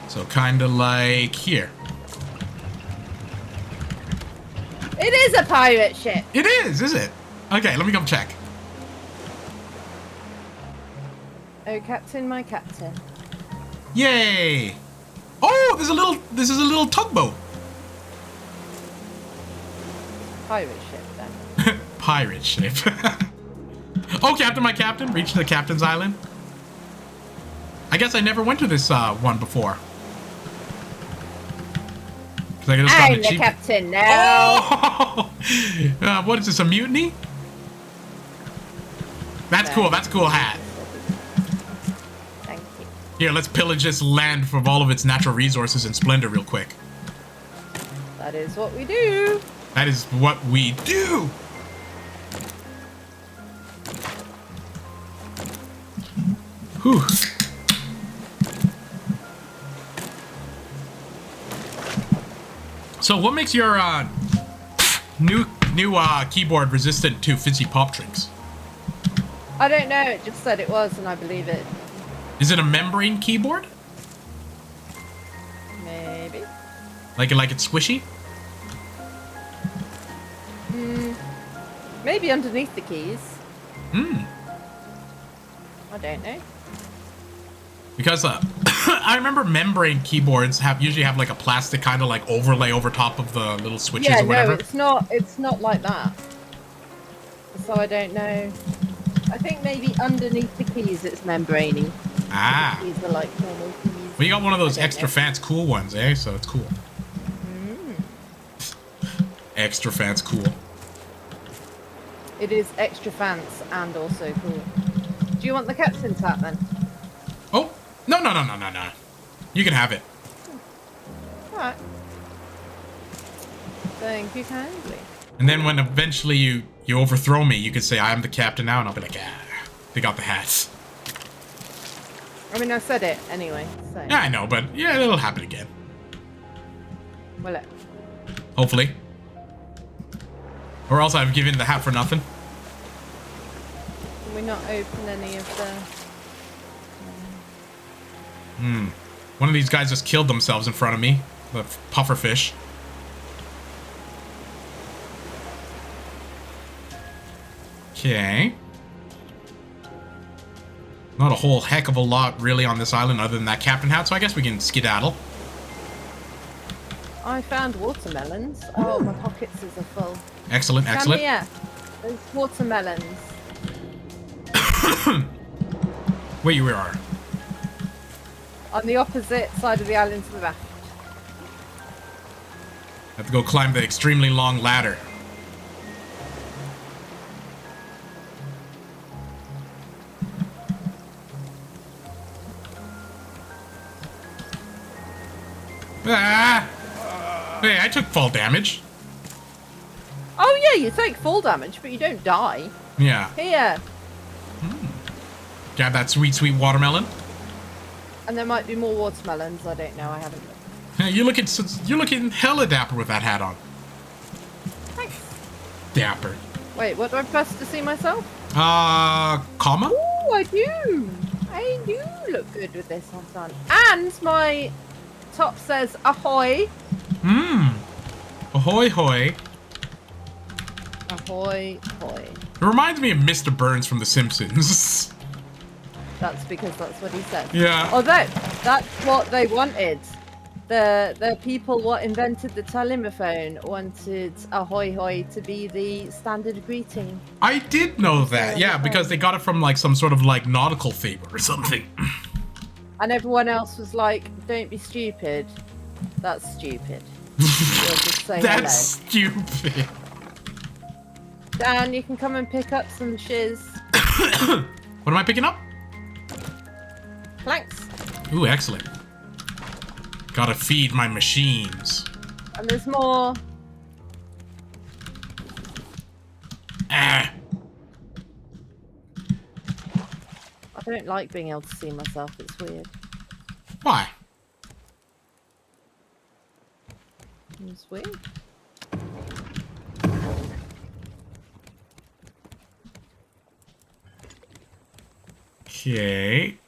S2: So kind of like here.
S1: It is a pirate ship.
S2: It is it? Okay, let me go check.
S1: Oh, Captain, my Captain.
S2: Yay! Oh, this is a little tugboat.
S1: Pirate ship, then.
S2: Pirate ship. Oh, Captain, my Captain, reached the Captain's Island. I guess I never went to this one before. I just got
S1: I'm the
S2: achievement.
S1: captain now.
S2: Oh! What is this, a mutiny? That's cool. That's a cool hat.
S1: Thank you.
S2: Here, let's pillage this land for all of its natural resources and splendor real quick.
S1: That is what we do.
S2: That is what we do. Whew. So what makes your new keyboard resistant to fizzy pop drinks?
S1: I don't know. It just said it was, and I believe it.
S2: Is it a membrane keyboard?
S1: Maybe.
S2: Like it's squishy?
S1: Maybe underneath the keys.
S2: Hmm.
S1: I don't know.
S2: Because I remember membrane keyboards usually have like a plastic kind of like overlay over top of the little switches
S1: Yeah,
S2: or whatever.
S1: no, it's not like that. So I don't know. I think maybe underneath the keys it's membraney.
S2: Ah.
S1: These are like normal keys.
S2: Well, you got one of those
S1: I don't
S2: extra
S1: know.
S2: fancy cool ones, eh? So it's cool. Extra fancy cool.
S1: It is extra fancy and also cool. Do you want the captain's hat then?
S2: Oh, no. You can have it.
S1: Alright. Thank you kindly.
S2: And then when eventually you overthrow me, you can say, I am the captain now, and I'll be like, ah, they got the hats.
S1: I mean, I said it anyway, so...
S2: Yeah, I know, but yeah, it'll happen again.
S1: Will it?
S2: Hopefully. Or else I've given the hat for nothing.
S1: Can we not open any of the...
S2: One of these guys just killed themselves in front of me. The pufferfish. Okay. Not a whole heck of a lot really on this island other than that captain hat, so I guess we can skedaddle.
S1: I found watermelons. Oh, my pockets are full.
S2: Excellent, excellent.
S1: Come here. There's watermelons.
S2: Wait, where are?
S1: On the opposite side of the island to the left.
S2: I have to go climb the extremely long ladder. Ah! Hey, I took fall damage.
S1: Oh yeah, you take full damage, but you don't die.
S2: Yeah.
S1: Here.
S2: Grab that sweet, sweet watermelon.
S1: And there might be more watermelons. I don't know. I haven't looked.
S2: Hey, you're looking hella dapper with that hat on.
S1: Thanks.
S2: Dapper.
S1: Wait, what do I press to see myself?
S2: Comma?
S1: Ooh, I do. I do look good with this on. And my top says ahoy.
S2: Ahoy, hoy.
S1: Ahoy, hoy.
S2: It reminds me of Mr. Burns from The Simpsons.
S1: That's because that's what he said.
S2: Yeah.
S1: Although, that's what they wanted. The people what invented the telephone wanted ahoy hoy to be the standard greeting.
S2: I did know that, yeah, because they got it from like some sort of like nautical fable or something.
S1: And everyone else was like, don't be stupid. That's stupid. You'll just say
S2: That's
S1: hello.
S2: stupid.
S1: Dan, you can come and pick up some shiz.
S2: What am I picking up?
S1: Planks.
S2: Ooh, excellent. Gotta feed my machines.
S1: And there's more.
S2: Ah.
S1: I don't like being able to see myself. It's weird.
S2: Why?
S1: It's weird.
S2: Okay.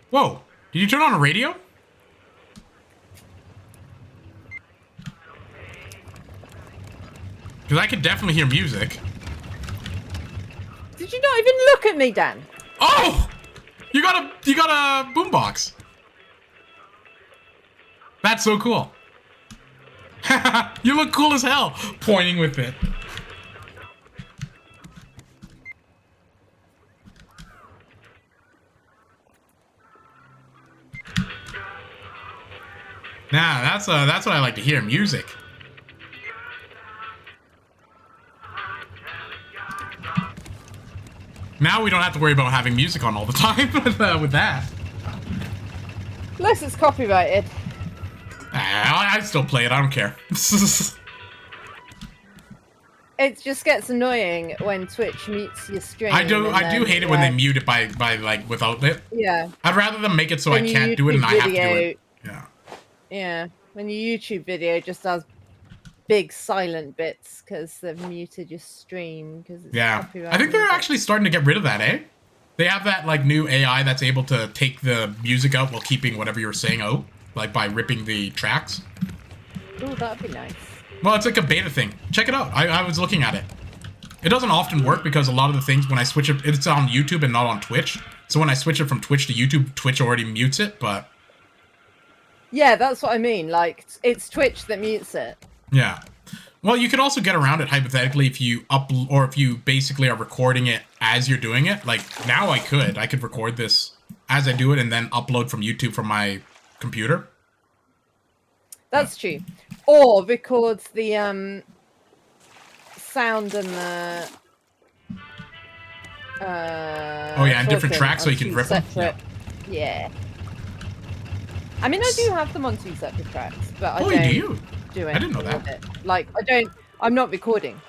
S2: Whoa, did you turn on a radio? Because I could definitely hear music.
S1: Did you not even look at me, Dan?
S2: Oh! You got a boombox. That's so cool. You look cool as hell, pointing with it. Nah, that's what I like to hear, music. Now we don't have to worry about having music on all the time with that.
S1: Unless it's copyrighted.
S2: I still play it, I don't care.
S1: It just gets annoying when Twitch mutes your stream.
S2: I do hate it when they mute it by like without it.
S1: Yeah.
S2: I'd rather them make it so
S1: When
S2: I
S1: you
S2: can't do it and
S1: YouTube
S2: I have to do
S1: video-
S2: it. Yeah.
S1: Yeah. When your YouTube video just has big silent bits because they've muted your stream because it's
S2: Yeah.
S1: copyrighted.
S2: I think they're actually starting to get rid of that, eh? They have that like new AI that's able to take the music out while keeping whatever you were saying out, like by ripping the tracks.
S1: Oh, that'd be nice.
S2: Well, it's like a beta thing. Check it out. I was looking at it. It doesn't often work because a lot of the things when I switch it, it's on YouTube and not on Twitch. So when I switch it from Twitch to YouTube, Twitch already mutes it, but...
S1: Yeah, that's what I mean. Like, it's Twitch that mutes it.
S2: Yeah. Well, you could also get around it hypothetically if you or if you basically are recording it as you're doing it. Like, now I could record this as I do it and then upload from YouTube from my computer.
S1: That's true. Or records the sound and the
S2: oh yeah, and different
S1: talking
S2: tracks so
S1: on
S2: you can
S1: two
S2: rip them.
S1: separate- Yeah. I mean, I do have them on two separate tracks, but I
S2: Oh,
S1: don't
S2: you do?
S1: do
S2: I didn't know
S1: anything
S2: that.
S1: with it. Like, I'm not recording.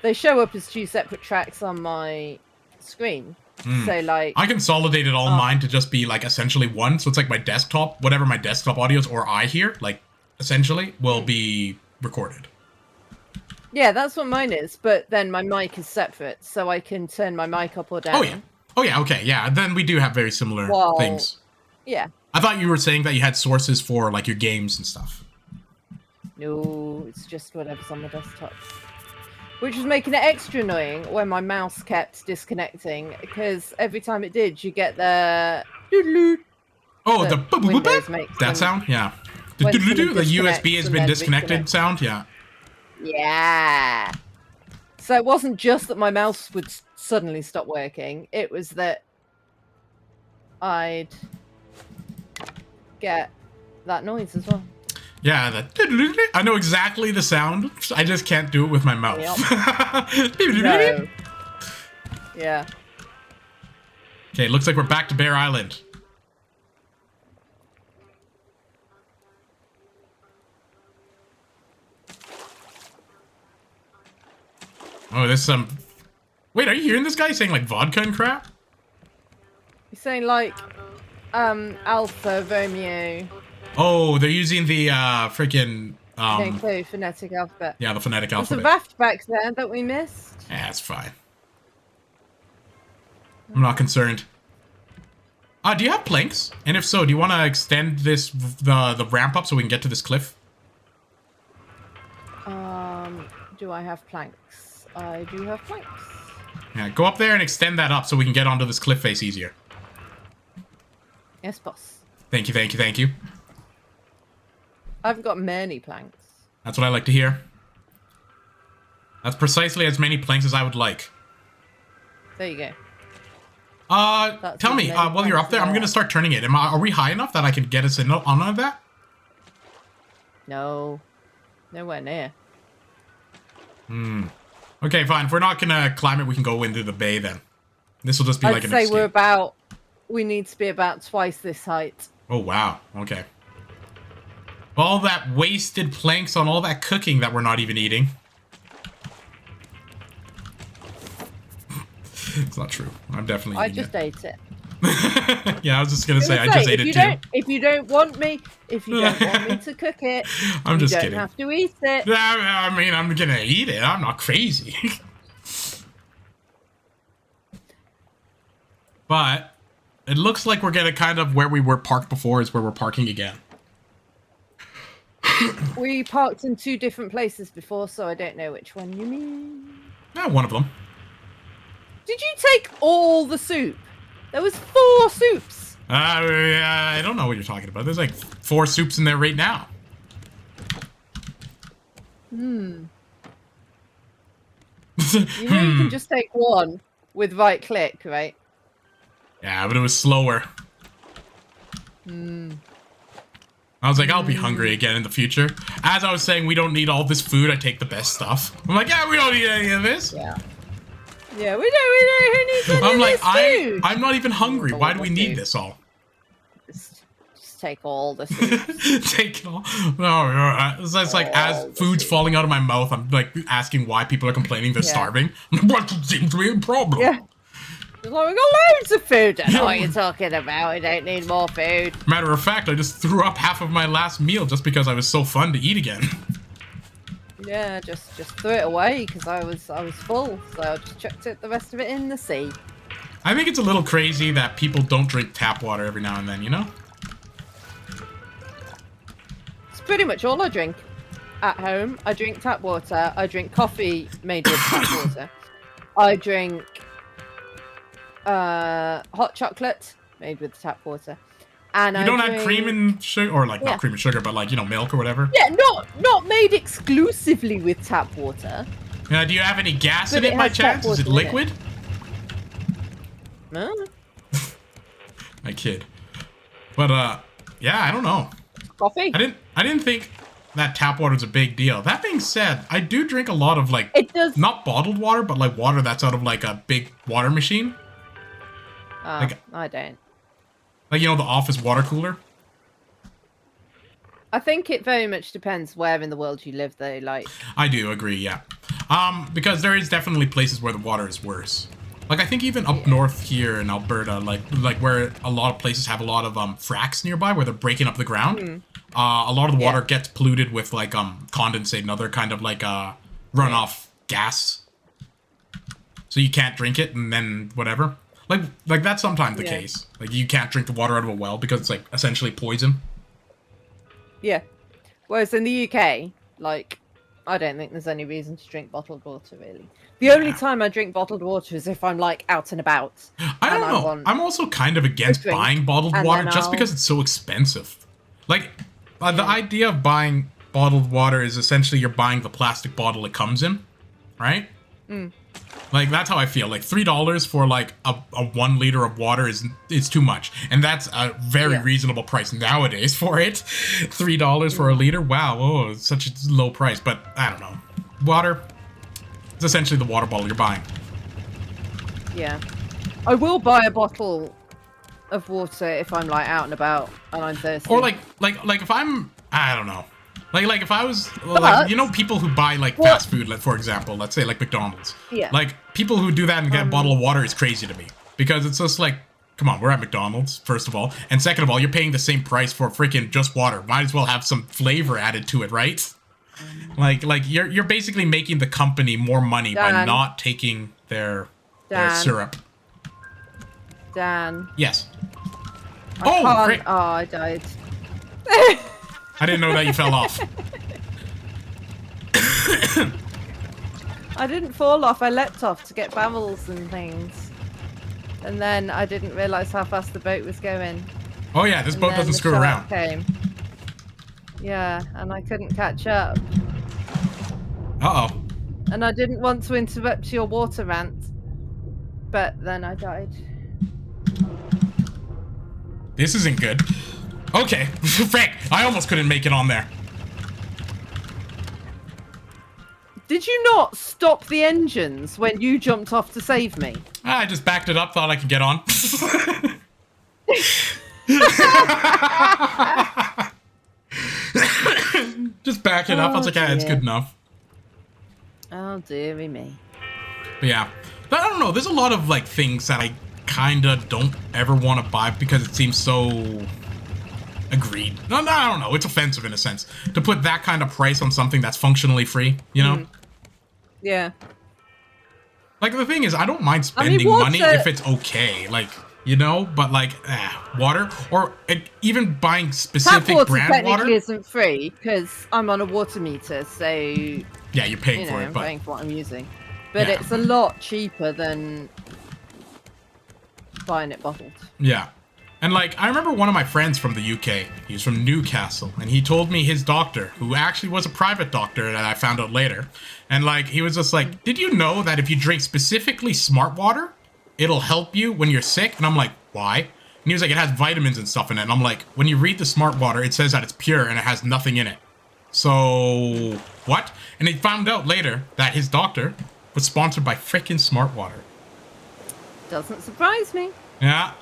S1: They show up as 2 separate tracks on my screen. So like
S2: I consolidated all mine to just be like essentially one, so it's like my desktop, whatever my desktop audios or I hear, like essentially will be recorded.
S1: yeah, that's what mine is, but then my mic is separate, so I can turn my mic up or down.
S2: Oh yeah. Oh yeah, okay, yeah. Then we do have very similar things.
S1: Yeah.
S2: I thought you were saying that you had sources for like your games and stuff.
S1: No, it's just whatever's on the desktop. Which was making it extra annoying when my mouse kept disconnecting, because every time it did, you get the
S2: Oh, the
S1: Windows makes
S2: that
S1: when-
S2: sound? Yeah. The
S1: when something
S2: the USB has
S1: disconnects and
S2: been
S1: then
S2: disconnected
S1: reconnects.
S2: sound, yeah.
S1: Yeah. So it wasn't just that my mouse would suddenly stop working, it was that I'd get that noise as well.
S2: Yeah, that I know exactly the sound. I just can't do it with my mouth.
S1: No. Yeah.
S2: Okay, looks like we're back to Bear Island. Oh, there's some... Wait, are you hearing this guy saying like vodka and crap?
S1: You're saying like Alpha, Romeo,
S2: Oh, they're using the freaking
S1: Yankee phonetic alphabet.
S2: yeah, the phonetic
S1: There's a
S2: alphabet.
S1: Raft back there that we missed.
S2: Yeah, that's fine. I'm not concerned. Do you have planks? And if so, do you want to extend this the ramp up so we can get to this cliff?
S1: Do I have planks? I do have planks.
S2: Yeah, go up there and extend that up so we can get onto this cliff face easier.
S1: Yes, boss.
S2: Thank you, thank you, thank you.
S1: I've got many planks.
S2: That's what I like to hear. That's precisely as many planks as I would like.
S1: There you go.
S2: Tell me,
S1: as many
S2: while you're up
S1: planks
S2: there,
S1: as
S2: I'm
S1: I
S2: gonna
S1: have.
S2: start turning it. Are we high enough that I can get us in on that?
S1: No. Nowhere near.
S2: Okay, fine. If we're not gonna climb it, we can go into the bay then. This will just be
S1: I'd
S2: like an
S1: say
S2: escape.
S1: we need to be about twice this height.
S2: Oh, wow. Okay. All that wasted planks on all that cooking that we're not even eating. It's not true. I'm definitely
S1: I
S2: eating
S1: just ate it.
S2: it. Yeah, I was just gonna say, I
S1: Say,
S2: just ate it too.
S1: If you don't want me to cook it,
S2: I'm just
S1: you don't
S2: kidding.
S1: have to eat it.
S2: I mean, I'm gonna eat it. I'm not crazy. But it looks like we're gonna kind of where we were parked before is where we're parking again.
S1: We parked in 2 different places before, so I don't know which one you mean.
S2: One of them.
S1: Did you take all the soup? There was 4 soups.
S2: I don't know what you're talking about. There's like 4 soups in there right now.
S1: You know you can just take one with right click, right?
S2: Yeah, but it was slower. I was like, I'll be hungry again in the future. As I was saying, we don't need all this food. I take the best stuff. I'm like, yeah, we don't need any of this.
S1: Yeah. Yeah, we don't. Who needs any
S2: I'm
S1: of
S2: like,
S1: this food?
S2: I'm not even hungry. Why do we need
S1: Food.
S2: this all?
S1: Just take all the soup.
S2: Take it all. No, it's like as food's falling out of my mouth, I'm like asking why people are complaining they're starving. What seems to be a problem?
S1: Yeah. It's like, we got loads of food. I don't know what you're talking about. We don't need more food.
S2: Matter of fact, I just threw up half of my last meal just because I was so fun to eat again.
S1: Yeah, just threw it away because I was full, so I just chucked the rest of it in the sea.
S2: I think it's a little crazy that people don't drink tap water every now and then, you know?
S1: It's pretty much all I drink at home. I drink tap water. I drink coffee made with tap water. I drink hot chocolate made with tap water. And
S2: You don't add cream and sugar, or like not cream and sugar, but like, you know, milk or whatever?
S1: Yeah, not made exclusively with tap water.
S2: Do you have any gas
S1: But
S2: in it
S1: it
S2: by
S1: has tap
S2: chance? Is it
S1: water in it.
S2: liquid?
S1: No.
S2: I kid. But yeah, I don't know.
S1: Coffee.
S2: I didn't think that tap water is a big deal. That being said, I do drink a lot of like
S1: It does.
S2: not bottled water, but like water that's out of like a big water machine.
S1: Oh, I don't.
S2: Like, you know, the office water cooler.
S1: I think it very much depends where in the world you live, though. Like,
S2: I do agree, yeah. Because there is definitely places where the water is worse. Like, I think even up north here in Alberta, like where a lot of places have a lot of fracks nearby where they're breaking up the ground, a lot of the water gets polluted with like condensate and other kind of like runoff gas. So you can't drink it, and then whatever. Like that's sometimes the case. Like you can't drink the water out of a well because it's like essentially poison.
S1: yeah. Whereas in the UK, like, I don't think there's any reason to drink bottled water, really. The only time I drink bottled water is if I'm like out and about.
S2: I don't know. I'm also kind of against buying bottled water just because it's so expensive. Like, the idea of buying bottled water is essentially you're buying the plastic bottle it comes in, right? Like, that's how I feel. Like, $3 for, like, a 1 liter of water is too much. And that's a very reasonable price nowadays for it. $3 for a liter? Wow, oh, it's such a low price. But, I don't know. Water, it's essentially the water bottle you're buying.
S1: Yeah. I will buy a bottle of water if I'm, like, out and about and I'm thirsty.
S2: Or, like if I'm, I don't know. Like if I was, like, you know, people who buy, like, fast food, like, for example, let's say, like, McDonald's.
S1: Yeah.
S2: Like, people who do that and get a bottle of water is crazy to me. Because it's just like, come on, we're at McDonald's, first of all. And second of all, you're paying the same price for freaking just water. Might as well have some flavor added to it, right? Like you're basically making the company more money by not taking their syrup.
S1: Dan.
S2: Yes.
S1: I died.
S2: I didn't know that you fell off.
S1: I didn't fall off. I leapt off to get barrels and things. And then I didn't realise how fast the boat was going.
S2: Oh yeah, this boat doesn't screw around.
S1: Came. Yeah, and I couldn't catch up.
S2: Uh-oh.
S1: And I didn't want to interrupt your water rant. But then I died.
S2: This isn't good. Okay, Frank, I almost couldn't make it on there.
S1: Did you not stop the engines when you jumped off to save me?
S2: I just backed it up, thought I could get on. Just back it up. I was like, it's good enough.
S1: Oh, dearie me.
S2: But yeah. But I don't know. There's a lot of, like, things that I kind of don't ever want to buy because it seems so... Agreed. No, I don't know. It's offensive in a sense. To put that kind of price on something that's functionally free, you know?
S1: Yeah.
S2: Like, the thing is, I don't mind spending money if it's okay. Like, you know? But, like, water? Or even buying specific
S1: Tap water
S2: brand
S1: technically
S2: water?
S1: isn't free, because I'm on a water meter, so...
S2: Yeah, you're paying for it,
S1: I'm
S2: but...
S1: paying for what I'm using. But it's a lot cheaper than buying it bottled.
S2: Yeah. And, like, I remember one of my friends from the UK, he was from Newcastle, and he told me his doctor, who actually was a private doctor that I found out later, and, like, he was just like, did you know that if you drink specifically smart water, it'll help you when you're sick? And I'm like, why? And he was like, it has vitamins and stuff in it. And I'm like, when you read the smart water, it says that it's pure and it has nothing in it. So, what? And he found out later that his doctor was sponsored by frickin' smart water.
S1: Doesn't surprise me.
S2: Yeah.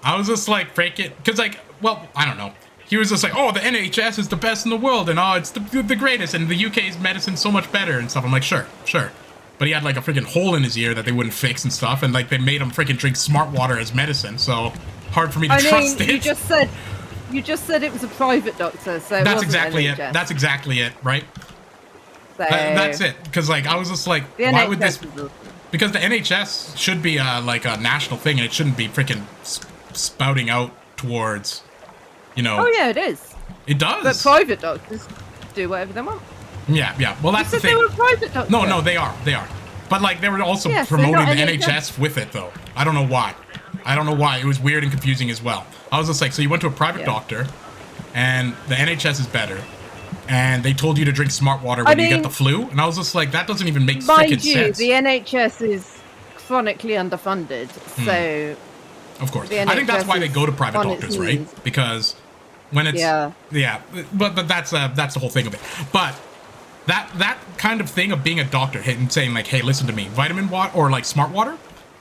S2: I was just like, break it. Because, like, well, I don't know. He was just like, oh, the NHS is the best in the world. And, oh, it's the greatest. And the UK's medicine's so much better and stuff. I'm like, sure. But he had, like, a freaking hole in his ear that they wouldn't fix and stuff. And, like, they made him freaking drink smart water as medicine. So, hard for me to trust it.
S1: You just said it was a private doctor. So
S2: that's exactly it. That's exactly it, right?
S1: So,
S2: that's it. Because, like, I was just like, why would this... Because the NHS should be, like, a national thing. And it shouldn't be freaking... spouting out towards, you know.
S1: Oh yeah, it is.
S2: It does.
S1: But private doctors do whatever they want.
S2: Yeah. Well, that's the thing.
S1: They were private doctors.
S2: No, they are. But like, they were also promoting the NHS with it, though. I don't know why. It was weird and confusing as well. I was just like, so you went to a private doctor, and the NHS is better, and they told you to drink smart water when you get the flu, and I was just like, that doesn't even make freaking sense.
S1: The NHS is chronically underfunded, so.
S2: Of course. I think that's why they go to private doctors, right? Because when it's... Yeah. But that's the whole thing of it. But that kind of thing of being a doctor and saying, like, hey, listen to me, vitamin water or, like, smart water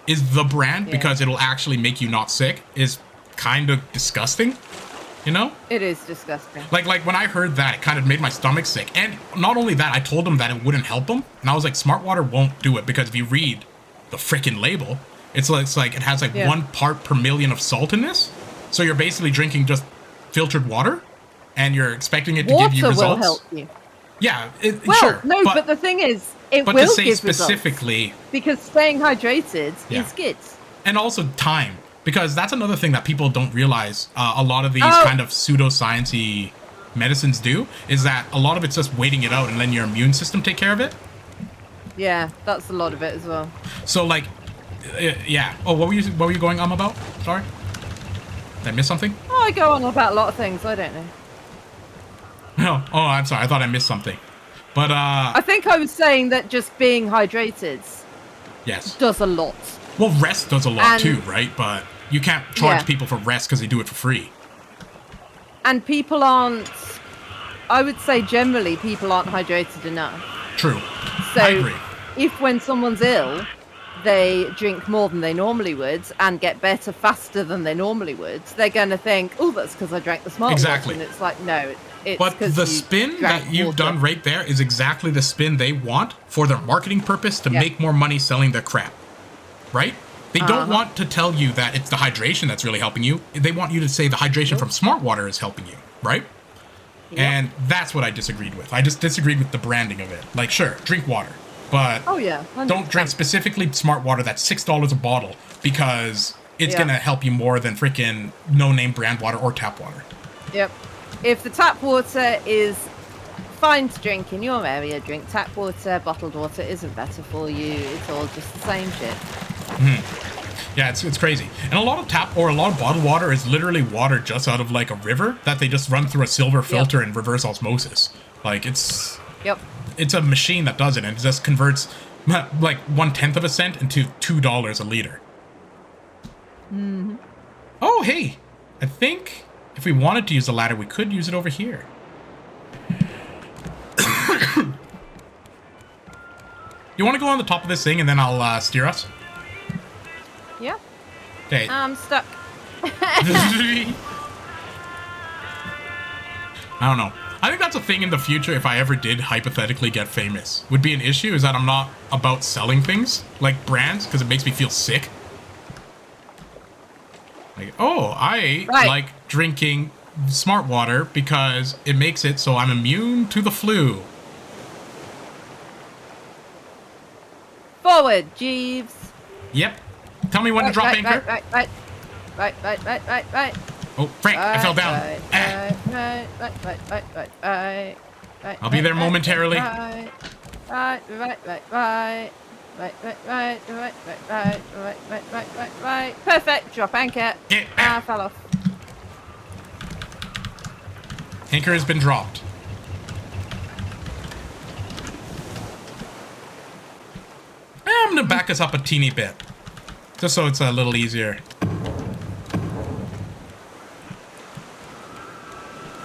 S2: is the brand because it'll actually make you not sick is kind of disgusting. You know?
S1: It is disgusting.
S2: Like when I heard that, it kind of made my stomach sick. And not only that, I told him that it wouldn't help him. And I was like, smart water won't do it because if you read the freaking label, it's like it has like 1 part per million of salt in this. So you're basically drinking just filtered water and you're expecting it to give you results.
S1: Water will help you.
S2: Yeah,
S1: Well,
S2: sure.
S1: no, but the thing is, it
S2: but
S1: will
S2: to say
S1: give
S2: specifically,
S1: results because staying hydrated
S2: Yeah.
S1: is good.
S2: and also time, because that's another thing that people don't realize. A lot of these kind of pseudoscience-y medicines do is that a lot of it's just waiting it out and letting your immune system take care of it.
S1: Yeah, that's a lot of it as well.
S2: So like, yeah. Oh, what were you going on about? Sorry, did I miss something?
S1: Oh, I go on about a lot of things. I don't know.
S2: No. Oh, I'm sorry. I thought I missed something. But
S1: I think I was saying that just being hydrated
S2: yes.
S1: does a lot.
S2: Well, rest does a lot
S1: And-
S2: too, right? But you can't charge
S1: Yeah.
S2: people for rest because they do it for free.
S1: And people aren't, I would say generally, people aren't hydrated enough.
S2: True.
S1: So
S2: I agree.
S1: if when someone's ill, they drink more than they normally would and get better faster than they normally would, they're going to think, oh, that's because I drank the smart
S2: Exactly.
S1: water. And it's like, no, it's
S2: But
S1: because
S2: the
S1: you
S2: spin
S1: drank
S2: that you've
S1: water.
S2: done right there is exactly the spin they want for their marketing purpose to
S1: Yeah.
S2: make more money selling their crap. Right? They don't
S1: Uh-huh.
S2: want to tell you that it's the hydration that's really helping you. They want you to say the hydration from smart water is helping you, right?
S1: Yep.
S2: And that's what I disagreed with. I just disagreed with the branding of it. Like, sure, drink water, but
S1: Oh, yeah. 100%.
S2: don't drink specifically smart water that's $6 a bottle because it's
S1: Yeah.
S2: going to help you more than freaking no-name brand water or tap water.
S1: Yep. If the tap water is fine to drink in your area, drink tap water. Bottled water isn't better for you. It's all just the same shit.
S2: Yeah, it's crazy. And a lot of tap or a lot of bottled water is literally water just out of like a river that they just run through a silver filter and reverse osmosis. Like it's
S1: Yep.
S2: a machine that does it, and it just converts like 1/10 of a cent into $2 a liter. Oh, hey, I think if we wanted to use the ladder, we could use it over here. You want to go on the top of this thing, and then I'll steer us?
S1: Yeah.
S2: Okay.
S1: I'm stuck.
S2: I don't know. I think that's a thing in the future if I ever did hypothetically get famous. Would be an issue is that I'm not about selling things like brands because it makes me feel sick. Like, oh, I
S1: Right.
S2: like drinking smart water because it makes it so I'm immune to the flu.
S1: Forward, Jeeves.
S2: Yep. Tell me when to drop anchor.
S1: Right.
S2: Oh, Frank, I fell down. I'll be there momentarily.
S1: Right. Perfect. Drop anchor.
S2: Yeah.
S1: Ah, fell off.
S2: Anchor has been dropped. I'm gonna back us up a teeny bit, just so it's a little easier.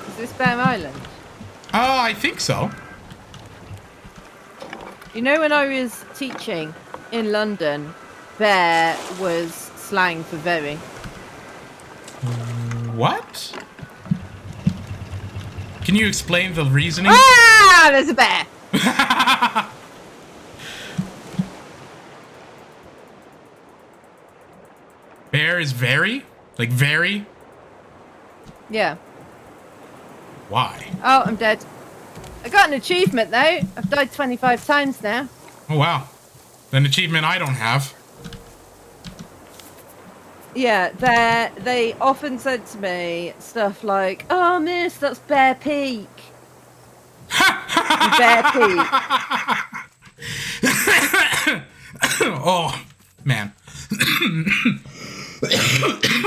S1: Is this Bear Island?
S2: I think so.
S1: You know, when I was teaching in London, bear was slang for very.
S2: What? Can you explain the reasoning?
S1: Ah, there's a bear.
S2: Bear is very? Like very?
S1: Yeah.
S2: Why?
S1: Oh, I'm dead. I got an achievement though. I've died 25 times now.
S2: Oh wow. An achievement I don't have.
S1: Yeah, they often said to me stuff like, "Oh, miss, that's Bear Peak." Bear Peak.
S2: Oh, man.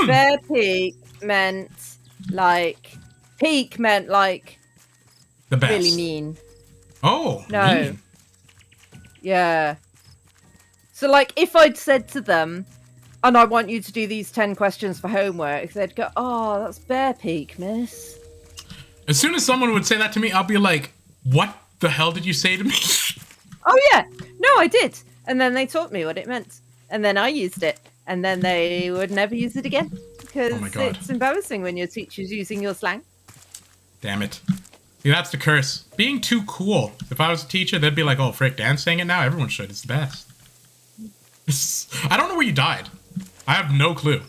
S1: Bear Peak meant like
S2: The best.
S1: really mean.
S2: Oh,
S1: No.
S2: mean.
S1: Yeah. So like if I'd said to them, and I want you to do these 10 questions for homework, they'd go, "Oh, that's Bear Peak, miss."
S2: As soon as someone would say that to me, I'll be like, what the hell did you say to me?
S1: Oh yeah. No, I did. And then they taught me what it meant. And then I used it. And then they would never use it again. because
S2: Oh my God.
S1: it's embarrassing when your teacher's using your slang.
S2: Damn it. See, that's the curse. Being too cool. If I was a teacher, they'd be like, oh, frick, Dan's saying it now? Everyone should. It's the best. I don't know where you died. I have no clue.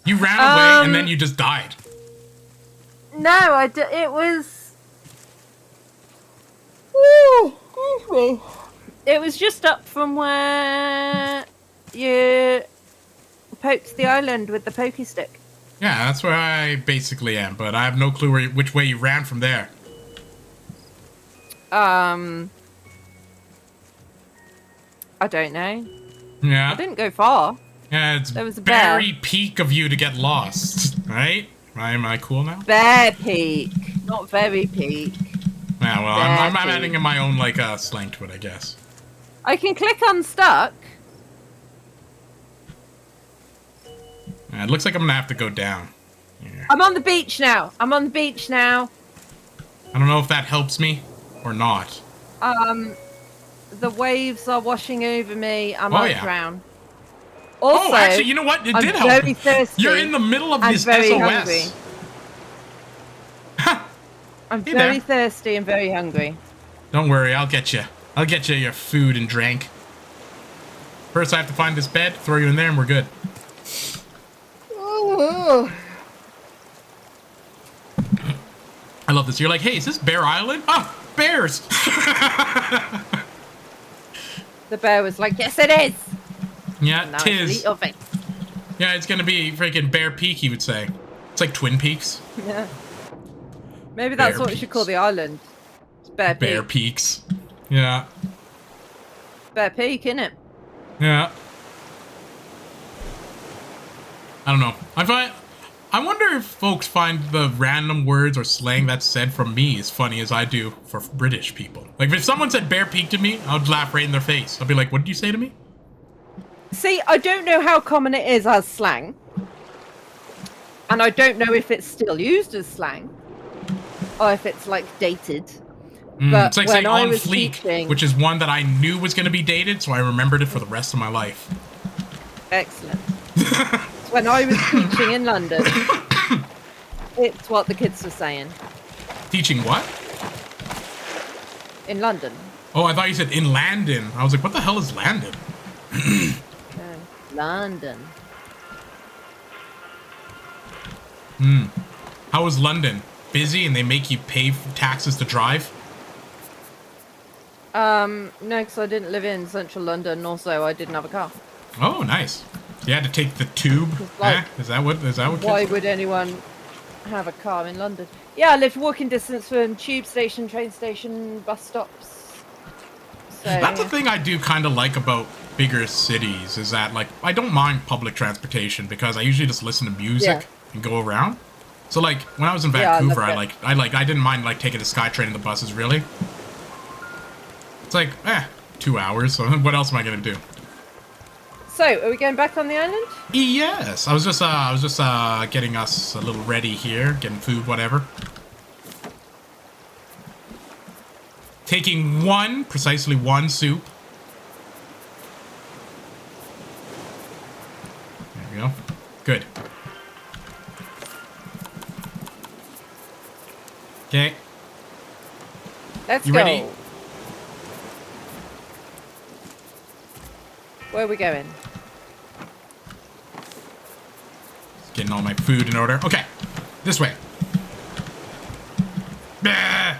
S2: You ran away and then you just died.
S1: No, it was... Ooh, excuse me. It was just up from where you poked the island with the pokey stick.
S2: Yeah, that's where I basically am, but I have no clue which way you ran from there.
S1: I don't know.
S2: Yeah.
S1: I didn't go far.
S2: Yeah, it's
S1: There was a bear.
S2: very peak of you to get lost, right? Am I cool now?
S1: Bear peak, not very peak.
S2: Yeah, well, I'm adding in my own, like, slang to it, I guess.
S1: I can click unstuck.
S2: Yeah, it looks like I'm gonna have to go down. Yeah.
S1: I'm on the beach now. I'm on the beach now.
S2: I don't know if that helps me or not.
S1: The waves are washing over me. I
S2: Oh,
S1: might
S2: yeah.
S1: drown. Also,
S2: actually, you know what? It
S1: I'm
S2: did help.
S1: very thirsty.
S2: You're in the middle of
S1: and
S2: this
S1: very
S2: SOS.
S1: hungry. I'm
S2: Hey
S1: very
S2: there.
S1: thirsty and very hungry.
S2: Don't worry, I'll get you. I'll get you your food and drink. First, I have to find this bed, throw you in there, and we're good.
S1: Oh.
S2: I love this. You're like, hey, is this Bear Island? Oh, bears!
S1: The bear was like, yes, it is.
S2: Yeah,
S1: Now I shall eat
S2: tis.
S1: your face.
S2: Yeah, it's gonna be freaking Bear Peak, he would say. It's like Twin Peaks.
S1: Yeah. Maybe that's
S2: Bear
S1: what we should
S2: Peaks.
S1: call the island. It's Bear Peak.
S2: Bear Peaks. Yeah.
S1: Bear Peak, innit?
S2: Yeah. I don't know. I wonder if folks find the random words or slang that's said from me as funny as I do for British people. Like, if someone said Bear Peak to me, I would laugh right in their face. I'd be like, what did you say to me?
S1: See, I don't know how common it is as slang. And I don't know if it's still used as slang. Or if it's, like, dated. But
S2: It's like
S1: when
S2: saying
S1: I
S2: on
S1: was
S2: fleek,
S1: teaching...
S2: which is one that I knew was going to be dated, so I remembered it for the rest of my life.
S1: Excellent. When I was teaching in London, it's what the kids were saying.
S2: Teaching what?
S1: In London.
S2: Oh, I thought you said in Landon. I was like, what the hell is Landon?
S1: London.
S2: How was London? Busy and they make you pay for taxes to drive?
S1: No, because I didn't live in central London. Also, I didn't have a car.
S2: Oh, nice. You had to take the tube?
S1: Like,
S2: Is that what
S1: Why
S2: kids...
S1: would anyone have a car in London? Yeah, I lived walking distance from tube station, train station, bus stops. So
S2: That's the thing I do kind of like about bigger cities is that, like, I don't mind public transportation because I usually just listen to music and go around. So, like, when I was in Vancouver, I didn't mind, like, taking the SkyTrain and the buses, really. It's like, 2 hours, so what else am I gonna do?
S1: So, are we going back on the island?
S2: Yes, I was just getting us a little ready here, getting food, whatever. Taking precisely one soup. There we go. Good. Okay.
S1: Let's
S2: You
S1: go.
S2: ready?
S1: Where are we going?
S2: Just getting all my food in order. Okay. This way. Bah!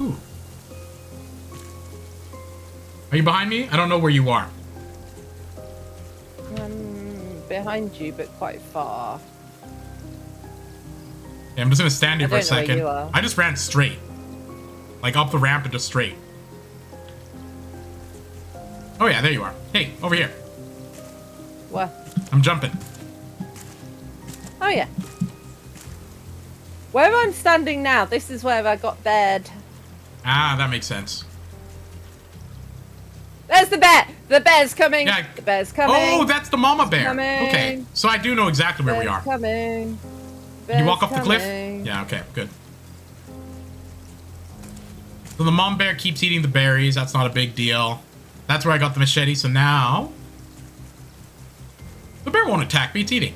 S2: Ooh. Are you behind me? I don't know where you are.
S1: Behind you, but quite far.
S2: Yeah, I'm just gonna stand here
S1: I
S2: for a
S1: don't know where
S2: second.
S1: you are.
S2: I just ran straight. Like up the ramp and just straight. Oh yeah, there you are. Hey, over here.
S1: What?
S2: I'm jumping.
S1: Oh yeah. Where I'm standing now, this is where I got bed.
S2: Ah, that makes sense.
S1: There's there's the bear. The bear's coming.
S2: Yeah.
S1: The bear's coming.
S2: Oh, that's the mama bear.
S1: Coming.
S2: Okay, so I do know exactly where we are.
S1: Coming.
S2: You walk off the cliff?
S1: Coming.
S2: Yeah, okay, good. So the mom bear keeps eating the berries. That's not a big deal. That's where I got the machete. So now the bear won't attack me. It's eating.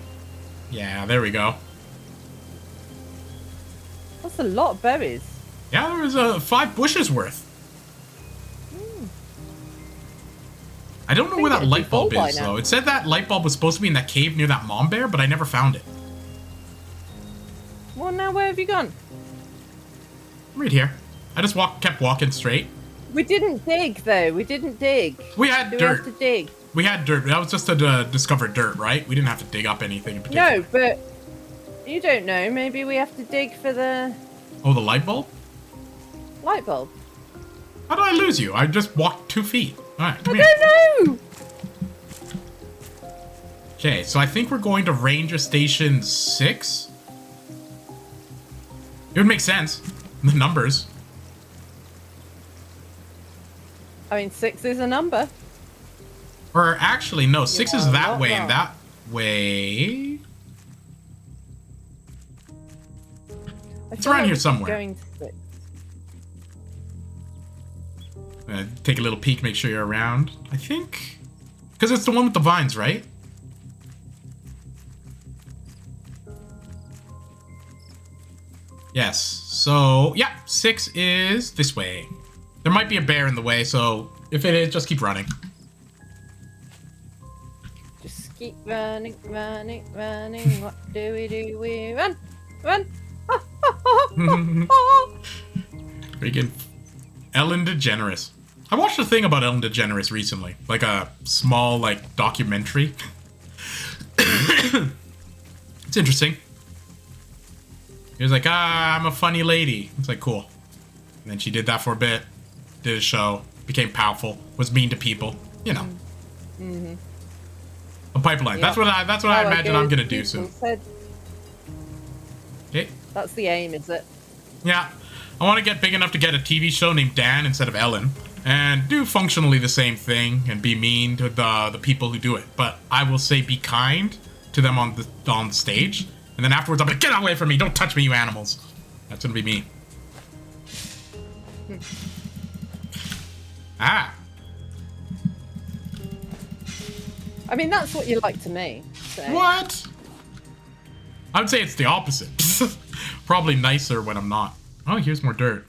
S2: Yeah, there we go.
S1: That's a lot of berries.
S2: Yeah, there was 5 bushes worth. I don't know where that light bulb is, though. It said that light bulb was supposed to be in that cave near that mom bear, but I never found it.
S1: Well, now where have you gone?
S2: Right here. I just kept walking straight.
S1: We didn't dig, though. We didn't dig.
S2: We had
S1: Do
S2: dirt.
S1: we have to dig?
S2: We had dirt. That was just to discover dirt, right? We didn't have to dig up anything in particular.
S1: No, but you don't know. Maybe we have to dig for the
S2: Oh, the light bulb?
S1: light bulb.
S2: How did I lose you? I just walked 2 feet. All right, come
S1: I
S2: here.
S1: don't know.
S2: Okay, so I think we're going to Ranger Station 6. It would make sense. The numbers.
S1: I mean, 6 is a number.
S2: Or actually, no, 6 is
S1: are
S2: that
S1: not
S2: way
S1: wrong.
S2: and that way. It's around here somewhere.
S1: Going to 6.
S2: Take a little peek, make sure you're around. I think. Because it's the one with the vines, right? Yes. So, yeah, 6 is this way. There might be a bear in the way, so if it is, just keep running.
S1: Just keep running, running, running. What do? We run, run.
S2: Freaking Ellen DeGeneres. I watched a thing about Ellen DeGeneres recently. Like a small, like, documentary. It's interesting. He was like, I'm a funny lady. It's like, cool. And then she did that for a bit. Did a show. Became powerful. Was mean to people. You know.
S1: Mm-hmm.
S2: A pipeline.
S1: Yep.
S2: That's what I imagine I'm gonna do soon. Okay.
S1: That's the aim, is it?
S2: Yeah. I want to get big enough to get a TV show named Dan instead of Ellen. And do functionally the same thing and be mean to the people who do it. But I will say be kind to them on the stage. And then afterwards I'm like, get away from me! Don't touch me, you animals! That's gonna be me. Ah!
S1: I mean, that's what you like to me. So.
S2: What? I would say it's the opposite. Probably nicer when I'm not. Oh, here's more dirt.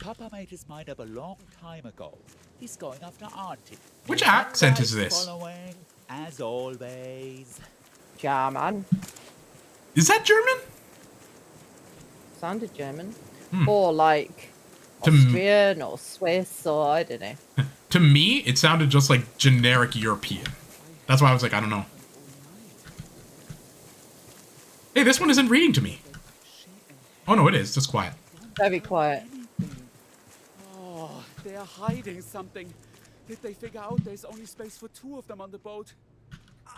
S4: Papa made his mind up a long time ago. He's going after Auntie.
S2: Which accent is this?
S4: Following, as always.
S1: German.
S2: Is that German?
S1: Sounded German. Or like
S2: To
S1: Austrian or Swiss or I don't know.
S2: To me, it sounded just like generic European. That's why I was like, I don't know. Hey, this one isn't reading to me. Oh no, it is. Just quiet.
S1: Very quiet.
S3: Oh, they're hiding something. Did they figure out there's only space for 2 of them on the boat?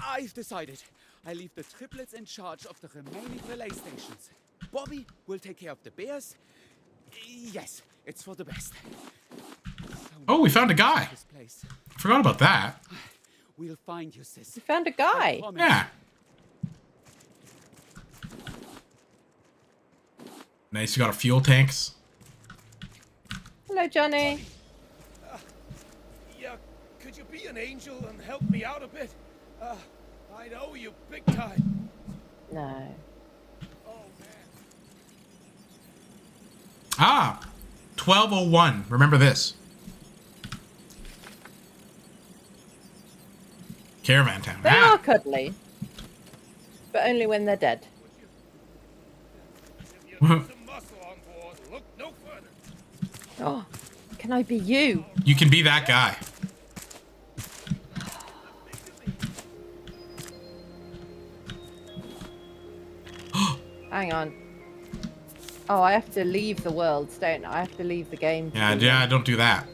S3: I've decided. I leave the triplets in charge of the remaining relay stations. Bobby will take care of the bears. Yes, it's for the best.
S2: Oh, we found a guy.
S3: This place.
S2: I forgot about that.
S3: We'll find you, sis.
S1: You found a guy.
S3: Promise.
S2: Yeah. Nice, you got our fuel tanks.
S1: Hello, Johnny.
S5: Yeah, could you be an angel and help me out a bit? I know you big time.
S1: No.
S5: Oh, man.
S2: Ah, 1201. Remember this. Caravan town.
S1: They
S2: Ah.
S1: are cuddly. But only when they're dead.
S5: If you need some muscle on board, look no further.
S1: Oh, can I be you?
S2: You can be that guy.
S1: Hang on. Oh, I have to leave the world, don't I? I have to leave the game. to do that.
S2: Yeah, don't do that.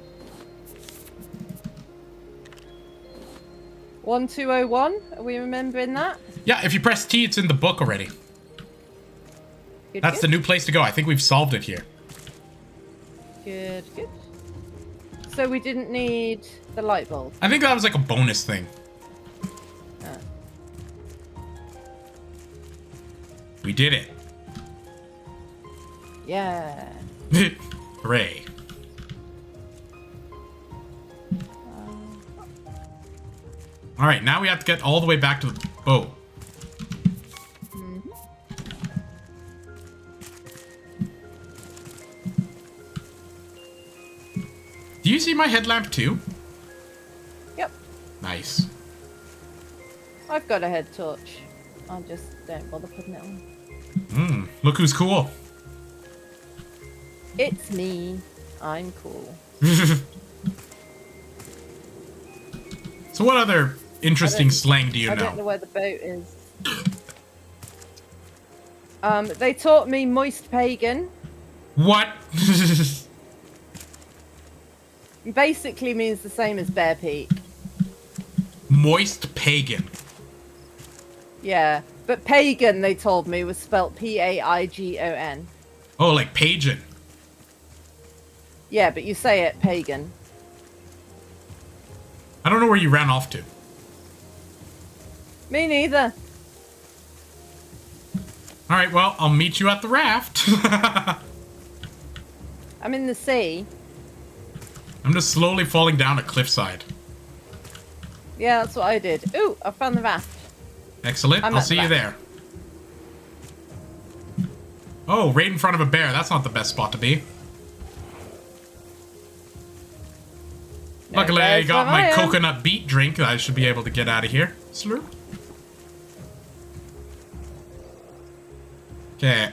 S1: 1201? Are we remembering that?
S2: Yeah, if you press T, it's in the book already.
S1: Good,
S2: That's
S1: good.
S2: the new place to go. I think we've solved it here.
S1: Good, good. So we didn't need the light bulb.
S2: I think that was like a bonus thing. We did it.
S1: Yeah.
S2: Hooray. Alright, now we have to get all the way back to the boat. Do you see my headlamp too?
S1: Yep.
S2: Nice.
S1: I've got a head torch. I just don't bother putting it on.
S2: Look who's cool.
S1: It's me. I'm cool.
S2: So what other interesting slang do you
S1: I
S2: know?
S1: don't know where the boat is. They taught me moist pagan.
S2: What?
S1: Basically means the same as Bear Peak.
S2: Moist pagan.
S1: Yeah, but pagan, they told me, was spelt P-A-I-G-O-N.
S2: Oh, like pagan.
S1: Yeah, but you say it pagan.
S2: I don't know where you ran off to.
S1: Me neither.
S2: Alright, well, I'll meet you at the raft.
S1: I'm in the sea.
S2: I'm just slowly falling down a cliffside.
S1: Yeah, that's what I did. Ooh, I found the raft.
S2: Excellent.
S1: I'm
S2: I'll
S1: at
S2: see
S1: the
S2: you there. Oh, right in front of a bear. That's not the best spot to be.
S1: No
S2: Luckily, I
S1: bears
S2: got
S1: where
S2: my
S1: I am.
S2: coconut beet drink. I should be able to get out of here. Slurp. Okay.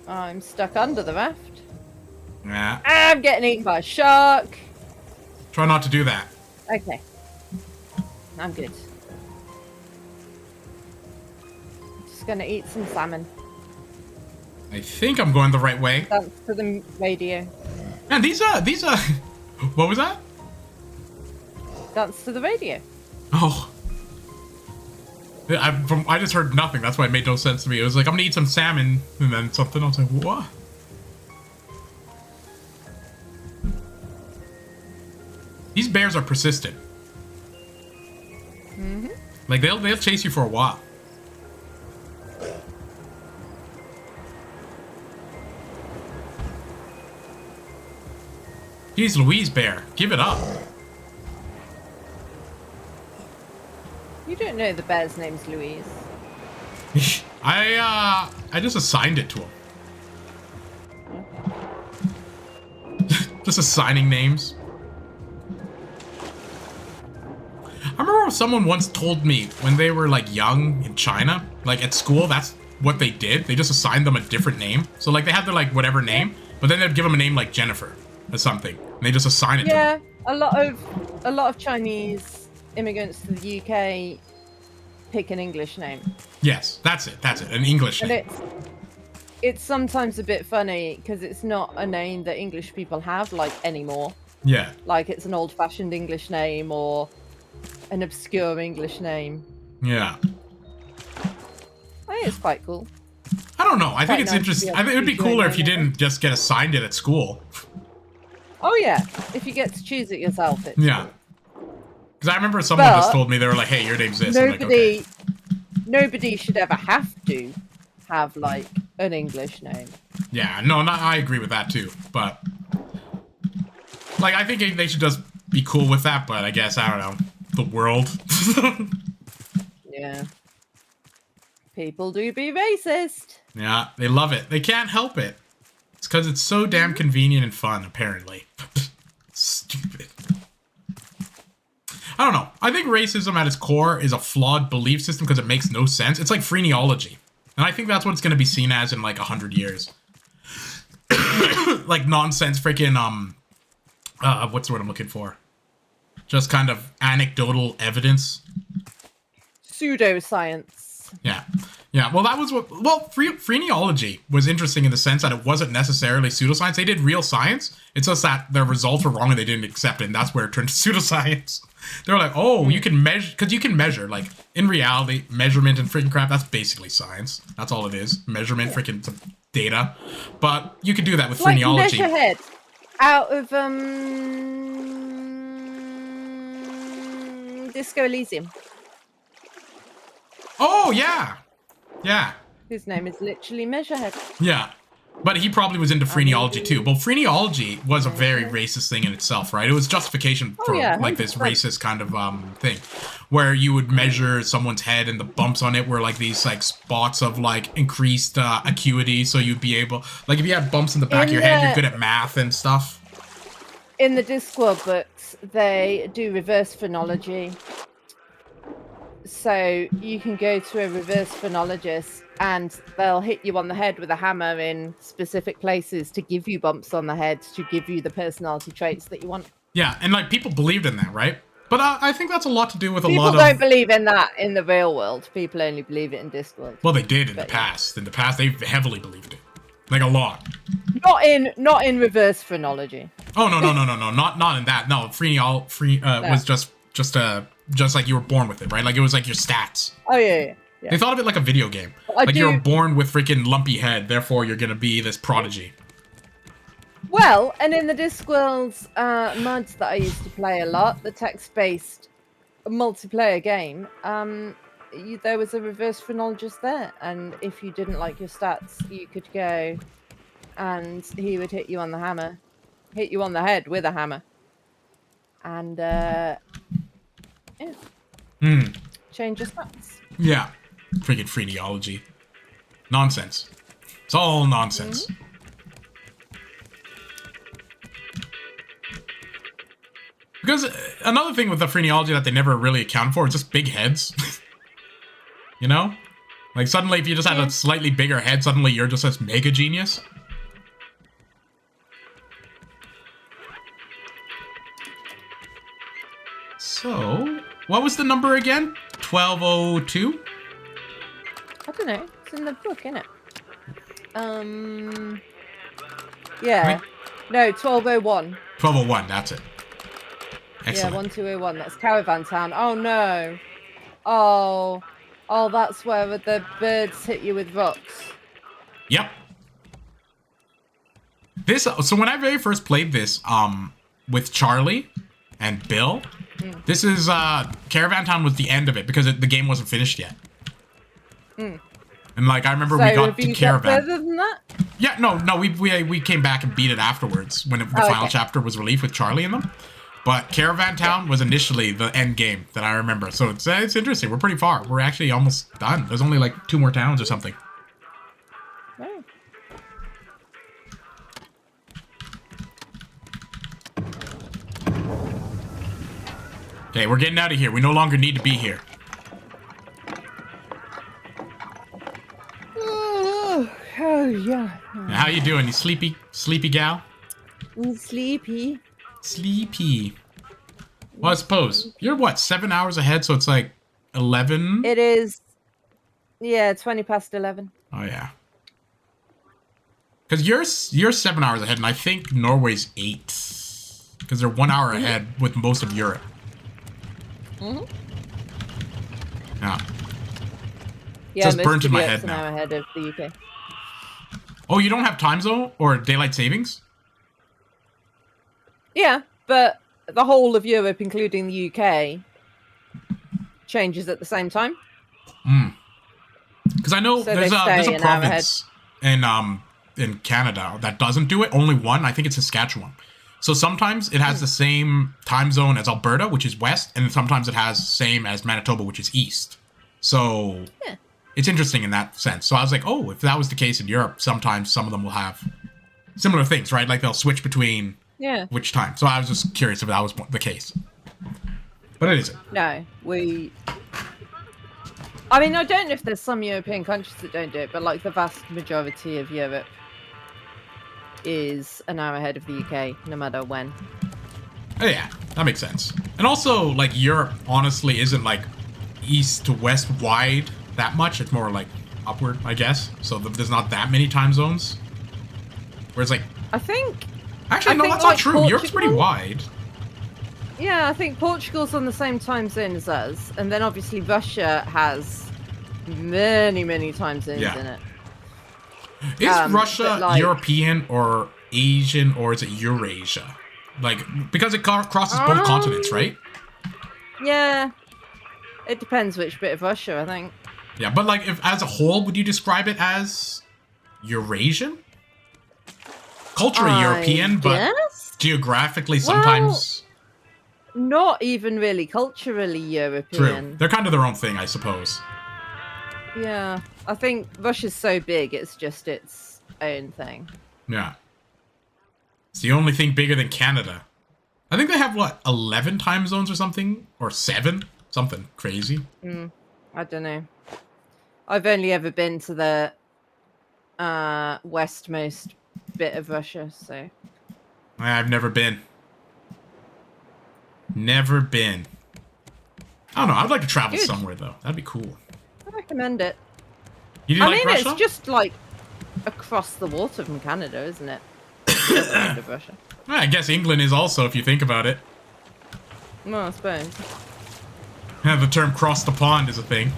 S1: I'm stuck under the raft.
S2: Yeah.
S1: I'm getting eaten by a shark.
S2: Try not to do that.
S1: Okay. I'm good. Just gonna eat some salmon.
S2: I think I'm going the right way.
S1: Dance to the radio.
S2: And these what was that?
S1: Dance to the radio.
S2: Oh. I just heard nothing. That's why it made no sense to me. It was like, I'm gonna eat some salmon, and then something. I was like, what? These bears are persistent.
S1: Mm-hmm.
S2: Like, they'll chase you for a while. Jeez Louise, bear. Give it up.
S1: You don't know the bear's name's Louise.
S2: I just assigned it to him. Just assigning names. I remember someone once told me when they were like young in China, like at school, that's what they did. They just assigned them a different name. So like they had their like whatever name, but then they'd give them a name like Jennifer or something. And they just assign it to them.
S1: Yeah, a lot of Chinese immigrants to the UK pick an English name.
S2: Yes, that's it. That's it. An English
S1: And
S2: name.
S1: it's sometimes a bit funny because it's not a name that English people have like anymore.
S2: Yeah.
S1: Like it's an old-fashioned English name or an obscure English name.
S2: Yeah.
S1: I think it's quite cool.
S2: I don't know. I think
S1: Quite
S2: it's
S1: nice to
S2: interesting.
S1: be
S2: I think it would be
S1: able to
S2: cooler
S1: join
S2: if you
S1: in,
S2: didn't just get assigned it at school.
S1: Oh yeah, if you get to choose it yourself, it's
S2: Yeah. Because I remember someone just
S1: But
S2: told me, they were like, hey, your name's this. I'm like, okay.
S1: nobody should ever have to have like an English name.
S2: Yeah, no, I agree with that too. But, like, I think they should just be cool with that. But I guess, I don't know, the world.
S1: Yeah. People do be racist.
S2: Yeah, they love it. They can't help it. It's because it's so damn convenient and fun, apparently. Stupid. I don't know. I think racism at its core is a flawed belief system because it makes no sense. It's like phrenology. And I think that's what it's going to be seen as in like 100 years. Like nonsense freaking, what's the word I'm looking for? Just kind of anecdotal evidence.
S1: Pseudoscience.
S2: Yeah. Yeah, well, that was what... Well, phrenology was interesting in the sense that it wasn't necessarily pseudoscience. They did real science. It's just that their results were wrong and they didn't accept it, and that's where it turned to pseudoscience. They were like, oh, you can measure... Because you can measure, like, in reality, measurement and freaking crap, that's basically science. That's all it is. Measurement, freaking some data. But you can do that with phrenology.
S1: Like measure head out of Disco Elysium.
S2: Oh, yeah! Yeah.
S1: His name is literally Measurehead.
S2: Yeah. But he probably was into phrenology too. Well, phrenology was a very racist thing in itself, right? It was justification for like this
S1: 100%.
S2: racist kind of thing, where you would measure someone's head and the bumps on it were like these like spots of like increased acuity, so you'd be able, like if you had bumps in the back of your head, you're good at math and stuff.
S1: In the Discworld books, they do reverse phrenology. So you can go to a reverse phrenologist and they'll hit you on the head with a hammer in specific places to give you bumps on the head, to give you the personality traits that you want.
S2: Yeah, and like people believed in that, right? But I think that's a lot to do with
S1: People
S2: a lot of...
S1: don't believe in that in the real world. People only believe it in Discworld.
S2: Well, they did in the past. In the past, they heavily believed it. Like a lot.
S1: Not in reverse phrenology.
S2: Oh, no. Not in that. No, was just like you were born with it, right? Like it was like your stats.
S1: Oh, yeah.
S2: They thought of it like a video game. Like you were born with freaking lumpy head, therefore you're gonna be this prodigy.
S1: Well, and in the Discworld's mods that I used to play a lot, the text-based multiplayer game, there was a reverse phrenologist there, and if you didn't like your stats, you could go and he would hit you on the head with a hammer. And, change your stats.
S2: Yeah. Freaking phrenology. Nonsense. It's all nonsense. Because another thing with the phrenology that they never really account for is just big heads. You know? Like suddenly if you just had a slightly bigger head, suddenly you're just this mega genius. So, what was the number again? 1202?
S1: I don't know. It's in the book, isn't it? Yeah.
S2: Right?
S1: No, 1201.
S2: 1201, that's it. Excellent.
S1: Yeah, 1201. That's Caravan Town. Oh, no. Oh, that's where the birds hit you with rocks.
S2: Yep. So when I very first played this, with Charlie and Bill, this is, Caravan Town was the end of it because the game wasn't finished yet. And like, I remember we got to Caravan.
S1: Further than that?
S2: Yeah, no, we came back and beat it afterwards when the final chapter was released with Charlie in them. But Caravan Town was initially the end game that I remember. So it's interesting. We're pretty far. We're actually almost done. There's only like 2 more towns or something.
S1: Oh.
S2: Okay, we're getting out of here. We no longer need to be here.
S1: Oh, yeah.
S2: Now, how you doing? You sleepy gal?
S1: I'm sleepy.
S2: Sleepy. Well, I suppose. You're what, 7 hours ahead, so it's like 11?
S1: It is, 20 past 11.
S2: Oh, yeah. Because you're 7 hours ahead, and I think Norway's 8. Because they're 1 hour ahead with most of Europe. Yeah.
S1: Yeah,
S2: just
S1: most
S2: burnt in
S1: of
S2: my
S1: Europe's
S2: head
S1: an
S2: now.
S1: hour ahead of the UK.
S2: Oh, you don't have time zone or daylight savings?
S1: Yeah, but the whole of Europe, including the UK, changes at the same time.
S2: Because I know
S1: So
S2: there's
S1: they
S2: a
S1: stay an hour
S2: province in Canada that doesn't do it. Only one. I think it's Saskatchewan. So sometimes it has the same time zone as Alberta, which is west, and sometimes it has same as Manitoba, which is east. So it's interesting in that sense. So I was like, oh, if that was the case in Europe, sometimes some of them will have similar things, right? Like they'll switch between which time. So I was just curious if that was the case. But it isn't.
S1: No, I mean, I don't know if there's some European countries that don't do it, but like the vast majority of Europe is an hour ahead of the UK, no matter when.
S2: Oh, yeah, that makes sense. And also, like, Europe honestly isn't like east to west wide that much. It's more like upward, I guess. So there's not that many time zones. Whereas like,
S1: I think.
S2: actually, no,
S1: think,
S2: that's
S1: like,
S2: not true. Europe's pretty
S1: Portugal?
S2: wide.
S1: Yeah, I think Portugal's on the same time zone as us, and then obviously Russia has many, many time zones
S2: Yeah.
S1: in it.
S2: Is Russia
S1: but, like-
S2: European or Asian, or is it Eurasia? Like, because it crosses both continents, right?
S1: Yeah, it depends which bit of Russia, I think.
S2: Yeah, but like, if as a whole, would you describe it as Eurasian? Culturally
S1: I
S2: European, but
S1: guess?
S2: geographically sometimes.
S1: Not even really culturally
S2: True.
S1: European.
S2: They're kind of their own thing, I suppose.
S1: Yeah, I think Russia's so big, it's just its own thing.
S2: Yeah. It's the only thing bigger than Canada. I think they have, what, 11 time zones or something? Or 7? Something crazy.
S1: I don't know. I've only ever been to the westmost bit of Russia, so...
S2: I've never been. Never been. I don't know. I'd like to travel
S1: Good.
S2: somewhere, though. That'd be cool.
S1: I recommend it.
S2: You do
S1: I
S2: like
S1: mean,
S2: Russia?
S1: it's just like across the water from Canada, isn't it? The other end of Russia.
S2: Well, I guess England is also, if you think about it.
S1: No, I suppose.
S2: Yeah, the term cross the pond is a thing.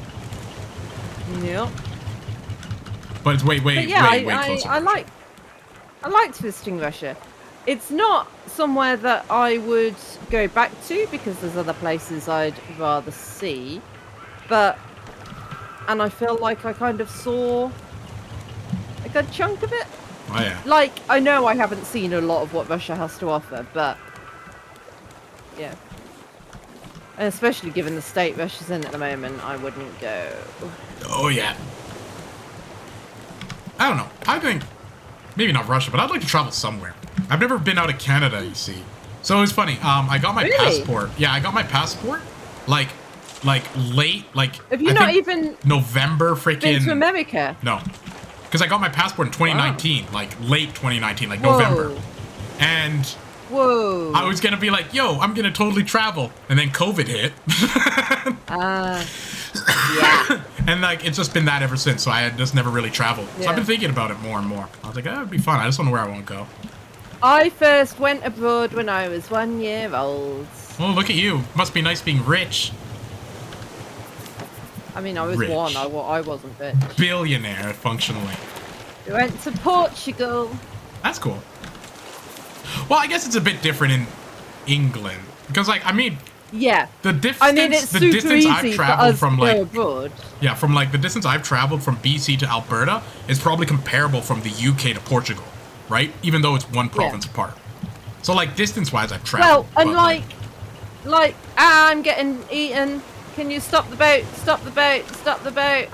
S1: Yep.
S2: But it's way
S1: But yeah,
S2: way closer.
S1: I liked visiting Russia. It's not somewhere that I would go back to because there's other places I'd rather see. And I feel like I kind of saw a good chunk of it.
S2: Oh, yeah.
S1: Like, I know I haven't seen a lot of what Russia has to offer, but yeah. And especially given the state Russia's in at the moment, I wouldn't go.
S2: Oh, yeah. I don't know. I think, maybe not Russia, but I'd like to travel somewhere. I've never been out of Canada, you see. So it's funny. I got my
S1: Really?
S2: passport. Yeah, I got my passport, like late, like.
S1: Have you
S2: I
S1: not
S2: think
S1: even
S2: November
S1: been to
S2: freaking.
S1: America?
S2: No. Because I got my passport in 2019, like late 2019, like
S1: Whoa.
S2: November. And
S1: Whoa.
S2: I was going to be like, yo, I'm going to totally travel. And then COVID hit.
S1: Yeah.
S2: And like, it's just been that ever since. So I had just never really traveled. So
S1: Yeah.
S2: I've been thinking about it more and more. I was like, it'd be fun. I just don't know where I want to go.
S1: I first went abroad when I was 1 year old.
S2: Oh, look at you. Must be nice being rich.
S1: I mean, I was
S2: Rich.
S1: one. I wasn't rich.
S2: Billionaire, functionally.
S1: We went to Portugal.
S2: That's cool. Well, I guess it's a bit different in England. Because, like, I mean,
S1: Yeah.
S2: the distance,
S1: I mean, it's
S2: the
S1: super
S2: distance I've
S1: easy for
S2: traveled
S1: us
S2: from,
S1: to go
S2: like,
S1: abroad.
S2: yeah, from, like, the distance I've traveled from BC to Alberta is probably comparable from the UK to Portugal, right? Even though it's one province apart. So, like, distance-wise, I've traveled.
S1: Well, and
S2: but,
S1: like, I'm getting eaten. Can you stop the boat? Stop the boat. Stop the boat.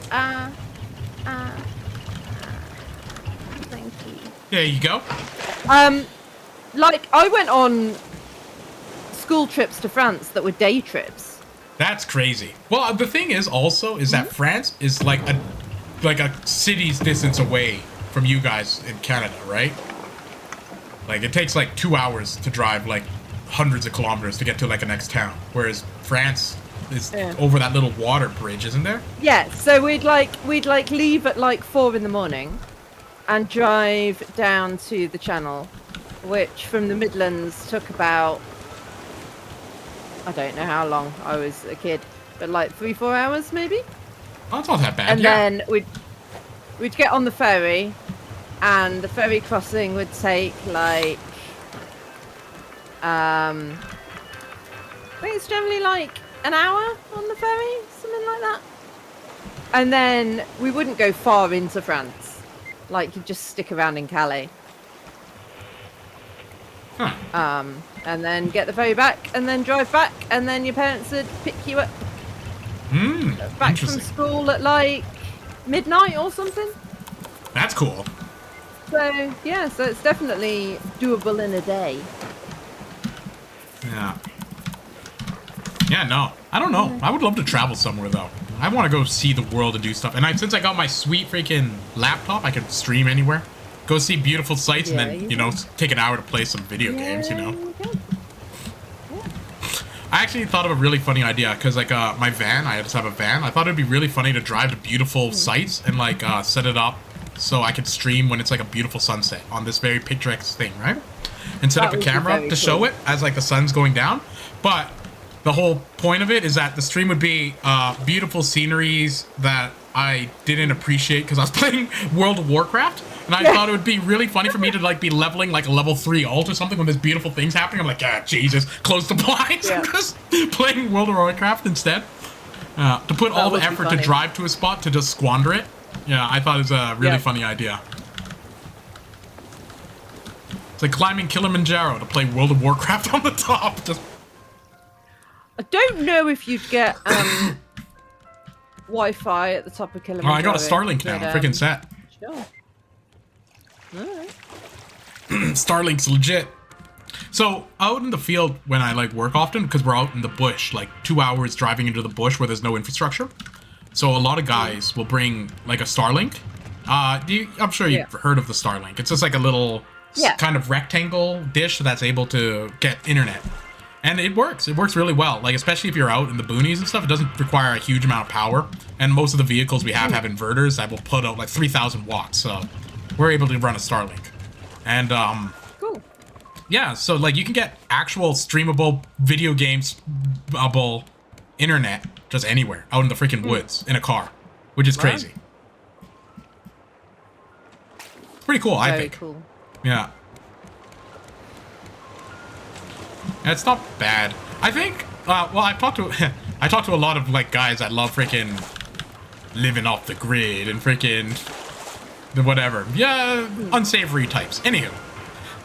S1: Thank you.
S2: there you go.
S1: Like, I went on school trips to France that were day trips.
S2: That's crazy. Well, the thing is also is that France is like a city's distance away from you guys in Canada, right? Like it takes like 2 hours to drive like hundreds of kilometers to get to like a next town, whereas France is over that little water bridge, isn't there?
S1: Yeah, so we'd leave at like 4 in the morning and drive down to the Channel, which from the Midlands took about, I don't know how long, I was a kid, but like 3-4 hours maybe.
S2: Oh, it's not that bad.
S1: And
S2: yeah.
S1: then we'd get on the ferry, and the ferry crossing would take like I think it's generally like an hour on the ferry, something like that. And then we wouldn't go far into France, like you'd just stick around in Calais.
S2: Huh.
S1: And then get the ferry back, and then drive back, and then your parents would pick you up back from
S2: Interesting.
S1: school at like midnight or something.
S2: That's cool.
S1: So yeah, so it's definitely doable in a day.
S2: Yeah. Yeah, no. I don't know. I would love to travel somewhere though. I want to go see the world and do stuff. And since I got my sweet freaking laptop, I can stream anywhere. Go see beautiful sights and
S1: Yeah,
S2: then,
S1: you
S2: you know, take an hour to play some video games, you know.
S1: you can.
S2: I actually thought of a really funny idea because like my van, I just have a van. I thought it'd be really funny to drive to beautiful sites and like set it up so I could stream when it's like a beautiful sunset on this very picturesque thing, right? And set up a camera to show it as like the sun's going down. But the whole point of it is that the stream would be beautiful sceneries that I didn't appreciate because I was playing World of Warcraft. And I thought it would be really funny for me to like be leveling like a level 3 alt or something when there's beautiful things happening. I'm like, ah, Jesus, close the blinds. I'm just playing World of Warcraft instead. To put all the effort to drive to a spot to just squander it. Yeah, I thought it was a really funny idea. It's like climbing Kilimanjaro to play World of Warcraft on the top. Just.
S1: I don't know if you'd get Wi-Fi at the top of Kilimanjaro.
S2: Oh, I got a Starlink now. Freaking set.
S1: Sure. Alright.
S2: Starlink's legit. So out in the field when I like work often, because we're out in the bush, like 2 hours driving into the bush where there's no infrastructure. So a lot of guys will bring like a Starlink. I'm sure you've heard of the Starlink. It's just like a little kind of rectangle dish that's able to get internet. And it works. It works really well. Like, especially if you're out in the boonies and stuff, it doesn't require a huge amount of power. And most of the vehicles we have inverters that will put out like 3,000 watts. So we're able to run a Starlink. And,
S1: cool.
S2: Yeah, so like you can get actual streamable video games internet just anywhere out in the freaking woods in a car, which is crazy. It's pretty cool, I think.
S1: Cool.
S2: Yeah. It's not bad. I think, well, I talked to a lot of like guys that love freaking living off the grid and freaking the whatever. Yeah, unsavory types. Anywho,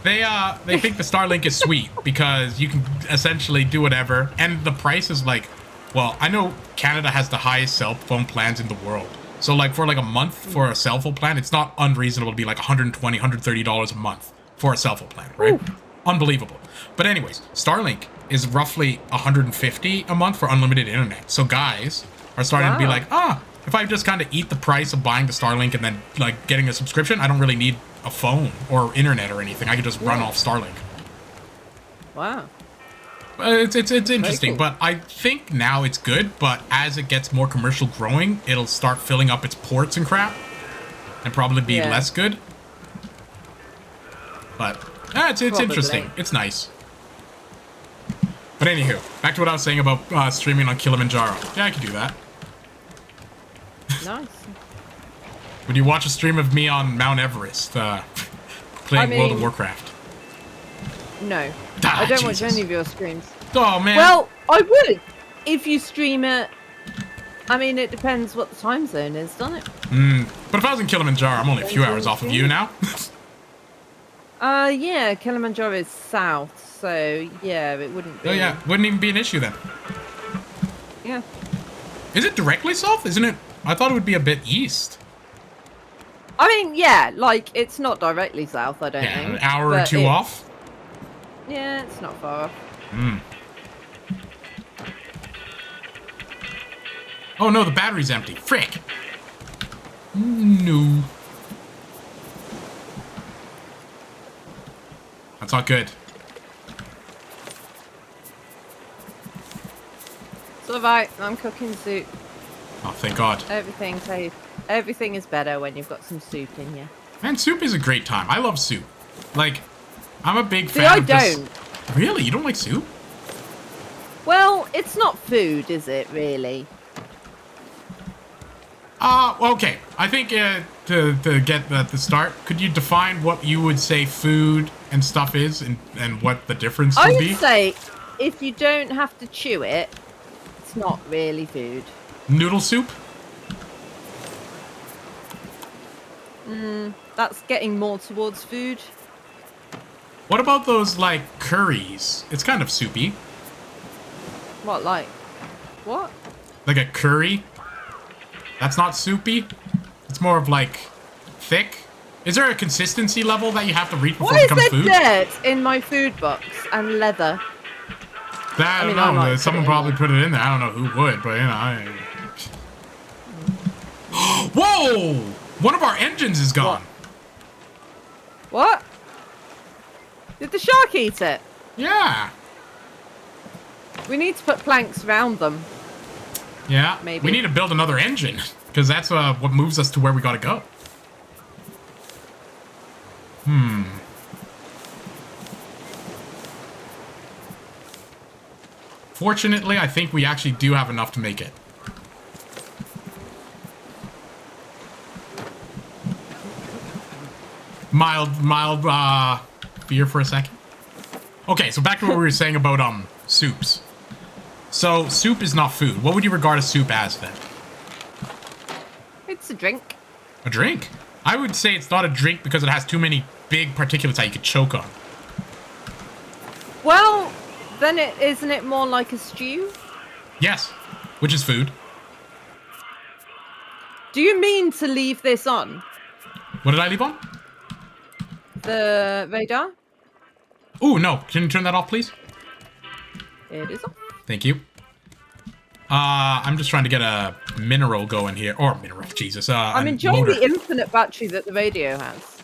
S2: they think the Starlink is sweet because you can essentially do whatever, and the price is like, well, I know Canada has the highest cell phone plans in the world. So like for like a month for a cell phone plan, it's not unreasonable to be like $120, $130 a month for a cell phone plan, right? Ooh. Unbelievable. But anyways, Starlink is roughly $150 a month for unlimited internet. So guys are starting to be like, if I just kind of eat the price of buying the Starlink and then like getting a subscription, I don't really need a phone or internet or anything. I can just run off Starlink.
S1: Wow.
S2: It's interesting, but I think now it's good, but as it gets more commercial growing, it'll start filling up its ports and crap and probably be less good. But it's interesting. It's nice. But anywho, back to what I was saying about streaming on Kilimanjaro. Yeah, I can do that.
S1: Nice.
S2: Would you watch a stream of me on Mount Everest playing World of Warcraft?
S1: No. I don't watch any of your streams.
S2: Oh, man.
S1: Well, I would if you stream it. I mean, it depends what the time zone is, doesn't it?
S2: But if I was in Kilimanjaro, I'm only a few hours off of you now.
S1: Yeah, Kilimanjaro is south, so yeah, it wouldn't be.
S2: Oh, yeah. Wouldn't even be an issue then.
S1: Yeah.
S2: Is it directly south? Isn't it? I thought it would be a bit east.
S1: I mean, yeah, like, it's not directly south, I don't think.
S2: An hour or two off?
S1: Yeah, it's not far off.
S2: Oh no, the battery's empty. Frick. No. That's not good.
S1: It's alright, I'm cooking soup.
S2: Oh, thank God.
S1: Everything is better when you've got some soup in you.
S2: Man, soup is a great time. I love soup. Like, I'm a big fan of this.
S1: I don't.
S2: Really? You don't like soup?
S1: Well, it's not food, is it, really?
S2: Okay. I think to get at the start, could you define what you would say food and stuff is and what the difference would be?
S1: I would say, if you don't have to chew it, it's not really food.
S2: Noodle soup?
S1: That's getting more towards food.
S2: What about those, like, curries? It's kind of soupy.
S1: What, like? What?
S2: Like a curry? That's not soupy? It's more of, like, thick? Is there a consistency level that you have to reach before it becomes food?
S1: Why is there dirt in my food box and leather?
S2: I don't know. Someone probably put it in there. I don't know who would, but, you know, Whoa! One of our engines is gone.
S1: What? Did the shark eat it?
S2: Yeah.
S1: We need to put planks around them.
S2: Yeah.
S1: Maybe.
S2: We need to build another engine, because that's what moves us to where we gotta go. Fortunately, I think we actually do have enough to make it. Mild, fear for a second. Okay, so back to what we were saying about, soups. So, soup is not food. What would you regard a soup as, then?
S1: It's a drink.
S2: A drink? I would say it's not a drink because it has too many big particulates that you could choke on.
S1: Well, then isn't it more like a stew?
S2: Yes, which is food.
S1: Do you mean to leave this on?
S2: What did I leave on?
S1: The radar?
S2: Ooh, no. Can you turn that off, please?
S1: It is on.
S2: Thank you. I'm just trying to get a mineral going here. Or mineral, Jesus.
S1: I'm enjoying the infinite battery that the radio has.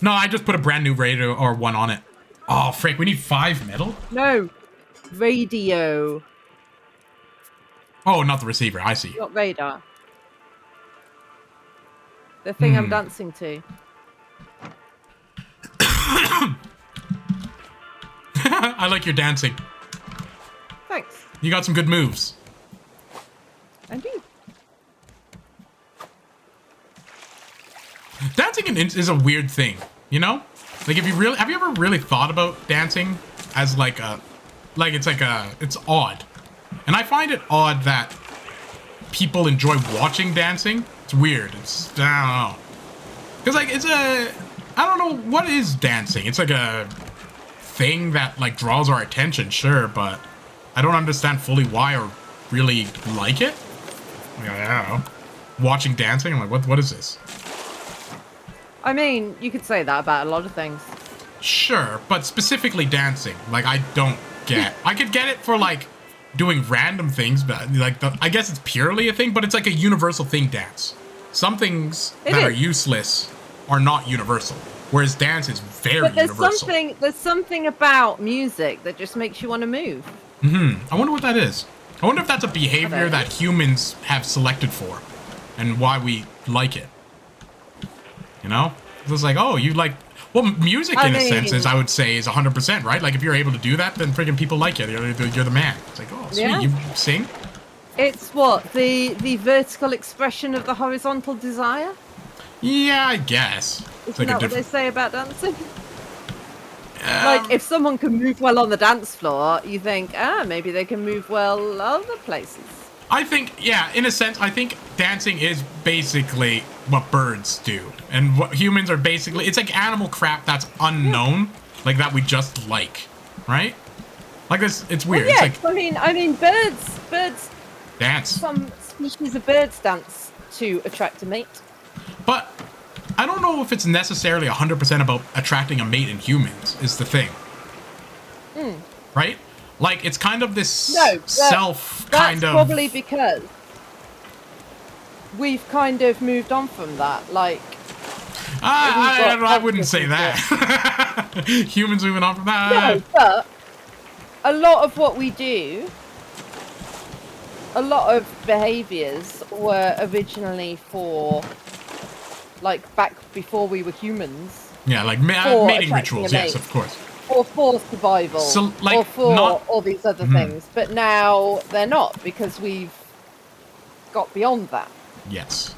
S2: No, I just put a brand new radio or one on it. Oh, frick. We need 5 metal?
S1: No. Radio.
S2: Oh, not the receiver. I see.
S1: Not radar. The thing I'm dancing to.
S2: I like your dancing.
S1: Thanks.
S2: You got some good moves.
S1: I do.
S2: Dancing is a weird thing, you know? Like, have you ever really thought about dancing as like it's odd. And I find it odd that people enjoy watching dancing. It's weird. I don't know. Because, like, I don't know, what is dancing? It's like a thing that, like, draws our attention, sure, but I don't understand fully why or really like it. Like, I don't know. Watching dancing, I'm like, what is this?
S1: I mean, you could say that about a lot of things.
S2: Sure, but specifically dancing, like, I don't get. I could get it for, like, doing random things, but, like, I guess it's purely a thing, but it's like a universal thing, dance. Some things that are useless are not universal, whereas dance is very universal.
S1: There's something about music that just makes you want to move.
S2: I wonder what that is. I wonder if that's a behavior that humans have selected for, and why we like it. You know? It's like, oh, you like... Well, music, in a sense, I would say, is 100%, right? Like, if you're able to do that, then friggin' people like you. You're the man. It's like, oh, sweet,
S1: Yeah.
S2: you sing?
S1: It's what? The vertical expression of the horizontal desire?
S2: Yeah, I guess. It's
S1: Isn't
S2: like
S1: that what they say about dancing? Like, if someone can move well on the dance floor, you think, maybe they can move well other places.
S2: I think, yeah, in a sense, I think dancing is basically what birds do. And what humans are basically, it's like animal crap that's unknown, like that we just like, right? Like this, it's weird.
S1: Well, yeah,
S2: it's like,
S1: I mean, birds,
S2: dance.
S1: some species of birds dance to attract a mate.
S2: But I don't know if it's necessarily 100% about attracting a mate in humans, is the thing. Right? Like, it's kind of this self kind of...
S1: That's probably because we've kind of moved on from that. Like,
S2: I wouldn't say that. Humans moving on from that.
S1: No, but a lot of what we do, a lot of behaviours were originally for, like, back before we were humans.
S2: Yeah, like mating rituals, yes, of course.
S1: Or for survival,
S2: so, like,
S1: or for all these other things. But now they're not, because we've got beyond that.
S2: Yes.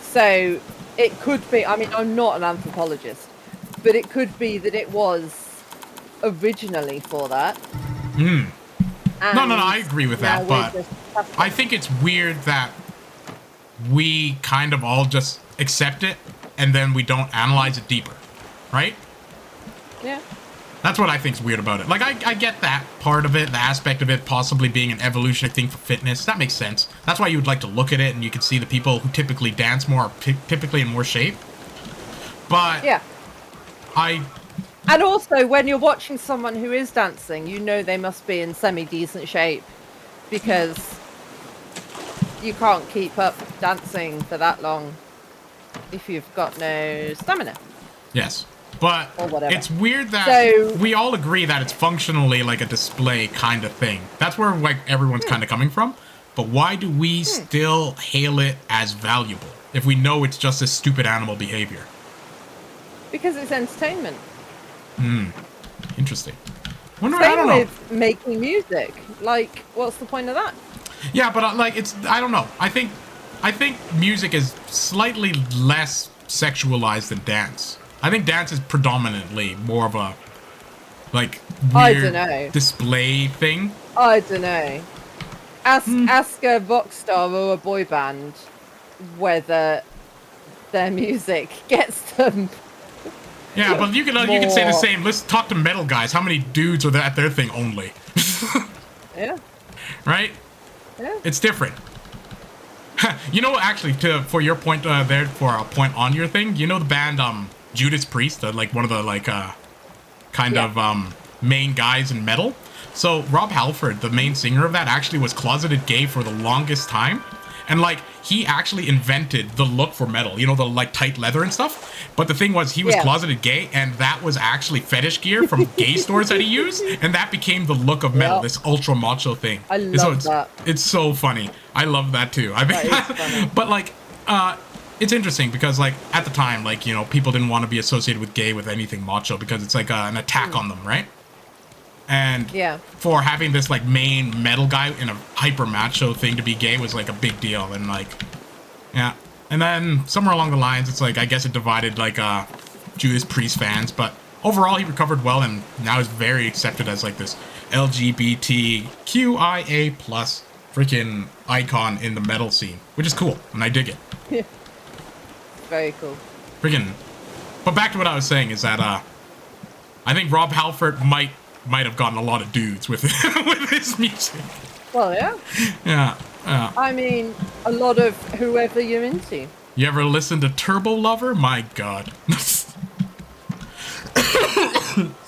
S1: So it could be, I mean, I'm not an anthropologist, but it could be that it was originally for that.
S2: No, I agree with that, but I think it's weird that we kind of all just accept it and then we don't analyze it deeper, right?
S1: Yeah.
S2: That's what I think's weird about it. Like, I get that part of it, the aspect of it possibly being an evolutionary thing for fitness. That makes sense. That's why you would like to look at it and you can see the people who typically dance more are typically in more shape. But
S1: yeah.
S2: And
S1: also, when you're watching someone who is dancing, you know they must be in semi-decent shape, because you can't keep up dancing for that long if you've got no stamina.
S2: Yes. But
S1: Or whatever.
S2: it's weird that
S1: So-
S2: we all agree that it's functionally like a display kind of thing. That's where like everyone's kind of coming from. But why do we still hail it as valuable if we know it's just a stupid animal behavior?
S1: Because it's entertainment.
S2: Interesting. I don't
S1: Same
S2: know.
S1: with making music. Like, what's the point of that?
S2: Yeah, but like I don't know. I think music is slightly less sexualized than dance. I think dance is predominantly more of a like
S1: I
S2: weird
S1: dunno.
S2: display thing.
S1: I don't know. Ask a rock star or a boy band whether their music gets them.
S2: Yeah, but you can say the
S1: More.
S2: same. Let's talk to metal guys. How many dudes are at their thing only?
S1: Yeah.
S2: Right?
S1: Yeah.
S2: It's different. You know, actually, for your point there, for a point on your thing, you know the band Judas Priest, like one of the like kind
S1: Yeah.
S2: of main guys in metal. So Rob Halford, the main singer of that, actually was closeted gay for the longest time. And like he actually invented the look for metal, you know, the like tight leather and stuff. But the thing was he was
S1: Yeah.
S2: closeted gay, and that was actually fetish gear from gay stores that he used, and that became the look of metal,
S1: Yep.
S2: this ultra macho thing.
S1: I
S2: And so
S1: love
S2: it's,
S1: that.
S2: It's so funny. I love that too. I mean,
S1: That is funny.
S2: but like it's interesting because like at the time, like, you know, people didn't want to be associated with gay with anything macho because it's like an attack on them, right? And
S1: Yeah.
S2: for having this like main metal guy in a hyper macho thing to be gay was like a big deal. And like, yeah. And then somewhere along the lines, it's like, I guess it divided like Judas Priest fans, but overall he recovered well and now is very accepted as like this LGBTQIA plus freaking icon in the metal scene, which is cool. And I dig it.
S1: Very cool.
S2: Freaking. But back to what I was saying is that I think Rob Halford might have gotten a lot of dudes with with his music.
S1: Well, yeah.
S2: Yeah.
S1: I mean, a lot of whoever you're into.
S2: You ever listen to Turbo Lover? My God.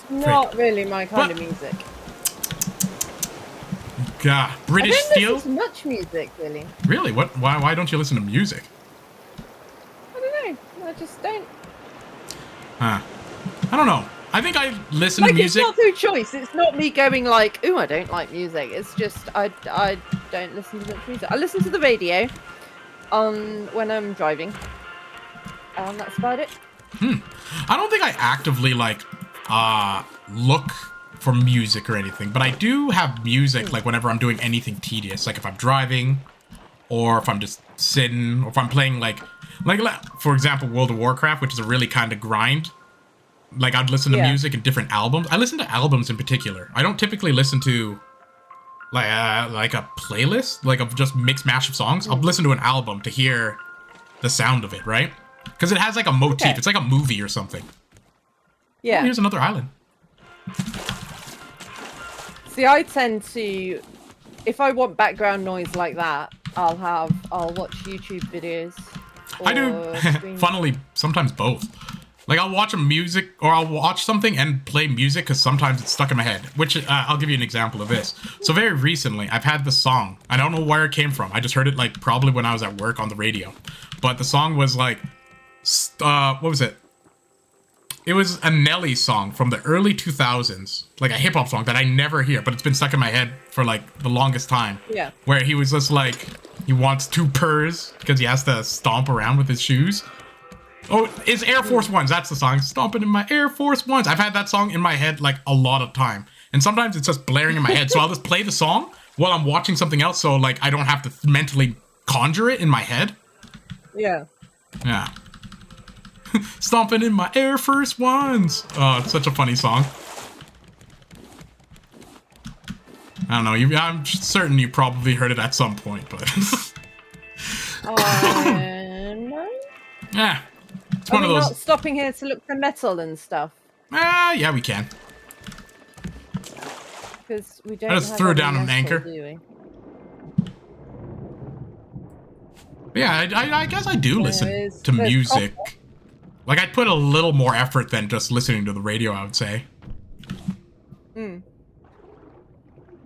S1: Not really my kind of
S2: What?
S1: music.
S2: God.
S1: I
S2: British
S1: don't
S2: Steel?
S1: listen to much music, really.
S2: Really? What? Why don't you listen to music?
S1: I don't know. I just don't.
S2: Huh. I don't know. I think I listen
S1: Like,
S2: to music.
S1: it's not through choice. It's not me going like, ooh, I don't like music. It's just I don't listen to much music. I listen to the radio when I'm driving. And that's about it.
S2: I don't think I actively like look for music or anything, but I do have music like whenever I'm doing anything tedious, like if I'm driving or if I'm just sitting or if I'm playing like for example World of Warcraft, which is a really kind of grind. Like I'd listen to
S1: Yeah.
S2: music and different albums. I listen to albums in particular. I don't typically listen to like a playlist, like of just mixed mash of songs. I'll listen to an album to hear the sound of it, right? Because it has like a motif.
S1: Okay.
S2: It's like a movie or something.
S1: Yeah.
S2: Oh, here's another island.
S1: See, I tend to, if I want background noise like that, I'll watch YouTube videos.
S2: I
S1: or
S2: do,
S1: stream-
S2: funnily, sometimes both. Like, I'll watch a music, or I'll watch something and play music, because sometimes it's stuck in my head. Which, I'll give you an example of this. So very recently, I've had this song. I don't know where it came from. I just heard it, like, probably when I was at work on the radio. But the song was, like, what was it? It was a Nelly song from the early 2000s. Like, a hip-hop song that I never hear, but it's been stuck in my head for, like, the longest time.
S1: Yeah.
S2: Where he was just, like, he wants 2 purrs, because he has to stomp around with his shoes. Oh, it's Air Force Ones. That's the song. Stomping in my Air Force Ones. I've had that song in my head like a lot of time. And sometimes it's just blaring in my head. So I'll just play the song while I'm watching something else. So like I don't have to mentally conjure it in my head.
S1: Yeah.
S2: Yeah. Stomping in my Air Force Ones. Oh, it's such a funny song. I don't know. I'm certain you probably heard it at some point, but
S1: No.
S2: yeah. It's
S1: Are
S2: one
S1: we
S2: of those.
S1: not stopping here to look for metal and stuff?
S2: Yeah, we can.
S1: Because we don't.
S2: I just
S1: have
S2: threw
S1: any
S2: down an
S1: metal,
S2: anchor.
S1: do we?
S2: Yeah, I guess I do listen
S1: There's-
S2: to
S1: there's
S2: music. Like, I'd put a little more effort than just listening to the radio, I would say.
S1: Hmm.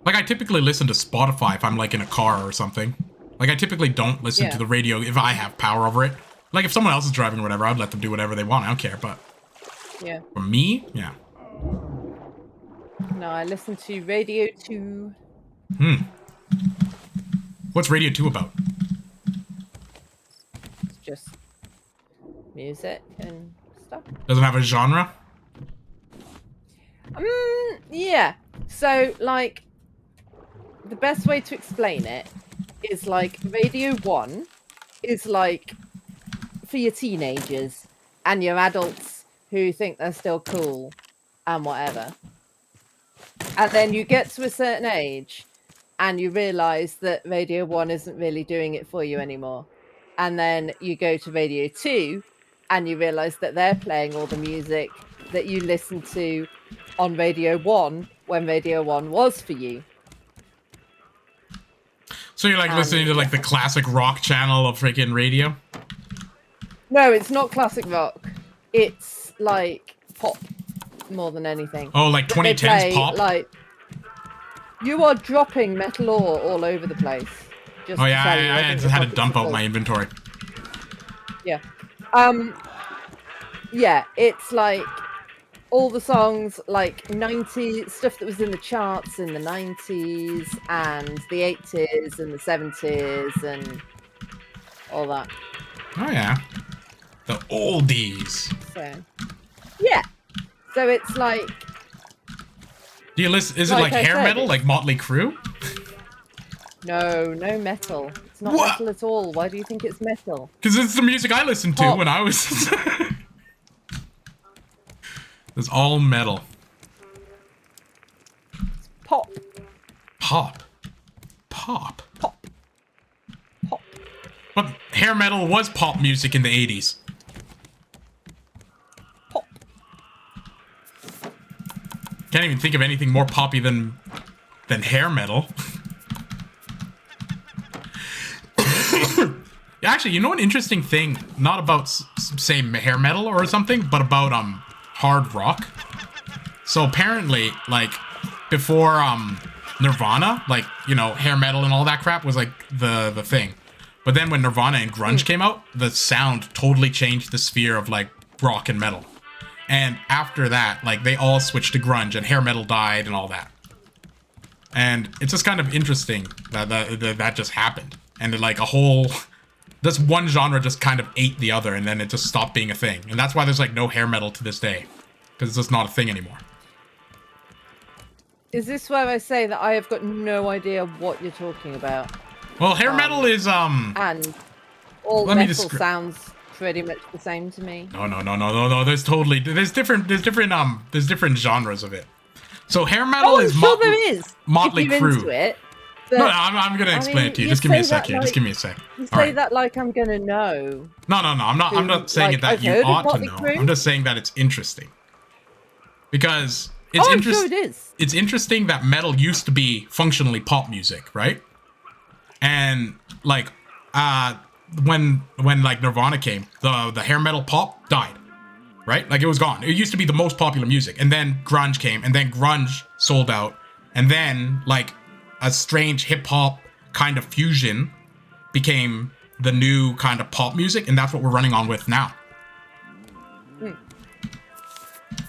S2: Like, I typically listen to Spotify if I'm, like, in a car or something. Like, I typically don't listen
S1: Yeah.
S2: to the radio if I have power over it. Like, if someone else is driving or whatever, I'd let them do whatever they want. I don't care, but...
S1: Yeah.
S2: For me, yeah.
S1: No, I listen to Radio 2.
S2: What's Radio 2 about?
S1: It's just music and stuff.
S2: Doesn't have a genre?
S1: Yeah. So, like, the best way to explain it is like Radio 1 is like for your teenagers and your adults who think they're still cool and whatever. And then you get to a certain age and you realize that Radio 1 isn't really doing it for you anymore. And then you go to Radio 2 and you realize that they're playing all the music that you listened to on Radio 1 when Radio 1 was for you.
S2: So you're like listening to like the classic rock channel of freaking radio?
S1: No, it's not classic rock. It's like pop more than anything.
S2: Oh, like 2010s pop?
S1: Like, you are dropping metal ore all over the place. Just
S2: oh yeah,
S1: I
S2: just had to dump out my inventory.
S1: Yeah. Yeah, it's like all the songs, like 90s stuff that was in the charts in the 90s and the 80s and the 70s and all that.
S2: Oh yeah. The oldies.
S1: So, yeah. So it's like...
S2: Do you listen? Is it like hair metal, like Motley Crue?
S1: No metal. It's not metal at all. Why do you think it's metal?
S2: Because it's the music I listened to when I was... It's all metal.
S1: Pop.
S2: Pop. Pop. Pop. Pop. But hair metal was pop music in the 80s.
S1: Pop.
S2: Can't even think of anything more poppy than hair metal. Actually, you know an interesting thing? Not about, say, hair metal or something, but about, hard rock. So apparently, like, before, Nirvana, like, you know, hair metal and all that crap was, like, the thing. But then when Nirvana and grunge came out, the sound totally changed the sphere of, like, rock and metal. And after that, like, they all switched to grunge and hair metal died and all that. And it's just kind of interesting that that just happened. And, like, a whole... This one genre just kind of ate the other, and then it just stopped being a thing. And that's why there's, like, no hair metal to this day. Because it's just not a thing anymore.
S1: Is this where I say that I have got no idea what you're talking about?
S2: Well, hair metal is,
S1: And all metal sounds pretty much the same to me.
S2: No. There's different genres of it. So hair metal is
S1: there is.
S2: Motley Crue.
S1: Into it.
S2: No, I'm gonna explain it to you. Just give me a sec here. Just give me a sec.
S1: You say that like I'm gonna know.
S2: No. I'm not saying it that you ought to know. I'm just saying that it's interesting. Because it's interesting.
S1: Sure it is.
S2: It's interesting that metal used to be functionally pop music, right? And like when like Nirvana came, the hair metal pop died. Right? Like it was gone. It used to be the most popular music. And then grunge came, and then grunge sold out. And then like a strange hip-hop kind of fusion became the new kind of pop music, and that's what we're running on with now.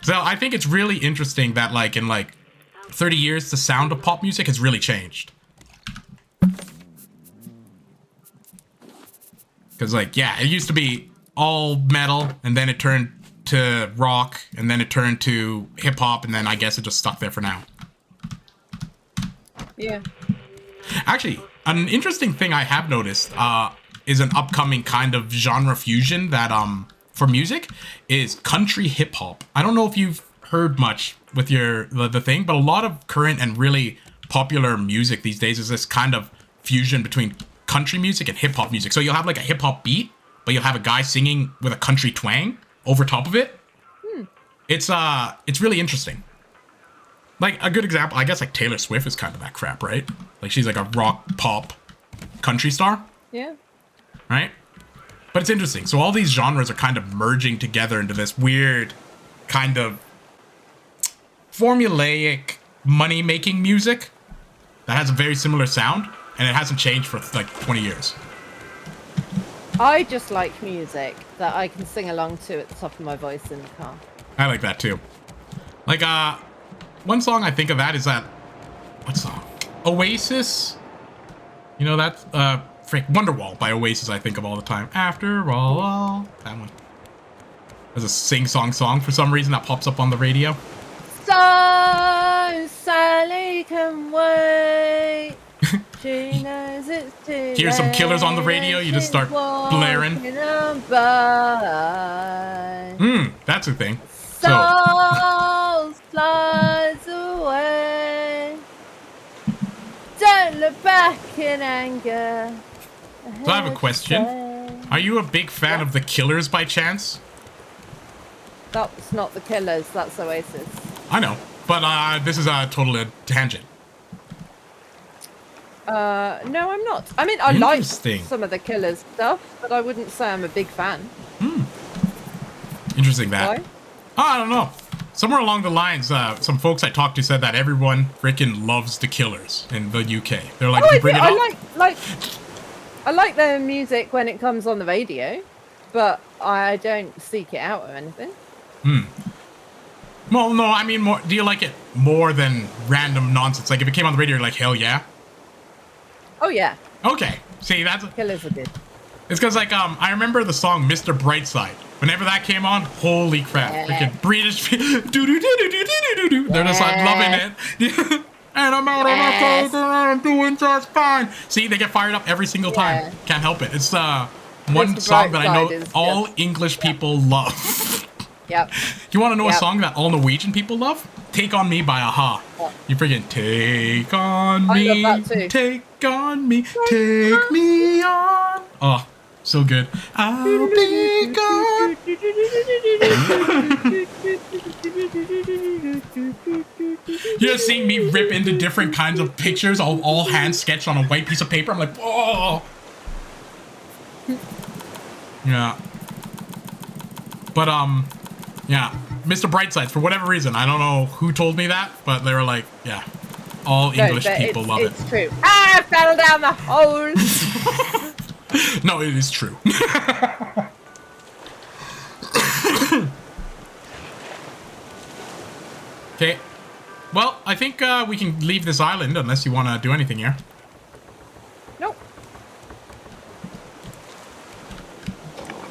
S2: So I think it's really interesting that like in like 30 years, the sound of pop music has really changed. Because like, yeah, it used to be all metal, and then it turned to rock, and then it turned to hip-hop, and then I guess it just stuck there for now.
S1: Yeah.
S2: Actually, an interesting thing I have noticed is an upcoming kind of genre fusion that for music is country hip hop. I don't know if you've heard much with the thing, but a lot of current and really popular music these days is this kind of fusion between country music and hip hop music. So you'll have like a hip hop beat, but you'll have a guy singing with a country twang over top of it. It's really interesting. Like, a good example, I guess, like, Taylor Swift is kind of that crap, right? Like, she's like a rock, pop, country star.
S1: Yeah.
S2: Right? But it's interesting. So all these genres are kind of merging together into this weird kind of formulaic money-making music that has a very similar sound, and it hasn't changed for, like, 20 years.
S1: I just like music that I can sing along to at the top of my voice in the car.
S2: I like that too. Like, one song I think of that is that, what song? Oasis. You know, that's, Wonderwall by Oasis I think of all the time. After all, that one. There's a sing-song song for some reason that pops up on the radio.
S1: So Sally can wait. She knows it's too
S2: Hear some Killers on the
S1: late,
S2: radio, you just start
S1: she's
S2: blaring.
S1: walking on by.
S2: That's a thing.
S1: Soul flies away. Don't look back in anger.
S2: So I have a question. Are you a big fan of the Killers by chance?
S1: That's not the Killers, that's Oasis.
S2: I know, but this is a total tangent.
S1: No, I'm not. I mean, I like
S2: Interesting.
S1: some of the Killers stuff, but I wouldn't say I'm a big fan.
S2: Interesting that.
S1: Why?
S2: Oh, I don't know. Somewhere along the lines, some folks I talked to said that everyone freaking loves the Killers in the UK. They're like,
S1: Oh,
S2: you bring it up.
S1: I like their music when it comes on the radio, but I don't seek it out or anything.
S2: Well, no, I mean, more. Do you like it more than random nonsense? Like, if it came on the radio, you're like, hell yeah.
S1: Oh yeah,
S2: Okay. See, that's.
S1: Killers are good.
S2: It's because, like, I remember the song Mr. Brightside. Whenever that came on, holy crap.
S1: Yeah.
S2: Freaking British. Do-do-do-do-do-do-do-do. They're just like loving it. And I'm out on my face and I'm doing just fine. See, they get fired up every single time.
S1: Yeah.
S2: Can't help it. It's one
S1: Mr.
S2: song that I know
S1: Brightside is
S2: all
S1: just-
S2: English people love.
S1: Yep.
S2: You want to know a
S1: Yep.
S2: song that all Norwegian people love? Take On Me by Aha.
S1: What?
S2: You freaking take on
S1: I
S2: me,
S1: love that too.
S2: take on me, take me on. Oh, so good. I'll be gone. You just seeing me rip into different kinds of pictures, all hand sketched on a white piece of paper. I'm like, oh. Yeah. But yeah, Mr. Brightside, for whatever reason, I don't know who told me that, but they were like, yeah, all English
S1: but
S2: people love
S1: it's true. Ah, I fell down the hole.
S2: it. No, it is true. Okay. Well, I think we can leave this island unless you want to do anything here.
S1: Nope.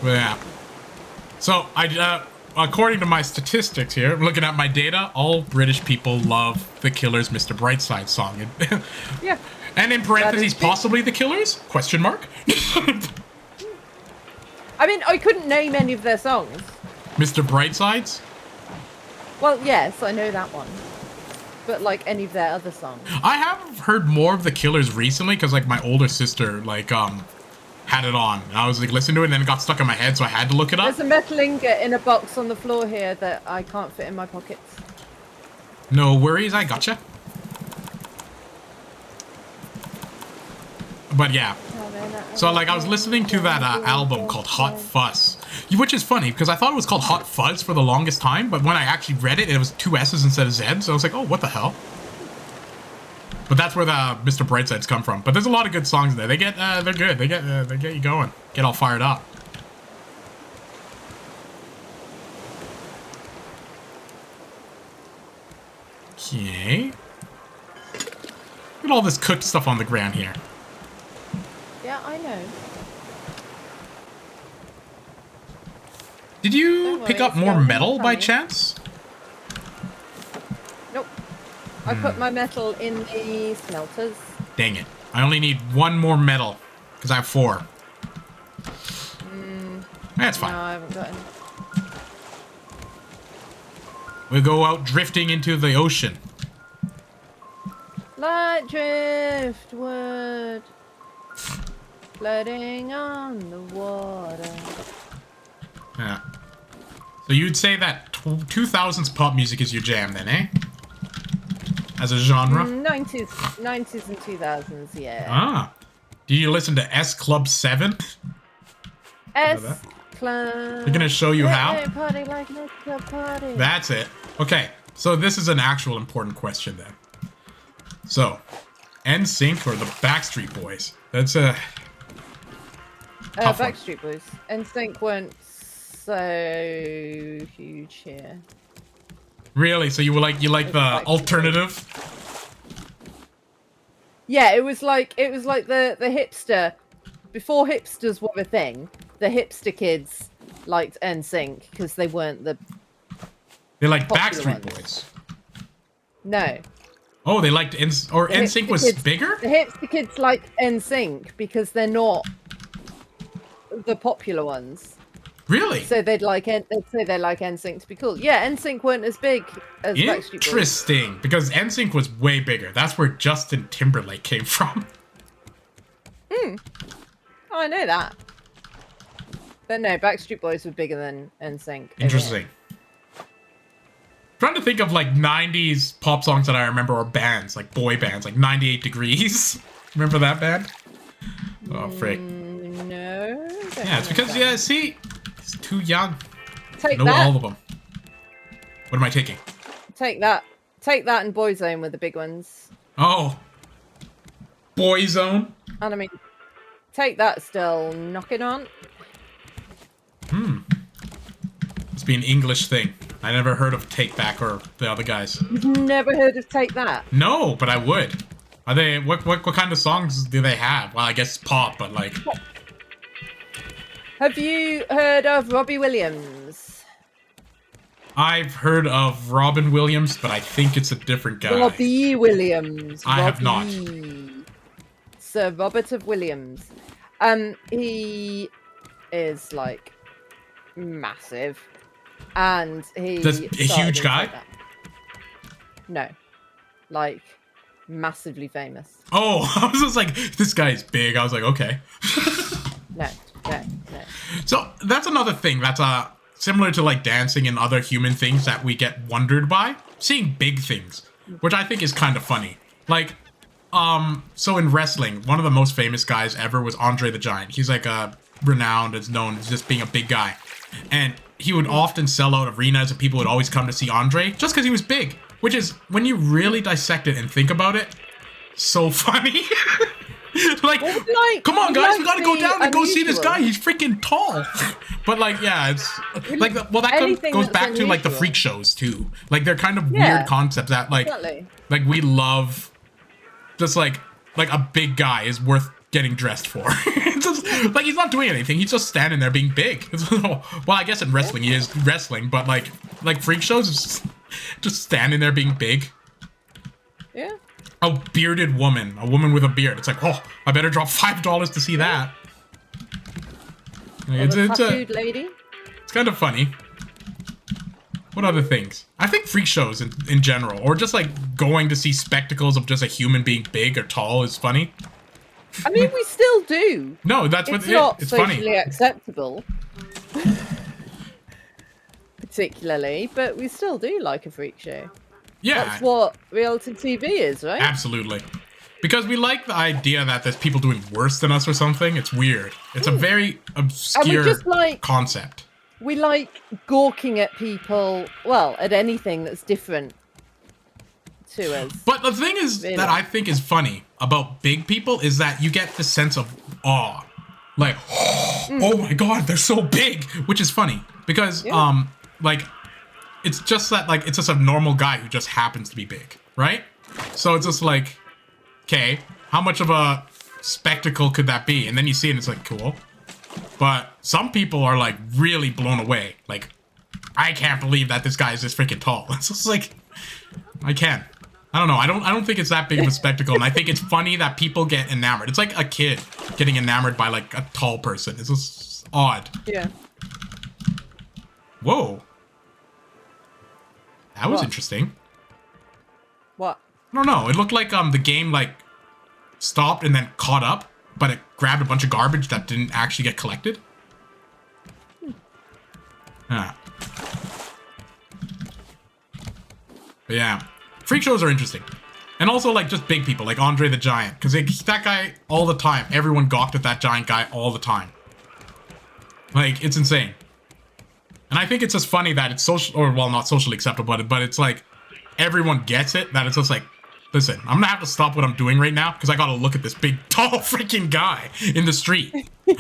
S2: Well, yeah. So, according to my statistics here, looking at my data, all British people love the Killers' Mr. Brightside song.
S1: Yeah.
S2: And in parentheses,
S1: true.
S2: possibly the Killers? Question mark?
S1: I mean, I couldn't name any of their songs.
S2: Mr. Brightsides?
S1: Well, yes, I know that one. But like any of their other songs.
S2: I have heard more of the Killers recently because like my older sister had it on. And I was like listening to it and then it got stuck in my head, so I had to look it up.
S1: There's a metal ingot in a box on the floor here that I can't fit in my pockets.
S2: No worries, I gotcha. But yeah. So like I was listening to that album called Hot Fuss, which is funny because I thought it was called Hot Fuzz for the longest time, but when I actually read it, it was 2 S's instead of Z's, so I was like, oh, what the hell? But that's where the Mr. Brightsides come from. But there's a lot of good songs there. They get, they're good. They get you going, get all fired up. Okay. Look at all this cooked stuff on the ground here.
S1: Yeah, I know.
S2: Did you
S1: Don't
S2: pick
S1: worry,
S2: up more
S1: skeleton
S2: metal by
S1: coming.
S2: chance?
S1: Nope. I put my metal in the smelters.
S2: Dang it. I only need 1 more metal because I have 4. That's fine.
S1: No, I haven't got any.
S2: We'll go out drifting into the ocean.
S1: Light driftwood, floating on the water.
S2: Yeah. So you'd say that 2000s pop music is your jam then, eh? As a genre?
S1: 90s and 2000s, yeah.
S2: Ah. Do you listen to S Club 7?
S1: S
S2: that?
S1: Club.
S2: They're gonna show you how?
S1: Party like a party.
S2: That's it. Okay. So this is an actual important question then. So, NSYNC or the Backstreet Boys? That's a tough one.
S1: Backstreet Boys. NSYNC weren't so huge here.
S2: Really? So you like the alternative?
S1: Yeah, it was like the hipster. Before hipsters were a thing, the hipster kids liked NSYNC because they weren't the
S2: They like
S1: popular
S2: Backstreet
S1: ones.
S2: Boys.
S1: No.
S2: Oh, they liked NSYNC was
S1: kids,
S2: bigger?
S1: The hipster kids like NSYNC because they're not the popular ones.
S2: Really?
S1: So they'd say they like NSYNC to be cool. Yeah, NSYNC weren't as big as Backstreet Boys.
S2: Interesting, because NSYNC was way bigger. That's where Justin Timberlake came from.
S1: Oh, I know that. But no, Backstreet Boys were bigger than NSYNC.
S2: Interesting. Trying to think of like 90s pop songs that I remember, or bands, like boy bands, like 98 Degrees. Remember that band? Oh, frick.
S1: No.
S2: Yeah, it's because, yeah, see, he's too young.
S1: Take
S2: Know
S1: that.
S2: all of them. What am I taking?
S1: Take that. Take that and Boyzone were the big ones.
S2: Oh. Boyzone?
S1: And I mean, Take That still knocking on.
S2: Must be an English thing. I never heard of Take Back or the other guys.
S1: You've never heard of Take That?
S2: No, but I would. Are they, what kind of songs do they have? Well, I guess pop, but like...
S1: Have you heard of Robbie Williams?
S2: I've heard of Robin Williams, but I think it's a different guy.
S1: Robbie Williams.
S2: I have not.
S1: Sir Robert of Williams. He is like massive, and he's
S2: a huge guy?
S1: No, like massively famous.
S2: Oh, I was just like, this guy's big. I was like, okay.
S1: No.
S2: So that's another thing that's similar to like dancing and other human things that we get wondered by. Seeing big things, which I think is kind of funny. Like, so in wrestling, one of the most famous guys ever was Andre the Giant. He's like renowned as known as just being a big guy. And he would often sell out arenas and people would always come to see Andre just because he was big. Which is, when you really dissect it and think about it, so funny. like, come on guys, we gotta go down and go see this guy. He's freaking tall. But like, yeah, it's like, well, that goes back to like the freak shows too. Like, they're kind of weird concepts that like, like we love. Just like a big guy is worth getting dressed for. It's just, like, he's not doing anything. He's just standing there being big. Well, I guess in wrestling he is wrestling, but like freak shows is just standing there being big.
S1: Yeah.
S2: A bearded woman, a woman with a beard. It's like, oh, I better drop $5 to see that. Like,
S1: It's a lady.
S2: It's kind of funny. What other things? I think freak shows in general, or just like going to see spectacles of just a human being big or tall is funny.
S1: I mean, we still do.
S2: No, that's
S1: it's
S2: what
S1: not
S2: it's
S1: socially
S2: funny.
S1: acceptable. Particularly, but we still do like a freak show.
S2: Yeah.
S1: That's what reality TV is, right?
S2: Absolutely. Because we like the idea that there's people doing worse than us or something. It's weird. It's a very obscure
S1: just like
S2: concept.
S1: We like gawking at people, well, at anything that's different to us.
S2: But the thing is that I think is funny about big people is that you get the sense of awe. Like, oh my god, they're so big, which is funny because like it's just that like it's just a normal guy who just happens to be big, right? So it's just like, okay, how much of a spectacle could that be? And then you see it and it's like, cool. But some people are like really blown away. Like, I can't believe that this guy is this freaking tall. It's just like, I can't. I don't know. I don't think it's that big of a spectacle. And I think it's funny that people get enamored. It's like a kid getting enamored by like a tall person. It's just odd.
S1: Yeah.
S2: Whoa. That was interesting.
S1: What?
S2: I don't know. It looked like the game like stopped and then caught up, but it grabbed a bunch of garbage that didn't actually get collected. But yeah, freak shows are interesting. And also like just big people like Andre the Giant, because that guy all the time, everyone gawked at that giant guy all the time. Like, it's insane. And I think it's just funny that it's social, or well, not socially acceptable, but it's like everyone gets it, that it's just like, Listen, I'm gonna have to stop what I'm doing right now because I gotta look at this big, tall freaking guy in the street.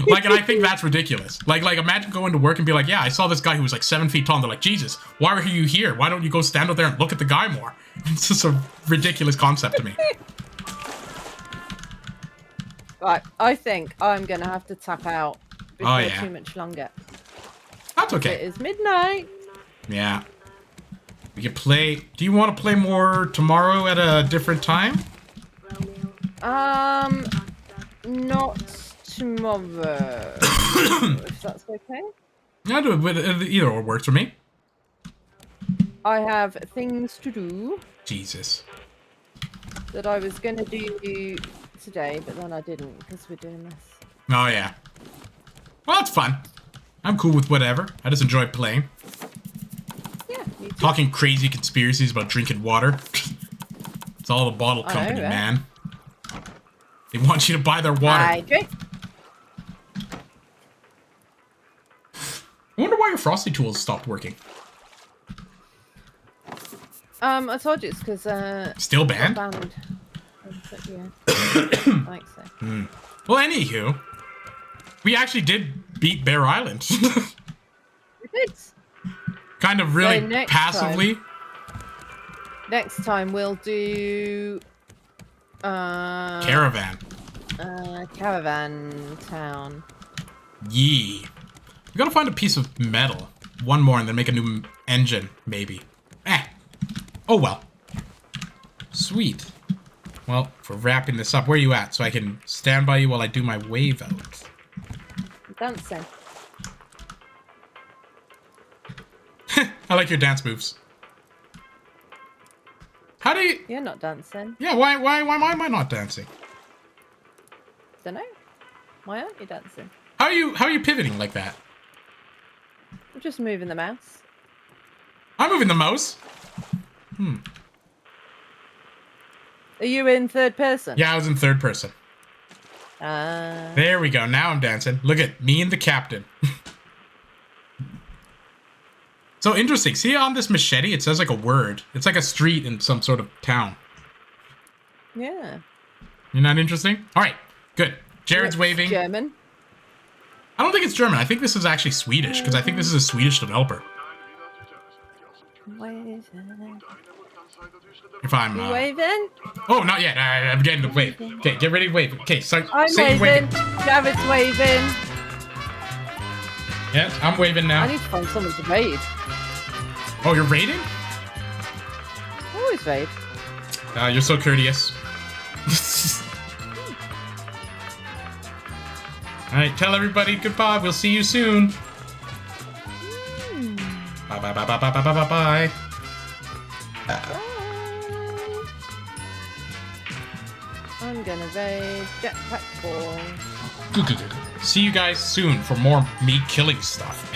S2: Like, and I think that's ridiculous. Like imagine going to work and be like, yeah, I saw this guy who was like 7 feet tall. And they're like, Jesus, why are you here? Why don't you go stand out there and look at the guy more? It's just a ridiculous concept to me.
S1: Right, I think I'm gonna have to tap out before
S2: yeah.
S1: too much longer.
S2: That's
S1: It
S2: okay.
S1: is midnight.
S2: Yeah. We can play. Do you want to play more tomorrow at a different time?
S1: Not tomorrow. If that's okay.
S2: Yeah, either or works for me.
S1: I have things to do
S2: Jesus.
S1: that I was gonna do today, but then I didn't because we're doing this.
S2: Oh, yeah. Well, it's fun. I'm cool with whatever. I just enjoy playing.
S1: Yeah, me too.
S2: Talking crazy conspiracies about drinking water. It's all the bottle
S1: I know,
S2: company,
S1: right?
S2: man. They want you to buy their water.
S1: I drink.
S2: I wonder why your frosty tools stopped working.
S1: I told you it's because
S2: Still banned?
S1: banned. Yeah. I think so.
S2: Well, anywho, we actually did beat Bear Island.
S1: We did.
S2: Kind of really
S1: So next
S2: passively.
S1: Next time we'll do
S2: Caravan.
S1: Caravan Town.
S2: Yee. We gotta find a piece of metal. One more and then make a new engine, maybe. Oh well. Sweet. Well, for wrapping this up, where are you at? So I can stand by you while I do my wave out.
S1: Dancing.
S2: I like your dance moves. How do you...
S1: You're not dancing.
S2: Yeah, why am I not dancing?
S1: Dunno. Why aren't you dancing?
S2: How are you pivoting like that?
S1: I'm just moving the mouse.
S2: I'm moving the mouse.
S1: Are you in third person?
S2: Yeah, I was in third person. There we go. Now I'm dancing. Look at me and the captain. So interesting. See on this machete, it says like a word. It's like a street in some sort of town.
S1: Yeah.
S2: Isn't that interesting? All right, good. Jared's
S1: It's
S2: waving.
S1: German.
S2: I don't think it's German. I think this is actually Swedish because I think this is a Swedish developer.
S1: Waving.
S2: If I'm...
S1: Waving.
S2: Oh, not yet. I'm getting the wave. Okay, get ready to wave. Okay, so
S1: I'm
S2: say
S1: waving. Jared's waving.
S2: Yeah, I'm waving now.
S1: I need to find someone to raid.
S2: Oh, you're raiding?
S1: I always raid.
S2: You're so courteous. Alright, tell everybody goodbye. We'll see you soon. Bye bye bye bye bye bye bye bye.
S1: I'm gonna raid Jetpack Ball.
S2: See you guys soon for more me killing stuff.